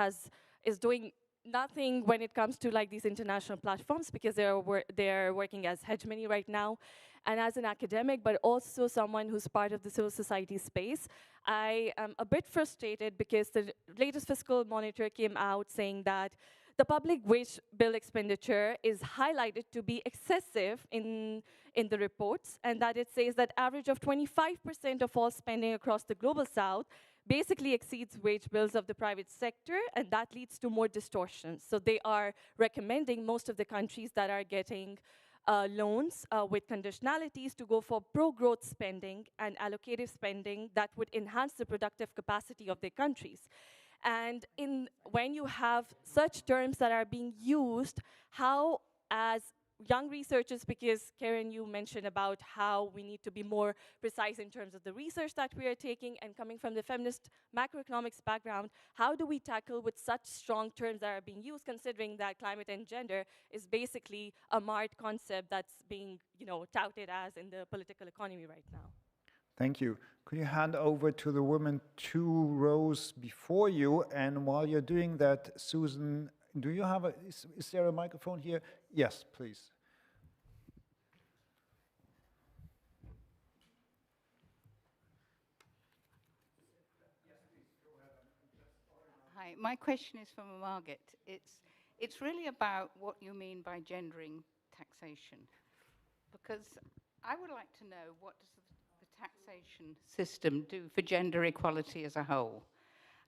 is doing nothing when it comes to like these international platforms, because they're working as hegemony right now. And as an academic, but also someone who's part of the civil society space, I am a bit frustrated because the latest fiscal monitor came out saying that the public wage bill expenditure is highlighted to be excessive in the reports, and that it says that average of 25% of all spending across the global south basically exceeds wage bills of the private sector, and that leads to more distortions. So they are recommending most of the countries that are getting loans with conditionalities to go for pro-growth spending and allocative spending that would enhance the productive capacity of their countries. And when you have such terms that are being used, how as young researchers, because Caren, you mentioned about how we need to be more precise in terms of the research that we are taking, and coming from the feminist macroeconomics background, how do we tackle with such strong terms that are being used, considering that climate and gender is basically a marred concept that's being, touted as in the political economy right now? Thank you. Could you hand over to the woman 2 rows before you? And while you're doing that, Susan, do you have is there a microphone here? Yes, please. Hi, my question is for Margit. It's really about what you mean by gendering taxation, because I would like to know, what does the taxation system do for gender equality as a whole?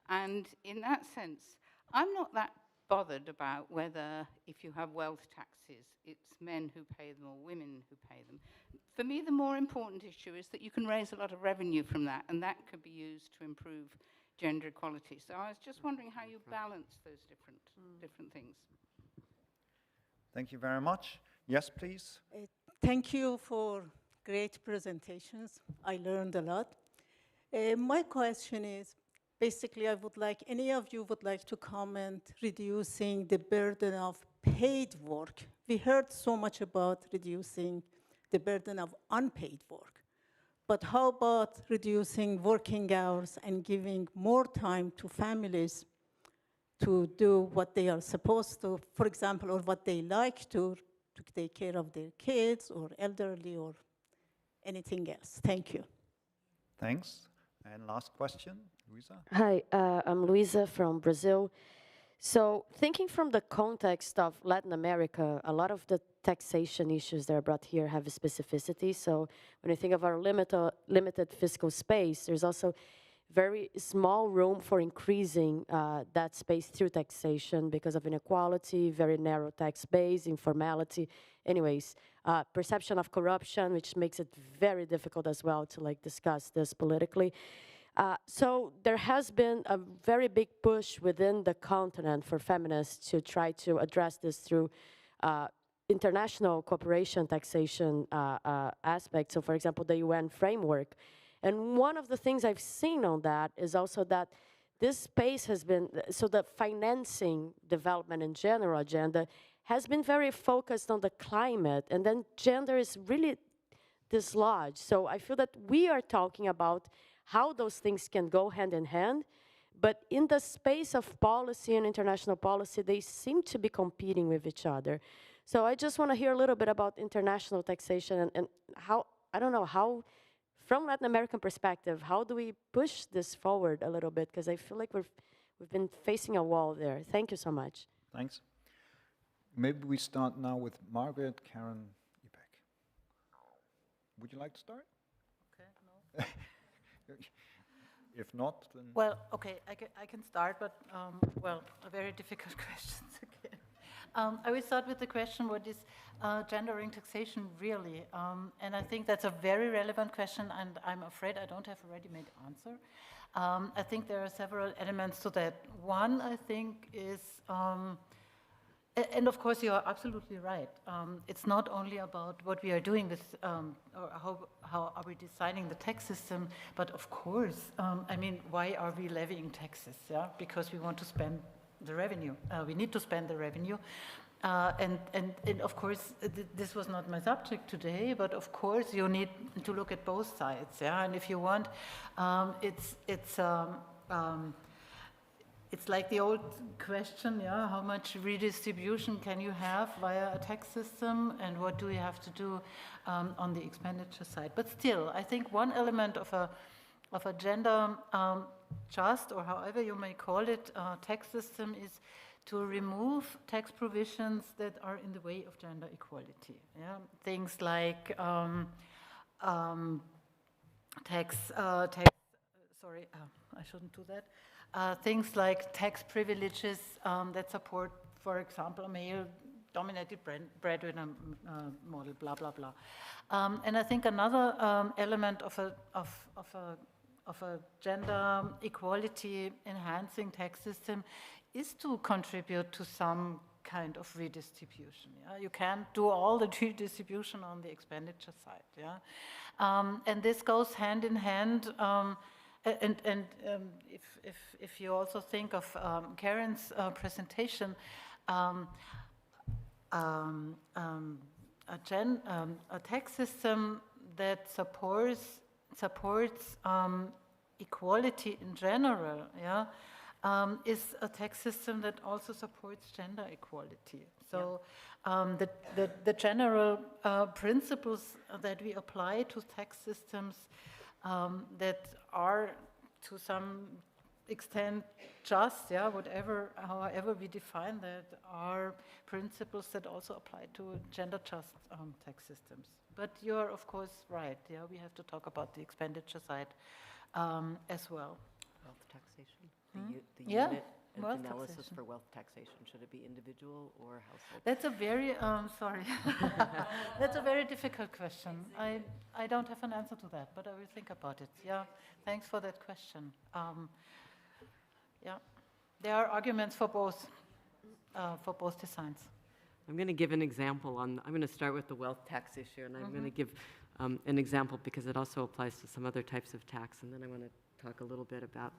And in that sense, I'm not that bothered about whether, if you have wealth taxes, it's men who pay them or women who pay them. For me, the more important issue is that you can raise a lot of revenue from that, and that could be used to improve gender equality. So I was just wondering how you balance those different things. Thank you very much. Yes, please. Thank you for great presentations. I learned a lot. My question is, basically, I would like, any of you would like to comment reducing the burden of paid work. We heard so much about reducing the burden of unpaid work. But how about reducing working hours and giving more time to families to do what they are supposed to, for example, or what they like to take care of their kids or elderly or anything else? Thank you. Thanks. And last question, Luisa. Hi, I'm Luisa from Brazil. So thinking from the context of Latin America, a lot of the taxation issues that are brought here have a specificity. So when you think of our limited fiscal space, there's also very small room for increasing that space through taxation because of inequality, very narrow tax base, informality. Anyways, perception of corruption, which makes it very difficult as well to discuss this politically. So there has been a very big push within the continent for feminists to try to address this through international cooperation taxation aspects. So for example, the UN framework. And one of the things I've seen on that is also that this space has been, so the financing development in general agenda has been very focused on the climate, and then gender is really dislodged. So I feel that we are talking about how those things can go hand in hand. But in the space of policy and international policy, they seem to be competing with each other. So I just want to hear a little bit about international taxation and how, I don't know, how, from Latin American perspective, how do we push this forward a little bit? Because I feel like we've been facing a wall there. Thank you so much. Thanks. Maybe we start now with Margit, Caren, İpek. Would you like to start? Okay, no. If not, then... Well, okay, I can start, but, well, a very difficult question again. I will start with the question, what is gendering taxation really? And I think that's a very relevant question, and I'm afraid I don't have a ready-made answer. I think there are several elements to that. One, I think, is, and of course you are absolutely right. It's not only about what we are doing with, or how are we designing the tax system, but of course, I mean, why are we levying taxes? Yeah, because we want to spend the revenue. We need to spend the revenue. And of course, this was not my subject today, but of course you need to look at both sides. Yeah, and if you want, it's like the old question, yeah, how much redistribution can you have via a tax system, and what do you have to do on the expenditure side? But still, I think one element of a gender just, or however you may call it, tax system is to remove tax provisions that are in the way of gender equality. Yeah? Things like I shouldn't do that. Things like tax privileges that support, for example, a male-dominated breadwinner model, blah, blah, blah. And I think another element of a gender equality enhancing tax system is to contribute to some kind of redistribution. Yeah? You can't do all the redistribution on the expenditure side. Yeah? And this goes hand in hand. If you also think of Caren's presentation, a tax system that supports equality in general, yeah, is a tax system that also supports gender equality. So the general principles that we apply to tax systems that are to some extent just, yeah, however we define that, are principles that also apply to gender just tax systems. But you're of course right, yeah, we have to talk about the expenditure side as well. Wealth taxation, the Yeah. unit of Wealth analysis taxation. for wealth taxation, should it be individual or household? That's a very, sorry, that's a very difficult question. I don't have an answer to that, but I will think about it. Yeah, thanks for that question. Yeah, there are arguments for both designs. I'm going to give an example I'm going to start with the wealth tax issue, and I'm going to give an example because it also applies to some other types of tax, and then I want to talk a little bit about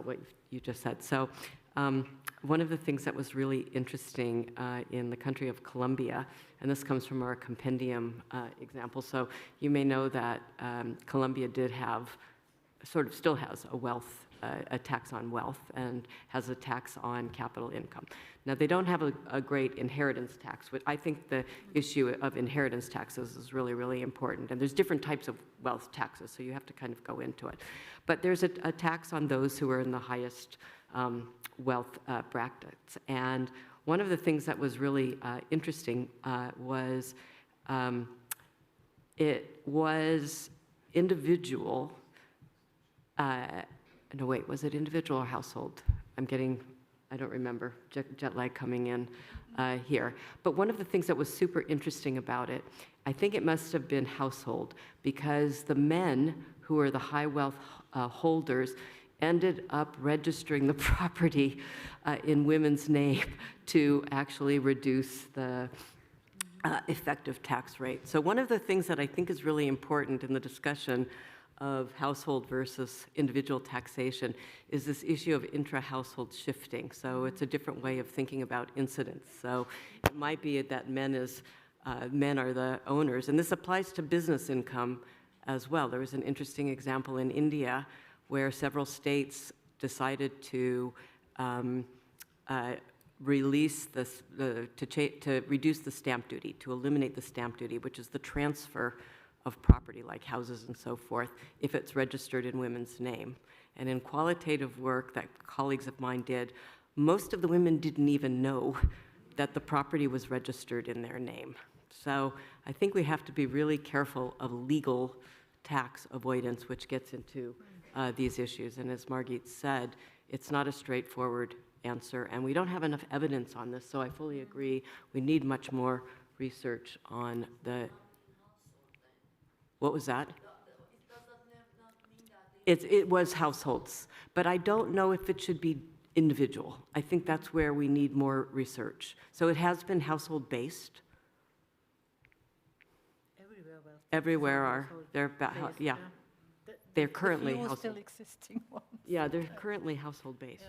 what you just said. So one of the things that was really interesting in the country of Colombia, and this comes from our compendium example, so you may know that Colombia did have, sort of still has a tax on wealth and has a tax on capital income. Now, they don't have a great inheritance tax, but I think the issue of inheritance taxes is really, really important. And there's different types of wealth taxes, so you have to kind of go into it. But there's a tax on those who are in the highest wealth brackets. And one of the things that was really interesting was it was individual. No, wait, was it individual or household? I don't remember, jet lag coming in here. But one of the things that was super interesting about it, I think it must have been household, because the men who are the high wealth holders ended up registering the property in women's name to actually reduce the effective tax rate. So one of the things that I think is really important in the discussion of household versus individual taxation is this issue of intra-household shifting. So it's a different way of thinking about incidence. So it might be that men are the owners, and this applies to business income as well. There was an interesting example in India where several states decided to reduce the stamp duty, to eliminate the stamp duty, which is the transfer of property like houses and so forth, if it's registered in women's name. And in qualitative work that colleagues of mine did, most of the women didn't even know that the property was registered in their name. So I think we have to be really careful of legal tax avoidance, which gets into these issues. And as Margit said, it's not a straightforward answer, and we don't have enough evidence on this, so I fully agree. We need much more research on the... What was that? It was households, but I don't know if it should be individual. I think that's where we need more research. So it has been household-based. Everywhere are, yeah. They're currently household. Still existing ones. Yeah, they're currently household-based.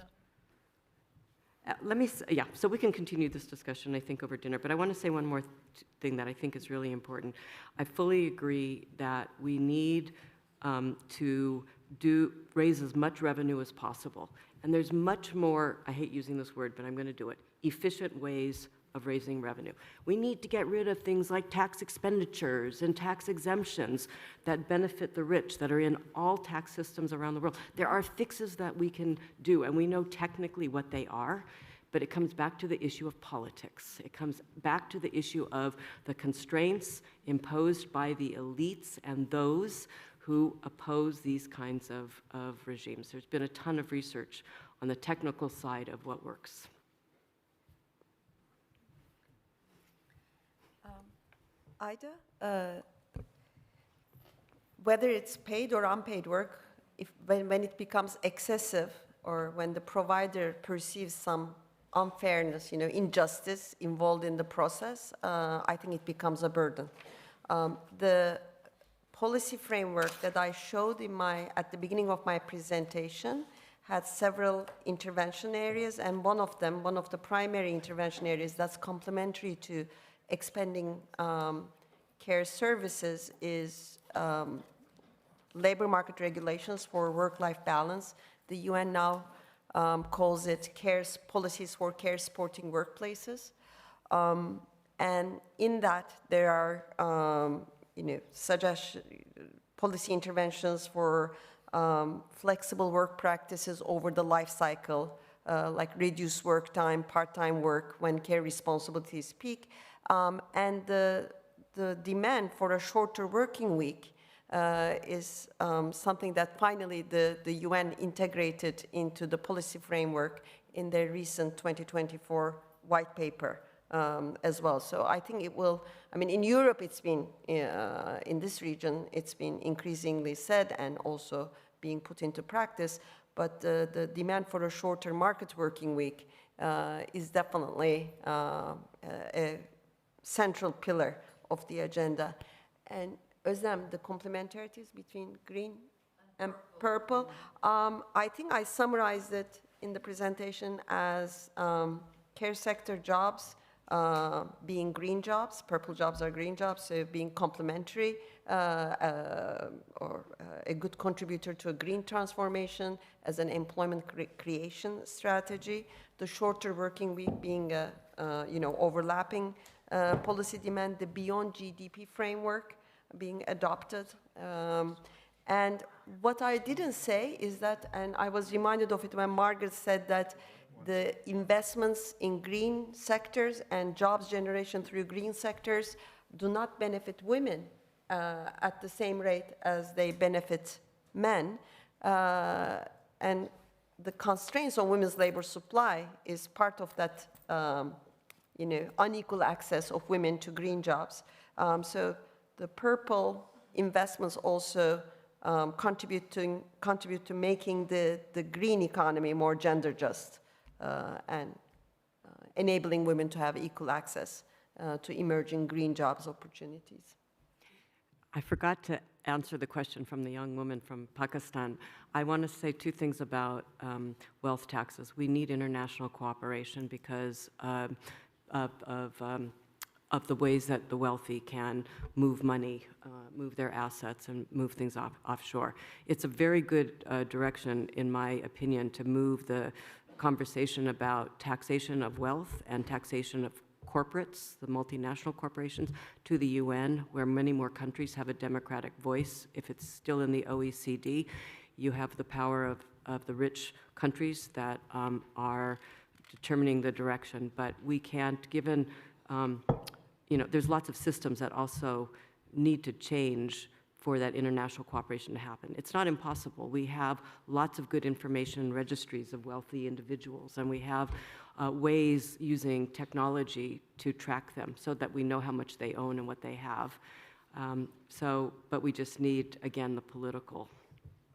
So we can continue this discussion, I think, over dinner, but I want to say one more thing that I think is really important. I fully agree that we need to raise as much revenue as possible. And there's much more, I hate using this word, but I'm going to do it, efficient ways of raising revenue. We need to get rid of things like tax expenditures and tax exemptions that benefit the rich, that are in all tax systems around the world. There are fixes that we can do, and we know technically what they are, but it comes back to the issue of politics. It comes back to the issue of the constraints imposed by the elites and those who oppose these kinds of regimes. There's been a ton of research on the technical side of what works. Ida, whether it's paid or unpaid work, when it becomes excessive or when the provider perceives some unfairness, injustice involved in the process, I think it becomes a burden. The policy framework that I showed at the beginning of my presentation had several intervention areas, and one of the primary intervention areas that's complementary to expanding care services is labor market regulations for work-life balance. The UN now calls it policies for care-supporting workplaces. And in that, there are policy interventions for flexible work practices over the life cycle, like reduced work time, part-time work when care responsibilities peak. And the demand for a shorter working week is something that finally the UN integrated into the policy framework in their recent 2024 white paper as well. So I think it will, in Europe it's been, in this region, it's been increasingly said and also being put into practice, but the demand for a shorter market working week is definitely a central pillar of the agenda. And Özlem, the complementarities between green and purple, I think I summarized it in the presentation as care sector jobs being green jobs, purple jobs are green jobs, so being complementary or a good contributor to a green transformation as an employment creation strategy. The shorter working week being a overlapping policy demand, the beyond GDP framework being adopted. And what I didn't say is that, and I was reminded of it when Margaret said that the investments in green sectors and jobs generation through green sectors do not benefit women at the same rate as they benefit men. And the constraints on women's labor supply is part of that unequal access of women to green jobs. So the purple investments also contribute to making the green economy more gender just and enabling women to have equal access to emerging green jobs opportunities. I forgot to answer the question from the young woman from Pakistan. I want to say two things about wealth taxes. We need international cooperation because of of the ways that the wealthy can move money, move their assets, and move things offshore. It's a very good direction, in my opinion, to move the conversation about taxation of wealth and taxation of corporates, the multinational corporations, to the UN, where many more countries have a democratic voice. If it's still in the OECD, you have the power of the rich countries that are determining the direction. But we can't, given, there's lots of systems that also need to change for that international cooperation to happen. It's not impossible. We have lots of good information and registries of wealthy individuals, and we have ways using technology to track them so that we know how much they own and what they have. But we just need, again, the political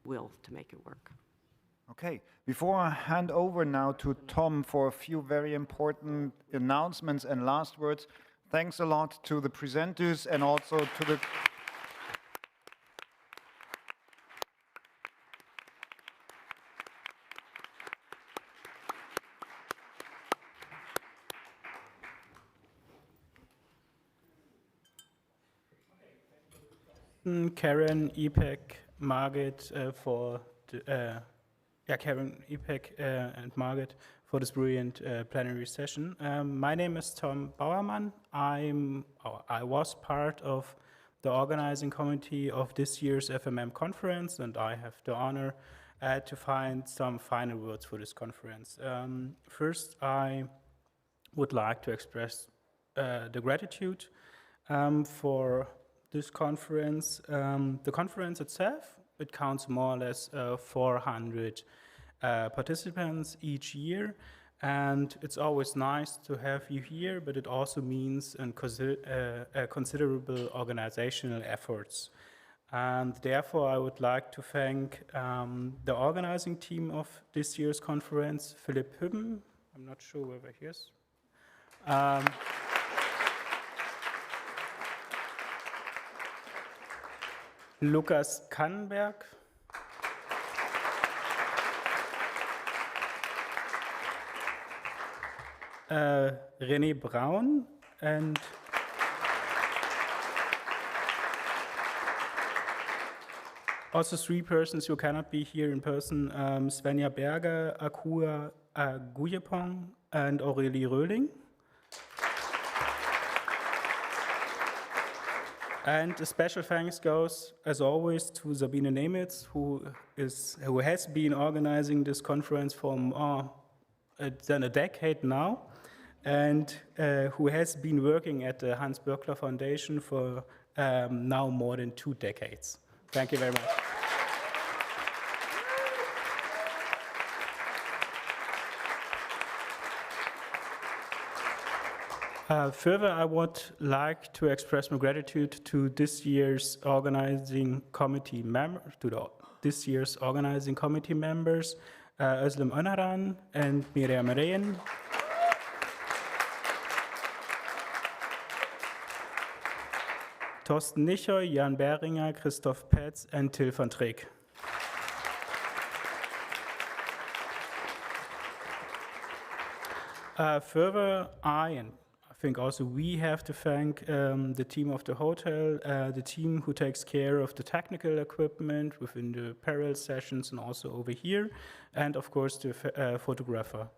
will to make it work. Okay, before I hand over now to Tom for a few very important announcements and last words, thanks a lot to the presenters and also to the Caren, İpek, Margit for the, Caren, İpek, and Margit for this brilliant plenary session. My name is Tom Bauermann. I was part of the organizing committee of this year's FMM conference, and I have the honor to find some final words for this conference. First, I would like to express the gratitude for this conference. The conference itself, it counts more or less 400 participants each year, and it's always nice to have you here, but it also means a considerable organizational efforts. And therefore I would like to thank the organizing team of this year's conference, Philipp Hübben, I'm not sure whether he is, Lukas Kannenberg, René Braun, and also 3 persons who cannot be here in person, Svenja Berger, Akua Guyepong, and Aurélie Röhling. And a special thanks goes, as always, to Sabine Nemitz, who has been organizing this conference for more than a decade now, and who has been working at the Hans-Böckler Foundation for now more than 2 decades. Thank you very much. Further, I would like to express my gratitude to this year's organizing committee members, Özlem Önaran and Miriam Rehn, Torsten Niechoj, Jan Behringer, Christoph Petz, and Till van Treek. Further, I think also we have to thank the team of the hotel, the team who takes care of the technical equipment within the parallel sessions and also over here, and of course the photographer.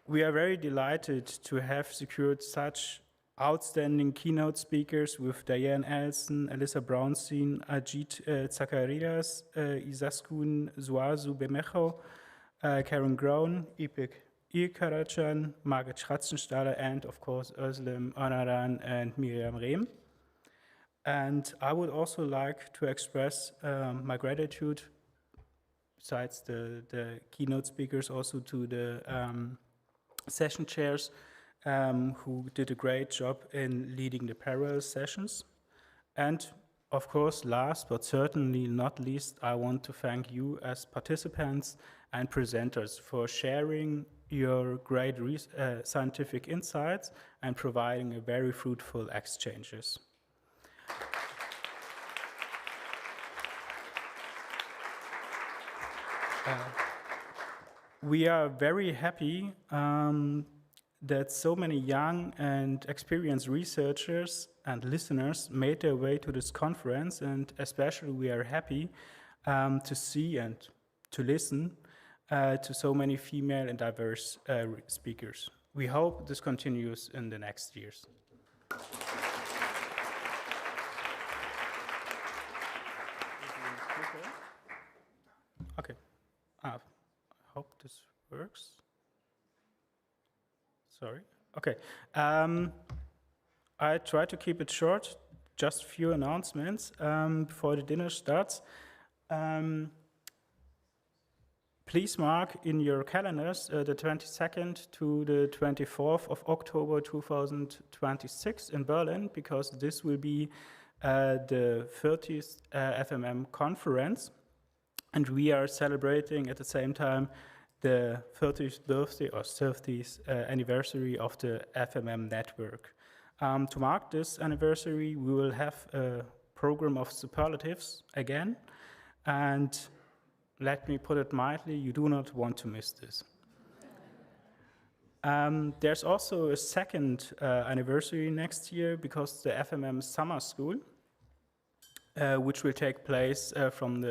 We are very delighted to have secured such outstanding keynote speakers with Diane Elson, Alyssa Brownstein, Ajit Zacharias, Izaskun Zuazu Bemejo, Karen Grown, İpek Ilkkaracan, Margit Schratzenstaller, and of course Özlem Önaran and Miriam Rehn. And I would also like to express my gratitude, besides the keynote speakers, also to the session chairs, who did a great job in leading the parallel sessions. And of course, last but certainly not least, I want to thank you as participants and presenters for sharing your great scientific insights and providing a very fruitful exchanges. we are very happy that so many young and experienced researchers and listeners made their way to this conference, and especially we are happy to see and to listen to so many female and diverse speakers. We hope this continues in the next years. Okay, I hope this works. Sorry. Okay. I try to keep it short, just a few announcements before the dinner starts. Please mark in your calendars the 22nd to the 24th of October 2026 in Berlin, because this will be the 30th FMM conference, and we are celebrating at the same time the 30th birthday or 30th anniversary of the FMM network. To mark this anniversary, we will have a program of superlatives again, and let me put it mildly, you do not want to miss this. There's also a second anniversary next year, because the FMM Summer School, which will take place from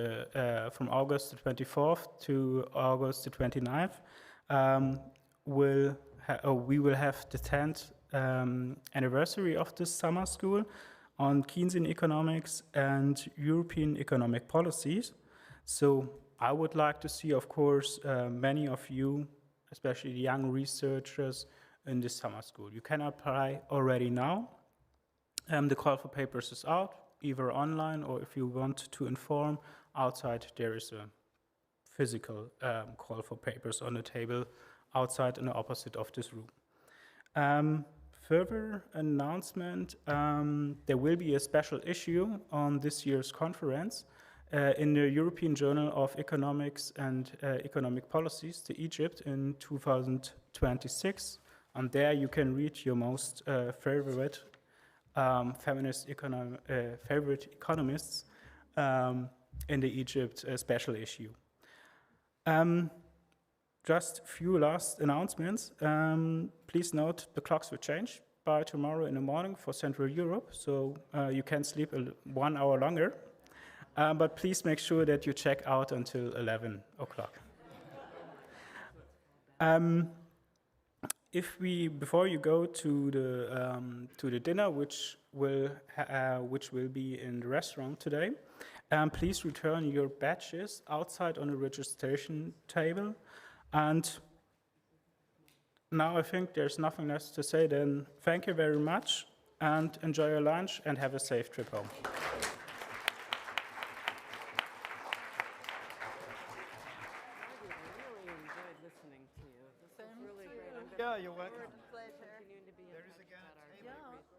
August the 24th to August the 29th, we will have the 10th anniversary of this summer school on Keynesian economics and European economic policies. So I would like to see, of course, many of you, especially the young researchers, in this summer school. You can apply already now. The call for papers is out, either online, or if you want to inform, outside there is a physical call for papers on the table outside in the opposite of this room. Further announcement, there will be a special issue on this year's conference in the European Journal of Economics and Economic Policies to Egypt in 2026. And there you can read your most favorite favorite economists in the Egypt special issue. Just a few last announcements. Please note the clocks will change by tomorrow in the morning for Central Europe, so you can sleep 1 hour longer. But please make sure that you check out until 11 o'clock. Before you go to the dinner, which will be in the restaurant today, please return your badges outside on the registration table. And now I think there's nothing else to say. Then thank you very much, and enjoy your lunch, and have a safe trip home. Yeah, you're welcome. Continuing to be in touch about our